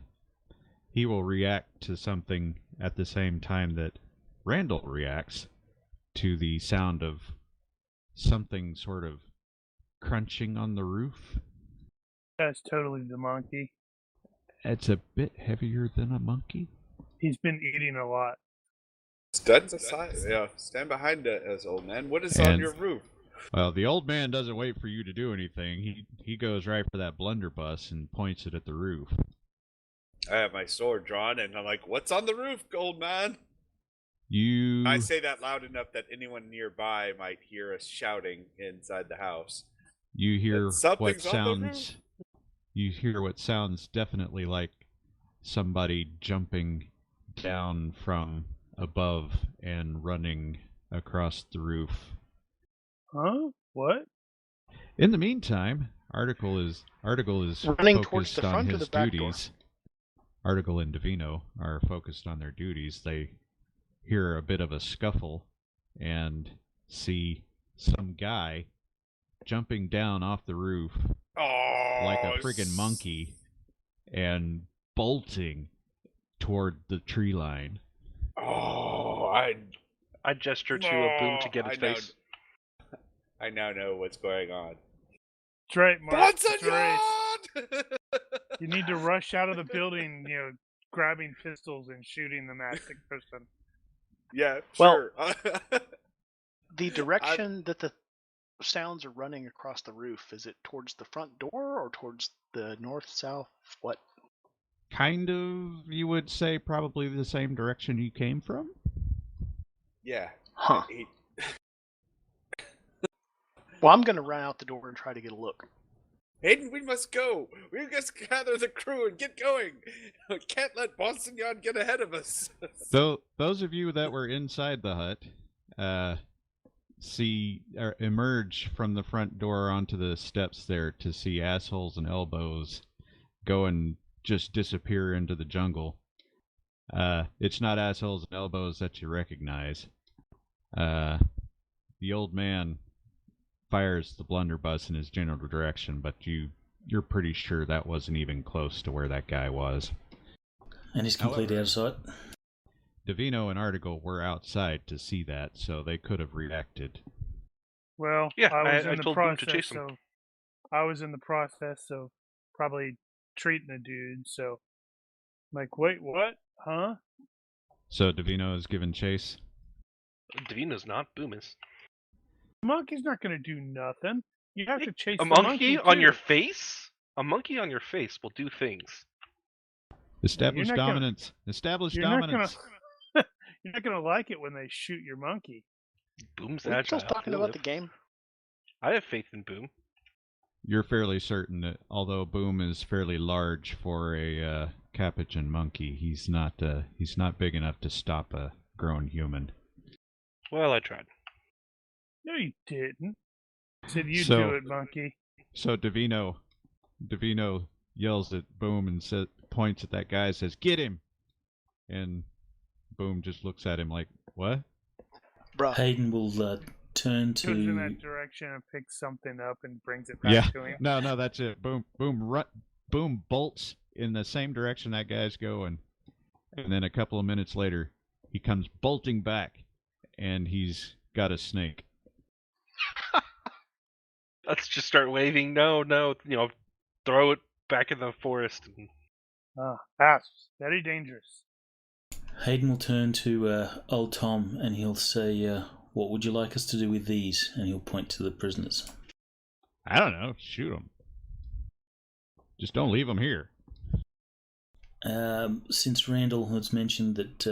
react to something at the same time that Randall reacts to the sound of something sort of crunching on the roof. That's totally the monkey. It's a bit heavier than a monkey. He's been eating a lot. Stand aside. Yeah, stand behind us, old man. What is on And- your roof? Well, the old man doesn't wait for you to do anything. He goes right for that blunderbuss and points it at the roof. I have my sword drawn, and I'm like, "What's on the roof, old man?" You I say that loud enough that anyone nearby might hear us shouting inside the house. you hear But something's what on the sounds you hear what sounds definitely like somebody jumping down from above and running across the roof. Huh? What? In the meantime, Article is Running towards focused the on front or his the back door? duties. Article and Divino are focused on their duties. They hear a bit of a scuffle and see some guy jumping down off the roof Oh, like a friggin' monkey and bolting toward the tree line. Oh, I gesture to a Boom to get his I know- face. I now know what's going on. That's right, Mark. That's right. Bonsignor! You need to rush out of the building, grabbing pistols and shooting the masked person. Yeah, Well, sure. The direction that the sounds are running across the roof, is it towards the front door or towards the north, south? What? Kind of, you would say, probably the same direction you came from? Yeah. Huh. He- Well, I'm going to run out the door and try to get a look. Hayden, we must go. We must gather the crew and get going. We can't let Bonsignon get ahead of us. So, those of you that were inside the hut emerge from the front door onto the steps there to see assholes and elbows go and just disappear into the jungle. It's not assholes and elbows that you recognize. The old man fires the blunderbuss in his general direction, but you're pretty sure that wasn't even close to where that guy was. And he's completely out of sight. Divino and Article were outside to see that, so they could have reacted. Well, Yeah, I was I in the told Boom to process, chase him. so I was in the process of probably treating a dude. So, I'm like, wait, what? Huh? So Divino is given chase. Davina's not, Boom is. The monkey's not going to do nothing. You have to chase A the monkey on too. your face? A monkey on your face will do things. Establish not gonna- dominance. Establish You're not dominance. gonna. You're not gonna like it when they shoot your monkey. Boom's We're agile. still talking He'll about live. the game. I have faith in Boom. You're fairly certain that although Boom is fairly large for a capuchin monkey, he's not big enough to stop a grown human. Well, I tried. No, you didn't. I said you So- do it, monkey. So Divino yells at Boom and points at that guy and says, "Get him!" And Boom just looks at him like, "What?" Bruh. Hayden will turn Goes in to. that direction and picks something up and brings it back Yeah. to him. No, that's it. Boom bolts in the same direction that guy's going. And then a couple of minutes later, he comes bolting back, and he's got a snake. Let's just start waving. No, throw it back in the forest. And Asps. Very dangerous. Hayden will turn to old Tom and he'll say, "What would you like us to do with these?" And he'll point to the prisoners. I don't know. Shoot him. Just don't leave him here. Since Randall has mentioned that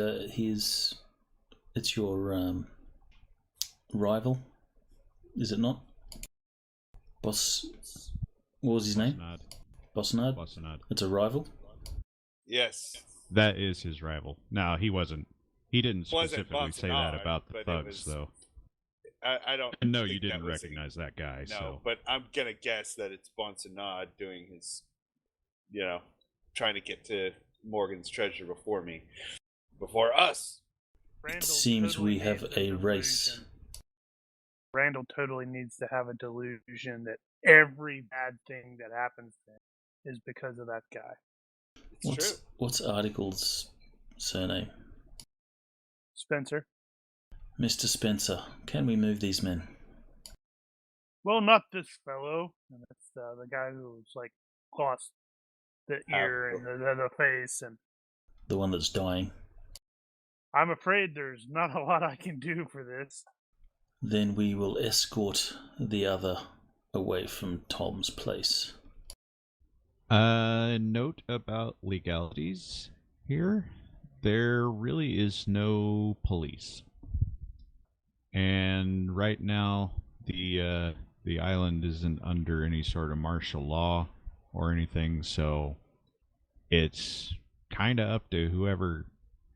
it's your rival, is it not? Boss, what was his name? Bossnard? Bossnard. It's a rival? Yes. That is his rival. No, he wasn't. He didn't Wasn't specifically say that Bossnard, about the but it thugs, was- though. I don't. No, think you didn't that was recognize that guy. No, So but I'm gonna guess that it's Bonsinod doing his, trying to get to Morgan's treasure before us. It seems we have needs a race. delusion. Randall totally needs to have a delusion that every bad thing that happens to him is because of that guy. It's true. What's Article's surname? Spencer. Mr. Spencer, can we move these men? Well, not this fellow. And it's the guy who's like lost the ear and the face, and The one that's dying. I'm afraid there's not a lot I can do for this. Then we will escort the other away from Tom's place. Note about legalities here. There really is no police. And right now, the island isn't under any sort of martial law or anything, so it's kind of up to whoever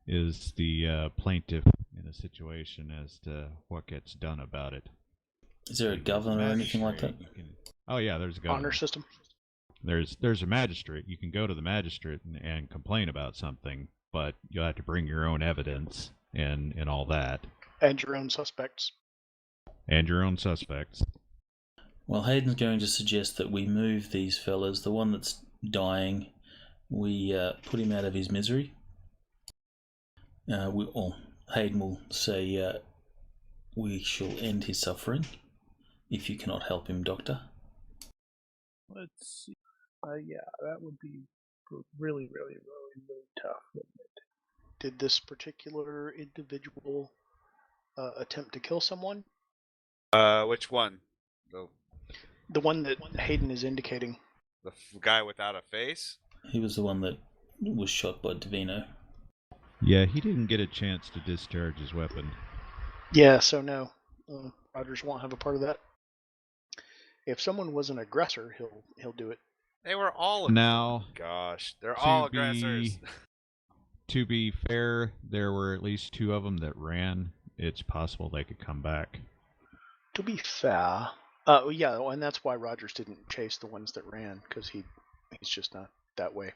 is the plaintiff in a situation as to what gets done about it. Is there a governor or anything like that? Oh yeah, there's a governor. Honor system. There's a magistrate. You can go to the magistrate and complain about something, but you'll have to bring your own evidence and all that. And your own suspects. And your own suspects. Well, Hayden's going to suggest that we move these fellas. The one that's dying, we put him out of his misery. Hayden will say, we shall end his suffering if you cannot help him, Doctor. Let's see. Yeah, that would be really, really, really, really tough, wouldn't it? Did this particular individual attempt to kill someone? Which one? The one that Hayden is indicating. The guy without a face? He was the one that was shot by Davino. Yeah, he didn't get a chance to discharge his weapon. Yeah, so no. Rogers won't have a part of that. If someone was an aggressor, he'll do it. They were all. Now, gosh, they're all to aggressors. To be fair, there were at least 2 of them that ran. It's possible they could come back. To be fair, yeah, and that's why Rogers didn't chase the ones that ran, because he's just not that way.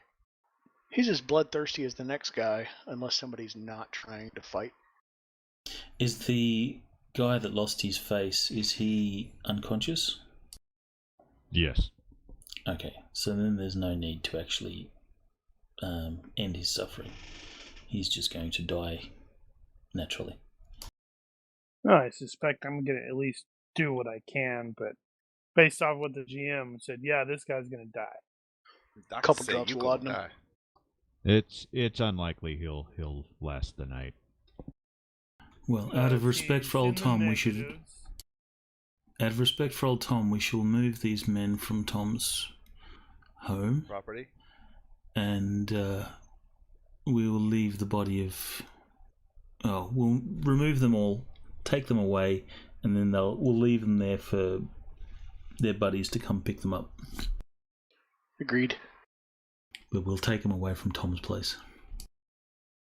He's as bloodthirsty as the next guy, unless somebody's not trying to fight. Is the guy that lost his face, is he unconscious? Yes. Okay, so then there's no need to actually end his suffering. He's just going to die naturally. I suspect I'm going to at least do what I can, but based off what the GM said, yeah, this guy's going to die. A Couple drops of laudanum. It's unlikely he'll last the night. Well, out of respect for old Tom, we should. Out of respect for old Tom, we shall move these men from Tom's home property, and we will leave the body of. Oh, we'll remove them all, take them away, and then we'll leave them there for their buddies to come pick them up. Agreed. But we'll take them away from Tom's place.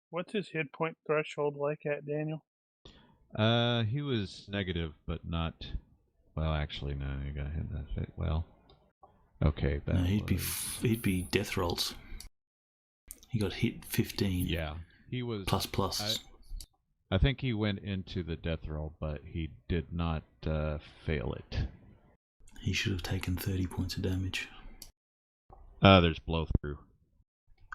What's his hit point threshold like at, Daniel? He was negative, but not. Well, actually, no. You got hit that fit. Well, okay. No, he'd be death rolls. He got hit 15. Yeah, he was plus. I think he went into the death roll, but he did not fail it. He should have taken 30 points of damage. There's blow through.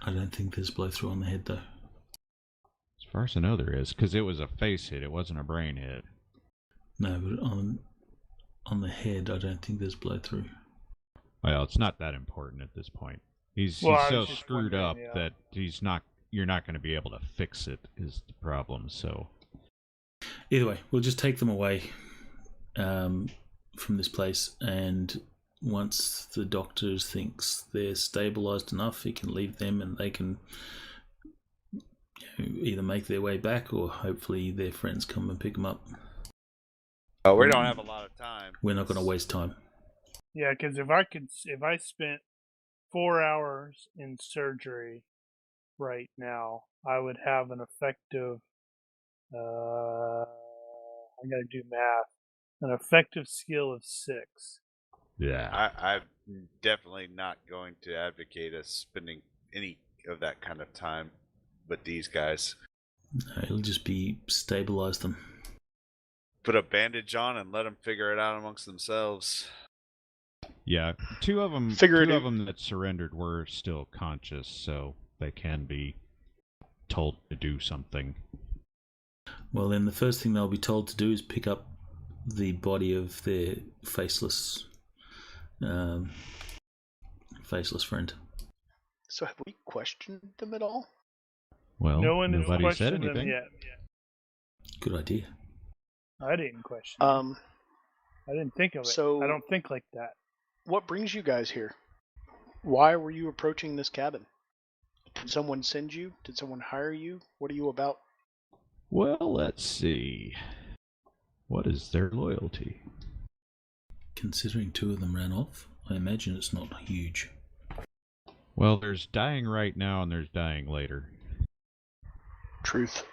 I don't think there's blow through on the head though. As far as I know, there is, because it was a face hit. It wasn't a brain hit. No, but on the head, I don't think there's blow through. Well, it's not that important at this point. He's so screwed up that you're not going to be able to fix it is the problem. So either way, we'll just take them away from this place, and once the doctor thinks they're stabilized enough, he can leave them and they can either make their way back or hopefully their friends come and pick them up. We don't have a lot of time. We're not going to waste time. Yeah, because if I spent 4 hours in surgery right now, I would have an effective. I got to do math. An effective skill of 6. yeah, I'm definitely not going to advocate us spending any of that kind of time with these guys. No, it'll just be stabilize them. Put a bandage on and let them figure it out amongst themselves. yeah. Two of them that surrendered were still conscious, so they can be told to do something. Well, then the first thing they'll be told to do is pick up the body of their faceless friend. So have we questioned them at all? Well, No one has nobody said questioned them anything. yet. Good idea. I didn't question it. I didn't think of it. So- I don't think like that. What brings you guys here? Why were you approaching this cabin? Did someone send you? Did someone hire you? What are you about? Well, let's see. What is their loyalty? Considering 2 of them ran off, I imagine it's not huge. Well, there's dying right now and there's dying later. Truth.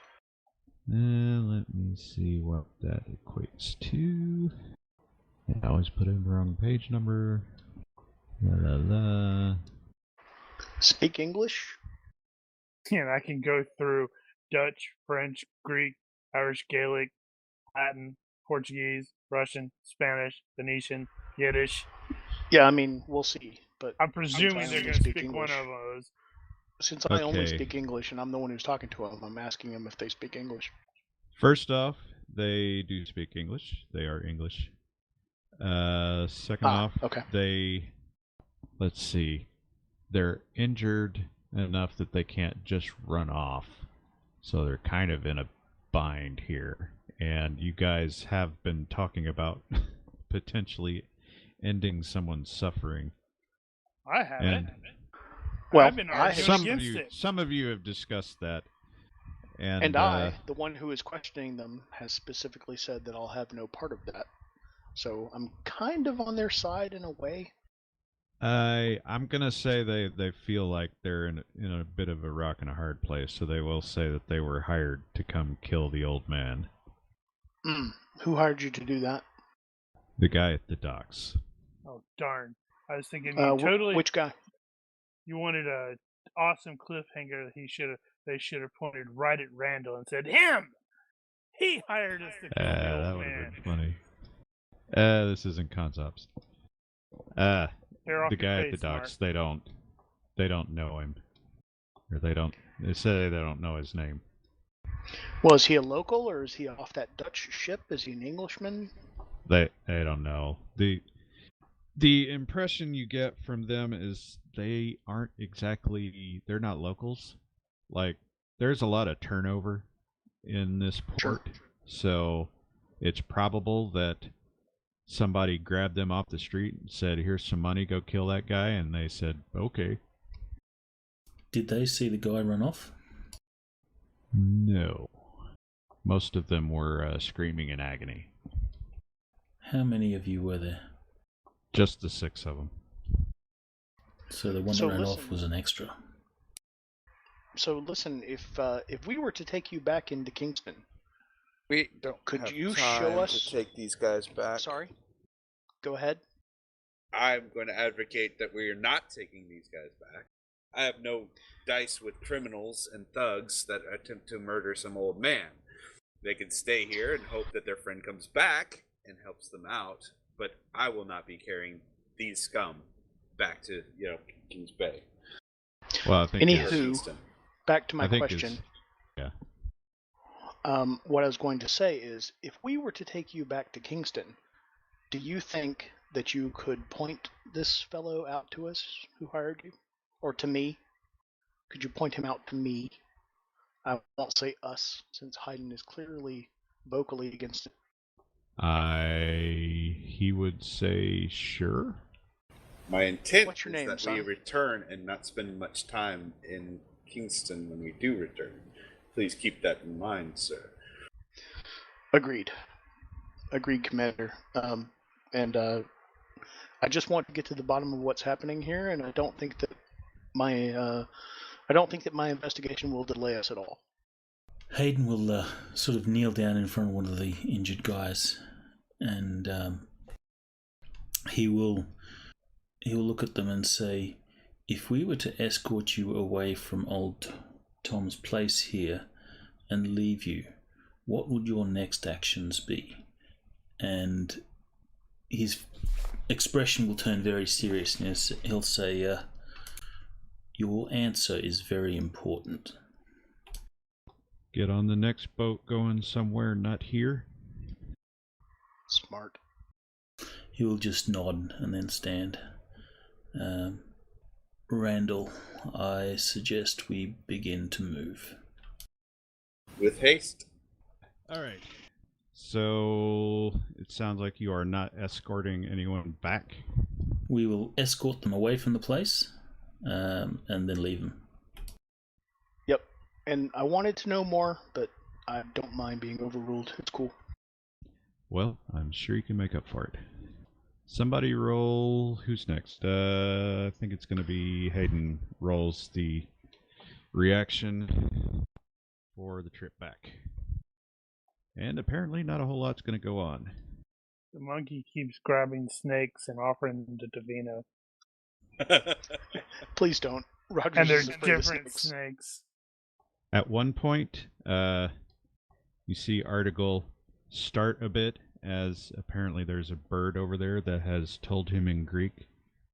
Let me see what that equates to. I always put in the wrong page number. La la la. Speak English? And I can go through Dutch, French, Greek, Irish Gaelic, Latin, Portuguese, Russian, Spanish, Venetian, Yiddish. Yeah, I mean, we'll see. But I'm presuming Sometimes they're they going to speak speak one English. of those. since I only Okay. speak English and I'm the one who's talking to them, I'm asking them if they speak English. First off, they do speak English. They are English. Second off, okay. let's see, they're injured enough that they can't just run off. So they're kind of in a bind here. And you guys have been talking about potentially ending someone's suffering. I haven't. And Well, I've been arguing some of against you, it. some of you have discussed that. And I, the one who is questioning them, has specifically said that I'll have no part of that. So I'm kind of on their side in a way. I'm gonna say they feel like they're in a bit of a rock and a hard place, so they will say that they were hired to come kill the old man, Who hired you to do that? the guy at the docks. Oh darn! I was thinking you totally. Which guy? You wanted a awesome cliffhanger that they should have pointed right at Randall and said, "Him! He hired us to kill the That old would have man." been funny. This isn't Consops. Tear off The your guy at the face, Mark. docks. They don't know him, or they say they don't know his name. Well, is he a local or is he off that Dutch ship? Is he an Englishman? They don't know. The impression you get from them is they aren't exactly, they're not locals. Like, there's a lot of turnover in this port, so it's probable that somebody grabbed them off the street and said, "Here's some money, go kill that guy," and they said, "Okay." Did they see the guy run off? No. Most of them were screaming in agony. How many of you were there? Just the 6 of them. So the one So that ran listen. off was an extra. So listen, if we were to take you back into Kingston, We don't Could have you time show us- to take these guys back. sorry, go ahead. I'm going to advocate that we are not taking these guys back. I have no dice with criminals and thugs that attempt to murder some old man. They can stay here and hope that their friend comes back and helps them out, but I will not be carrying these scum back to, Kings Bay. Well, I think Anywho, it's- Kingston. Back to my I think question. it's- yeah. What I was going to say is, if we were to take you back to Kingston, do you think that you could point this fellow out to us who hired you? Or to me? Could you point him out to me? I won't say us, since Haydn is clearly vocally against it. He would say sure. My intent What's your is name, that son? we return and not spend much time in Kingston when we do return. Please keep that in mind, sir. Agreed, Commander. I just want to get to the bottom of what's happening here, and I don't think that my investigation will delay us at all. Hayden will sort of kneel down in front of one of the injured guys, and he will look at them and say, "If we were to escort you away from old Tom's place here and leave you, what would your next actions be?" And his expression will turn very serious, and he'll say, "Your answer is very important." Get on the next boat going somewhere not here. smart. He will just nod and then stand. Randall, I suggest we begin to move. With haste. All right. So it sounds like you are not escorting anyone back. We will escort them away from the place, and then leave them. Yep. And I wanted to know more, but I don't mind being overruled. It's cool. Well, I'm sure you can make up for it. Somebody roll. Who's next? I think it's going to be Hayden rolls the reaction for the trip back. And apparently not a whole lot's going to go on. The monkey keeps grabbing snakes and offering them to Davina. Please don't. Rogers And they're is afraid of different snakes. snakes. At one point, you see Article start a bit, as apparently there's a bird over there that has told him in Greek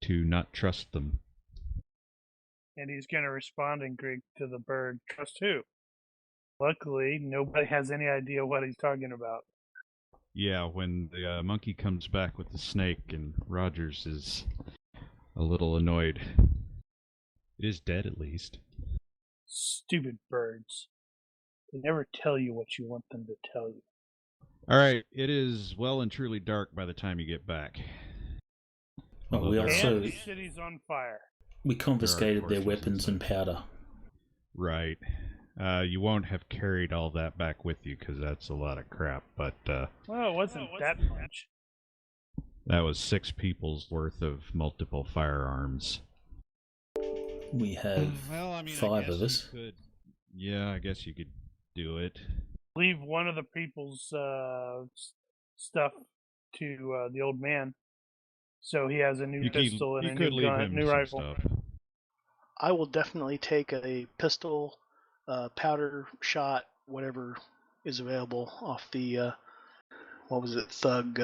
to not trust them. And he's going to respond in Greek to the bird, trust who? Luckily, nobody has any idea what he's talking about. Yeah, when the monkey comes back with the snake, and Rogers is a little annoyed. It is dead, at least. Stupid birds. They never tell you what you want them to tell you. All right, it is well and truly dark by the time you get back. Well, Although we there are- also And the city's on fire. we confiscated their torches weapons and inside. powder. Right. You won't have carried all that back with you, because that's a lot of crap, but Well, it wasn't that much. that was 6 people's worth of multiple firearms. We have I 5 of us. Yeah, I guess you could do it. Leave one of the people's stuff to the old man, so he has a new pistol and you a could new leave gun, him new some rifle. stuff. I will definitely take a pistol, powder shot, whatever is available off the, what was it, Thug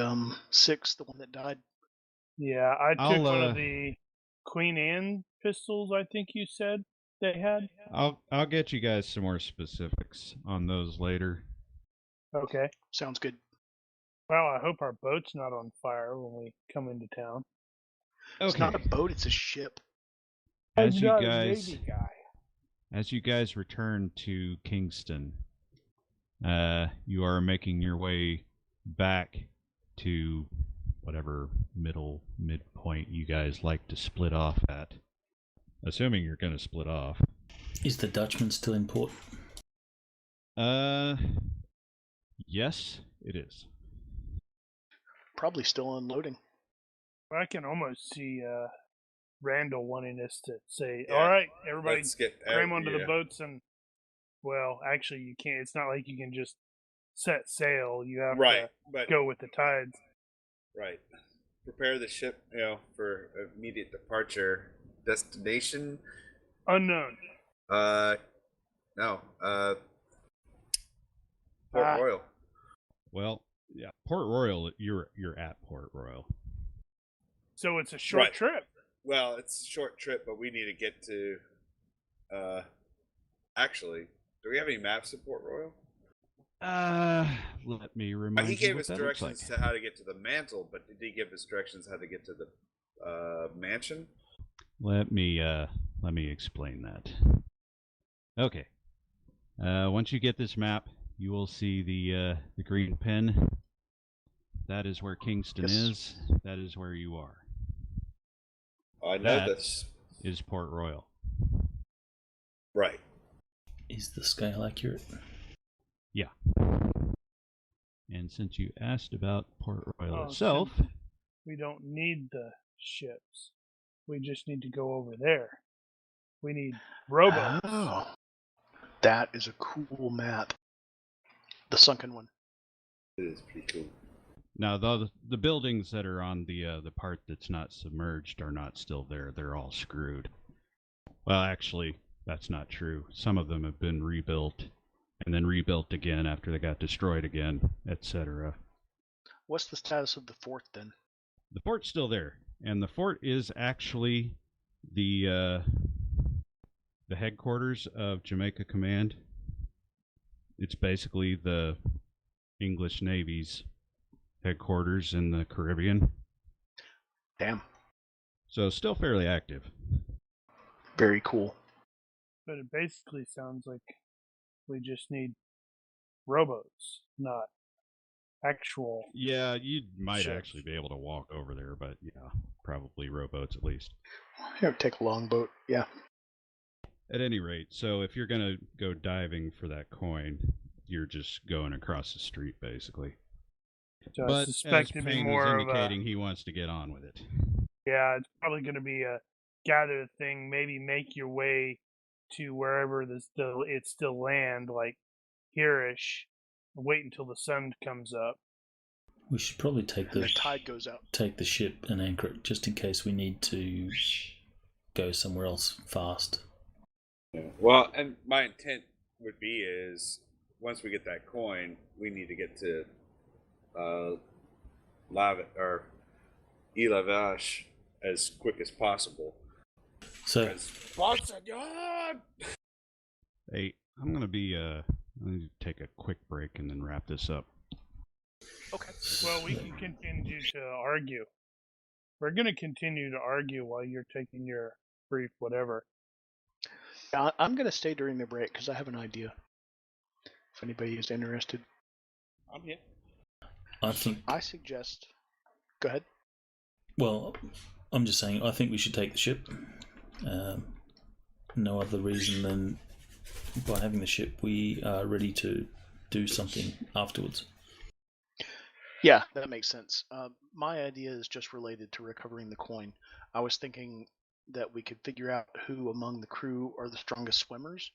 6, the one that died. Yeah, I I'll, took one of the Queen Anne pistols. I think you said they had. I'll get you guys some more specifics on those later. Okay. Sounds good. Well, I hope our boat's not on fire when we come into town. It's not a boat, it's a ship. As I'm you not a guys Navy guy. As you guys return to Kingston, you are making your way back to whatever midpoint you guys like to split off at. Assuming you're going to split off. Is the Dutchman still in port? Yes, it is. Probably still unloading. I can almost see Randall wanting us to say, Yeah. "All right, everybody, Let's get cram onto the yeah. boats." And well, actually, you can't. It's not like you can just set sail. You have Right, to but go with the tides. right. Prepare the ship, for immediate departure. Destination? Unknown. No. Port Royal. Well, yeah, Port Royal. You're at Port Royal. So it's a short Right. trip. Well, it's a short trip, but we need to get to. Actually, do we have any maps of Port Royal? Let me remind He you gave what us that looks directions like. to how to get to the mantle, but did he give us directions how to get to the mansion? Let me explain that. Okay. Once you get this map, you will see the green pin. That is where Kingston Yes. is. That is where you are. I know That- this. Is Port Royal. Right. Is the scale accurate? Yeah. And since you asked about Port Royal Oh, itself, We don't need the ships. We just need to go over there. We need rowboats. Oh. That is a cool map. The sunken one. It is pretty cool. now the buildings that are on the part that's not submerged are not still there. They're all screwed. Well, actually, that's not true. Some of them have been rebuilt and then rebuilt again after they got destroyed again, etc. What's the status of the fort then? The fort's still there, and the fort is actually the headquarters of Jamaica Command. It's basically the English Navy's headquarters in the Caribbean. Damn. So still fairly active. Very cool. But it basically sounds like we just need rowboats, not actual. Yeah, you might ships. actually be able to walk over there, but yeah, probably rowboats at least. Yeah, take a longboat. Yeah. At any rate, so if you're gonna go diving for that coin, you're just going across the street basically. So I But suspect as it'd be Payne was more of indicating, he wants to get on with it. yeah, it's probably going to be a gather thing. Maybe make your way to wherever it's still land, like here-ish. Wait until the sun comes up. We should probably take And the tide goes out. take the ship and anchor it just in case we need to go somewhere else fast. Yeah. Well, and my intent would be is once we get that coin, we need to get to Elavash as quick as possible. So Hey, I'm gonna be I need to take a quick break and then wrap this up. Okay. Well, we can continue to argue. We're going to continue to argue while you're taking your brief, whatever. I'm going to stay during the break because I have an idea. If anybody is interested. I'm here. I think, I suggest... Go ahead. well, I'm just saying, I think we should take the ship. No other reason than by having the ship, we are ready to do something afterwards. Yeah, that makes sense. My idea is just related to recovering the coin. I was thinking that we could figure out who among the crew are the strongest swimmers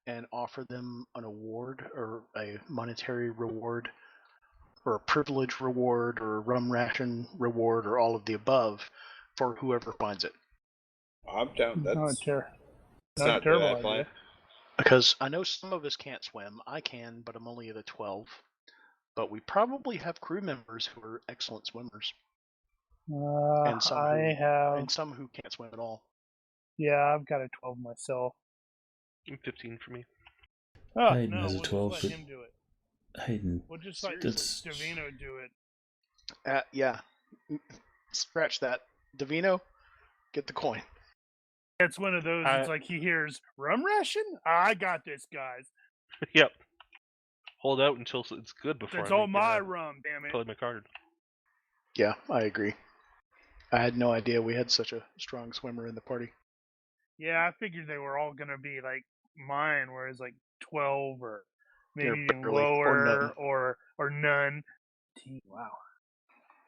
and offer them an award or a monetary reward or a privilege reward or a rum ration reward or all of the above for whoever finds it. I'm down. That's Not not a terrible bad plan. idea. Because I know some of us can't swim. I can, but I'm only at a 12. But we probably have crew members who are excellent swimmers. And some who can't swim at all. Yeah, I've got a 12 myself. 15 for me. Oh, Hayden no, has a we'll 12, just but- let him do it. Hayden, We'll just let That's- Davino do it. Yeah. Scratch that. Davino, get the coin. It's one of those, it's like he hears, rum ration? I got this, guys. Yep. Hold out until it's good before It's I all make, my rum, damn it. play my card. Yeah, I agree. I had no idea we had such a strong swimmer in the party. Yeah, I figured they were all going to be like mine, whereas like 12 or maybe Yeah, even barely, lower or or none. Wow.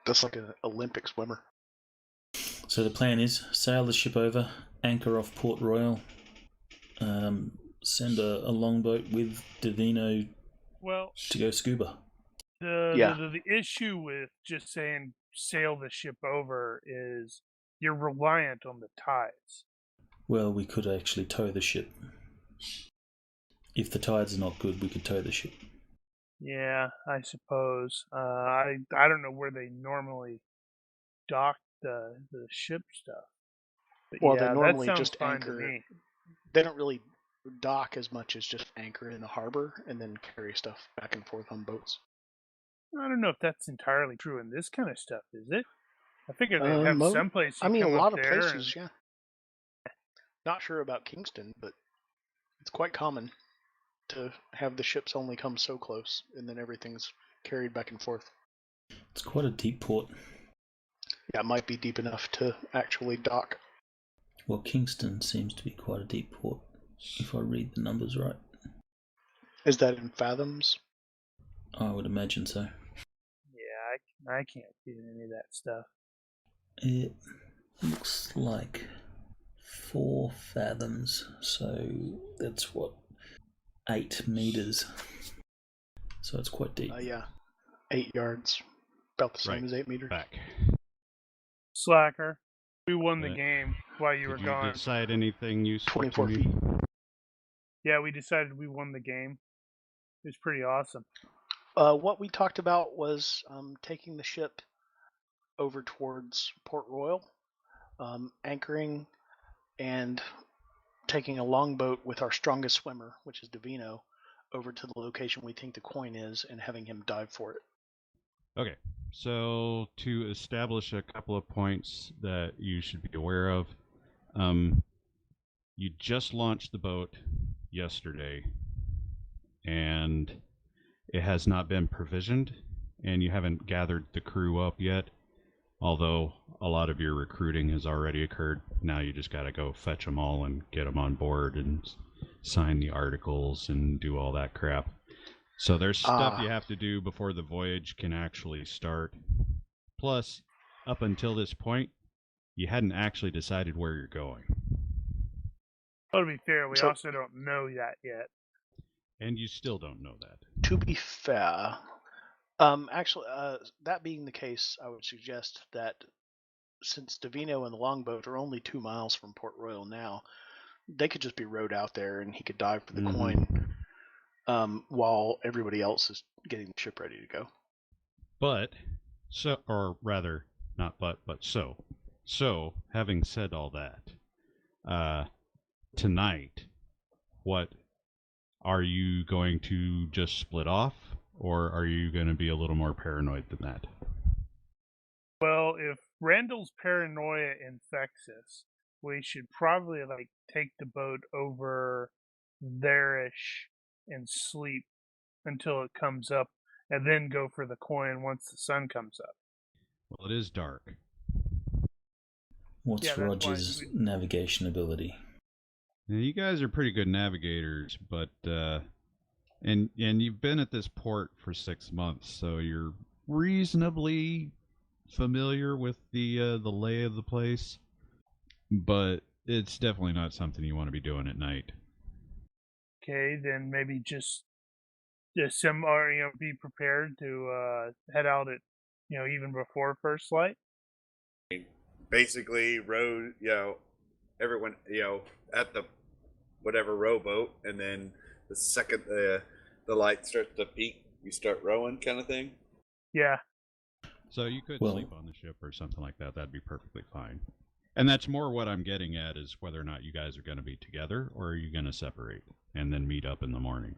That's like an Olympic swimmer. so the plan is sail the ship over, anchor off Port Royal, send a longboat with Davino Well, to go scuba. the issue with just saying sail the ship over is you're reliant on the tides. Well, we could actually tow the ship. If the tides are not good, we could tow the ship. Yeah, I suppose. I don't know where they normally dock the ship stuff. But Well, yeah, they normally that sounds just fine anchor. to me. They don't really dock as much as just anchor in the harbor and then carry stuff back and forth on boats. I don't know if that's entirely true in this kind of stuff, is it? I figure they have Mo- some place. I mean, a come lot up of there places, yeah. Not sure about Kingston, but it's quite common to have the ships only come so close, and then everything's carried back and forth. It's quite a deep port. Yeah, it might be deep enough to actually dock. Well, Kingston seems to be quite a deep port, if I read the numbers right. Is that in fathoms? I would imagine so. Yeah, I can't do any of that stuff. It looks like 4 fathoms, so that's what, 8 meters. So it's quite deep. Yeah, 8 yards, about the same Right. as 8 meters. Back. Slacker, we won the Right. game while you were Did gone. decide anything useful 24 to me? feet. Yeah, we decided we won the game. It was pretty awesome. What we talked about was taking the ship over towards Port Royal, anchoring, and taking a longboat with our strongest swimmer, which is Davino, over to the location we think the coin is and having him dive for it. Okay, so to establish a couple of points that you should be aware of, you just launched the boat yesterday, and it has not been provisioned, and you haven't gathered the crew up yet, although a lot of your recruiting has already occurred. Now you just got to go fetch them all and get them on board and sign the articles and do all that crap. So there's stuff you have to do before the voyage can actually start. Plus, up until this point, you hadn't actually decided where you're going. Well, to be fair, we So- also don't know that yet. And you still don't know that. To be fair, actually, that being the case, I would suggest that since Davino and the longboat are only 2 miles from Port Royal now, they could just be rowed out there and he could dive for the Mhm. coin while everybody else is getting the ship ready to go. But, so, or rather, not but so. So, having said all that, tonight, what are you going to just split off, or are you going to be a little more paranoid than that? Well, if Randall's paranoia infects us, we should probably take the boat over there-ish and sleep until it comes up, and then go for the coin once the sun comes up. Well, it is dark. What's Yeah, that's why Roger's navigation ability? Now, you guys are pretty good navigators, but and you've been at this port for 6 months, so you're reasonably familiar with the lay of the place. But it's definitely not something you want to be doing at night. Okay, then maybe just be prepared to head out at even before first light. Basically, row, everyone, at the whatever rowboat, and then the second the light starts to peak, you start rowing, kind of thing. Yeah. So you could Well- sleep on the ship or something like that. That'd be perfectly fine. And that's more what I'm getting at, is whether or not you guys are going to be together, or are you going to separate and then meet up in the morning?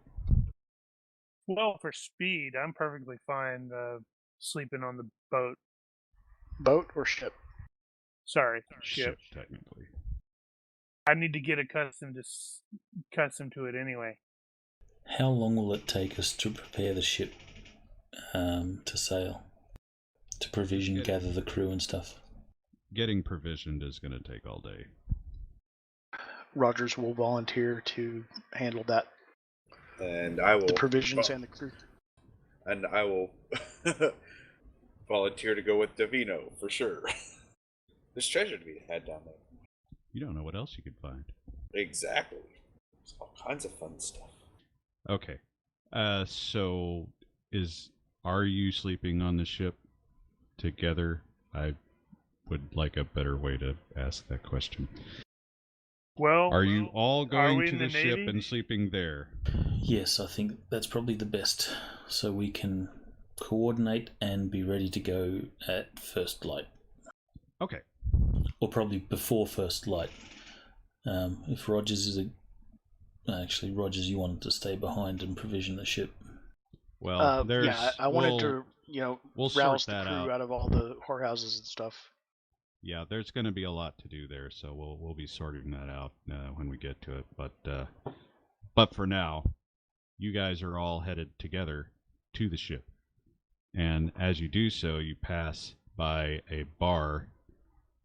Well, for speed, I'm perfectly fine sleeping on the boat. Boat or ship? Sorry, ship. Technically. I need to get accustomed to it anyway. How long will it take us to prepare the ship to sail? To provision, gather the crew and stuff? Getting provisioned is going to take all day. Rogers will volunteer to handle that, And I will the provisions and the crew. and I will volunteer to go with Davino for sure. There's treasure to be had down there. You don't know what else you could find. Exactly. There's all kinds of fun stuff. Okay. So are you sleeping on the ship together? I would like a better way to ask that question. Well, Are you all going we to in the the ship Navy? and sleeping there? Yes, I think that's probably the best, so we can coordinate and be ready to go at first light, Okay. or probably before first light. If Rogers actually, Rogers, you wanted to stay behind and provision the ship. Well, I wanted to, we'll rouse sort the that crew out of all the whorehouses and stuff. Yeah, there's going to be a lot to do there, so we'll be sorting that out when we get to it. But for now, you guys are all headed together to the ship, and as you do so, you pass by a bar.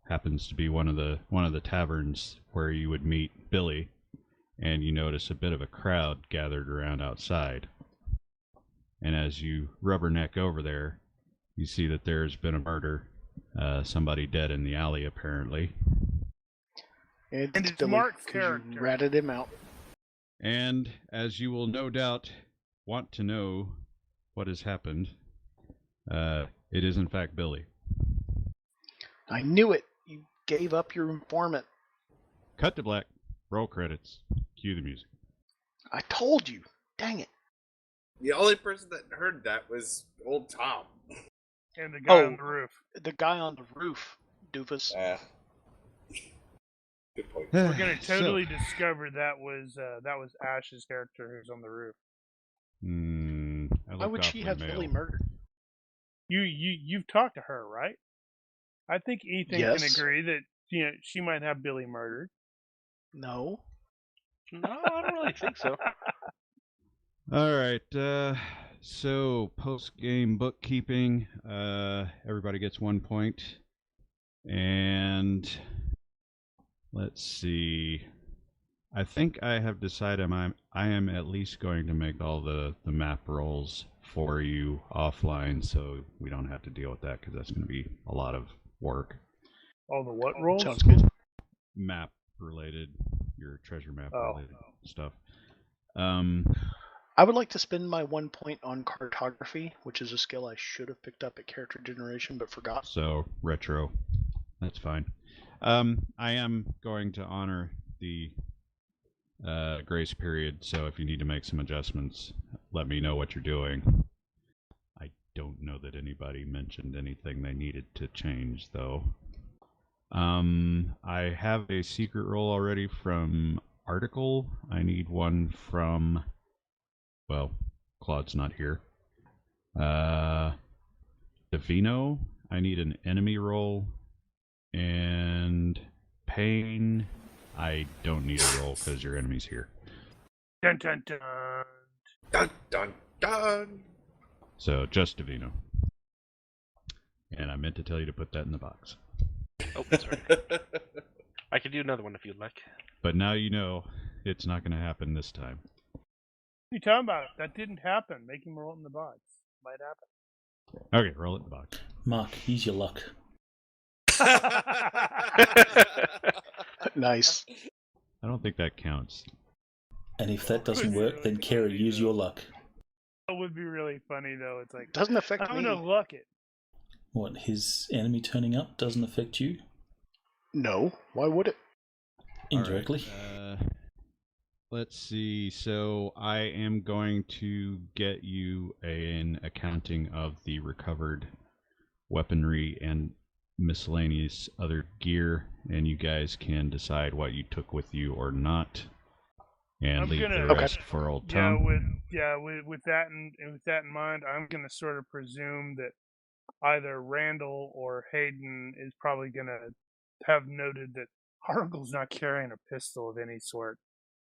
Happens to be one of the taverns where you would meet Billy, and you notice a bit of a crowd gathered around outside. And as you rubberneck over there, you see that there's been a murder. Somebody dead in the alley, apparently. And it's Billy, Mark's 'cause you character. ratted him out. And as you will no doubt want to know what has happened, it is in fact Billy. I knew it. You gave up your informant. Cut to black. Roll credits. Cue the music. I told you. Dang it. The only person that heard that was old Tom. And the guy Oh. on the roof. The guy on the roof, doofus. Good point. We're gonna totally discover that was Ash's character who's on the roof. I Why look would she awfully have male. Billy murdered? You've talked to her, right? I think Ethan can Yes. agree that she might have Billy murdered. No. No, I don't really think so. All right. So post-game bookkeeping. Everybody gets 1 point, and let's see. I think I have decided I am at least going to make all the map rolls for you offline, so we don't have to deal with that because that's going to be a lot of work. All the what rolls? Sounds good. Map related, your treasure map Oh. related stuff. I would like to spend my 1 point on cartography, which is a skill I should have picked up at character generation but forgot. So retro, that's fine. I am going to honor the grace period, so if you need to make some adjustments, let me know what you're doing. I don't know that anybody mentioned anything they needed to change, though. I have a secret roll already from Article. I need one from, well, Claude's not here. Davino, I need an enemy roll. And Pain, I don't need a roll because your enemy's here. Dun dun dun. Dun dun dun. So just Davino. And I meant to tell you to put that in the box. Oh, sorry. I can do another one if you'd like. But now you know it's not going to happen this time. What are you talking about? That didn't happen. Make him roll it in the box. Might happen. Okay, roll it in the box. Mark, here's your luck. Nice. I don't think that counts. And if that doesn't work, then Kerry, use your luck. That would be really funny, though. It's like, Doesn't affect I'm me. going to luck it. What, his enemy turning up doesn't affect you? No. Why would it? Indirectly. All right, let's see. So I am going to get you an accounting of the recovered weaponry and miscellaneous other gear, and you guys can decide what you took with you or not, and I'm leave gonna- the rest for old Tom. With that in mind, I'm going to sort of presume that either Randall or Hayden is probably going to have noted that Hargle's not carrying a pistol of any sort.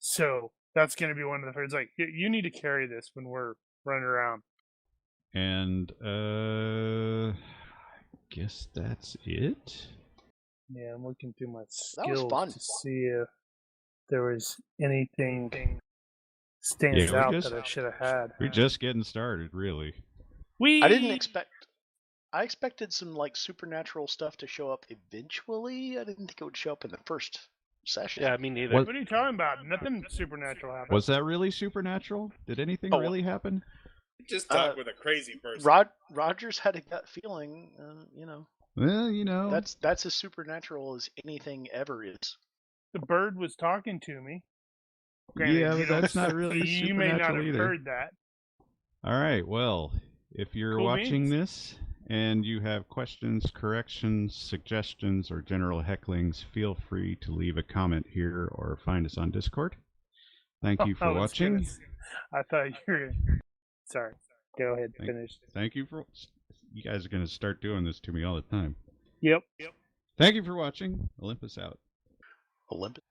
So that's going to be one of the first. Like, you need to carry this when we're running around. And I guess that's it. Yeah, I'm looking through my That was skills fun. to see if there was anything stands Yeah, out that I should have had. We're just getting started, really. I didn't expect. I expected some like supernatural stuff to show up eventually. I didn't think it would show up in the first session. Yeah, me neither. What- What are you talking about? Nothing supernatural happened. Was that really supernatural? Did anything Oh, really happen? Just talk with a crazy person. Rogers had a gut feeling. You know, Well, you know. that's as supernatural as anything ever is. The bird was talking to me. Yeah, you but don't- that's not really You may not supernatural have either. heard that. All right, well, if you're Cool watching beans. this and you have questions, corrections, suggestions, or general hecklings, feel free to leave a comment here or find us on Discord. Thank you for I was watching. gonna- I thought you were. Sorry. Go ahead. Finish. Thank you for. You guys are going to start doing this to me all the time. Yep. Thank you for watching. Olympus out. Olympus.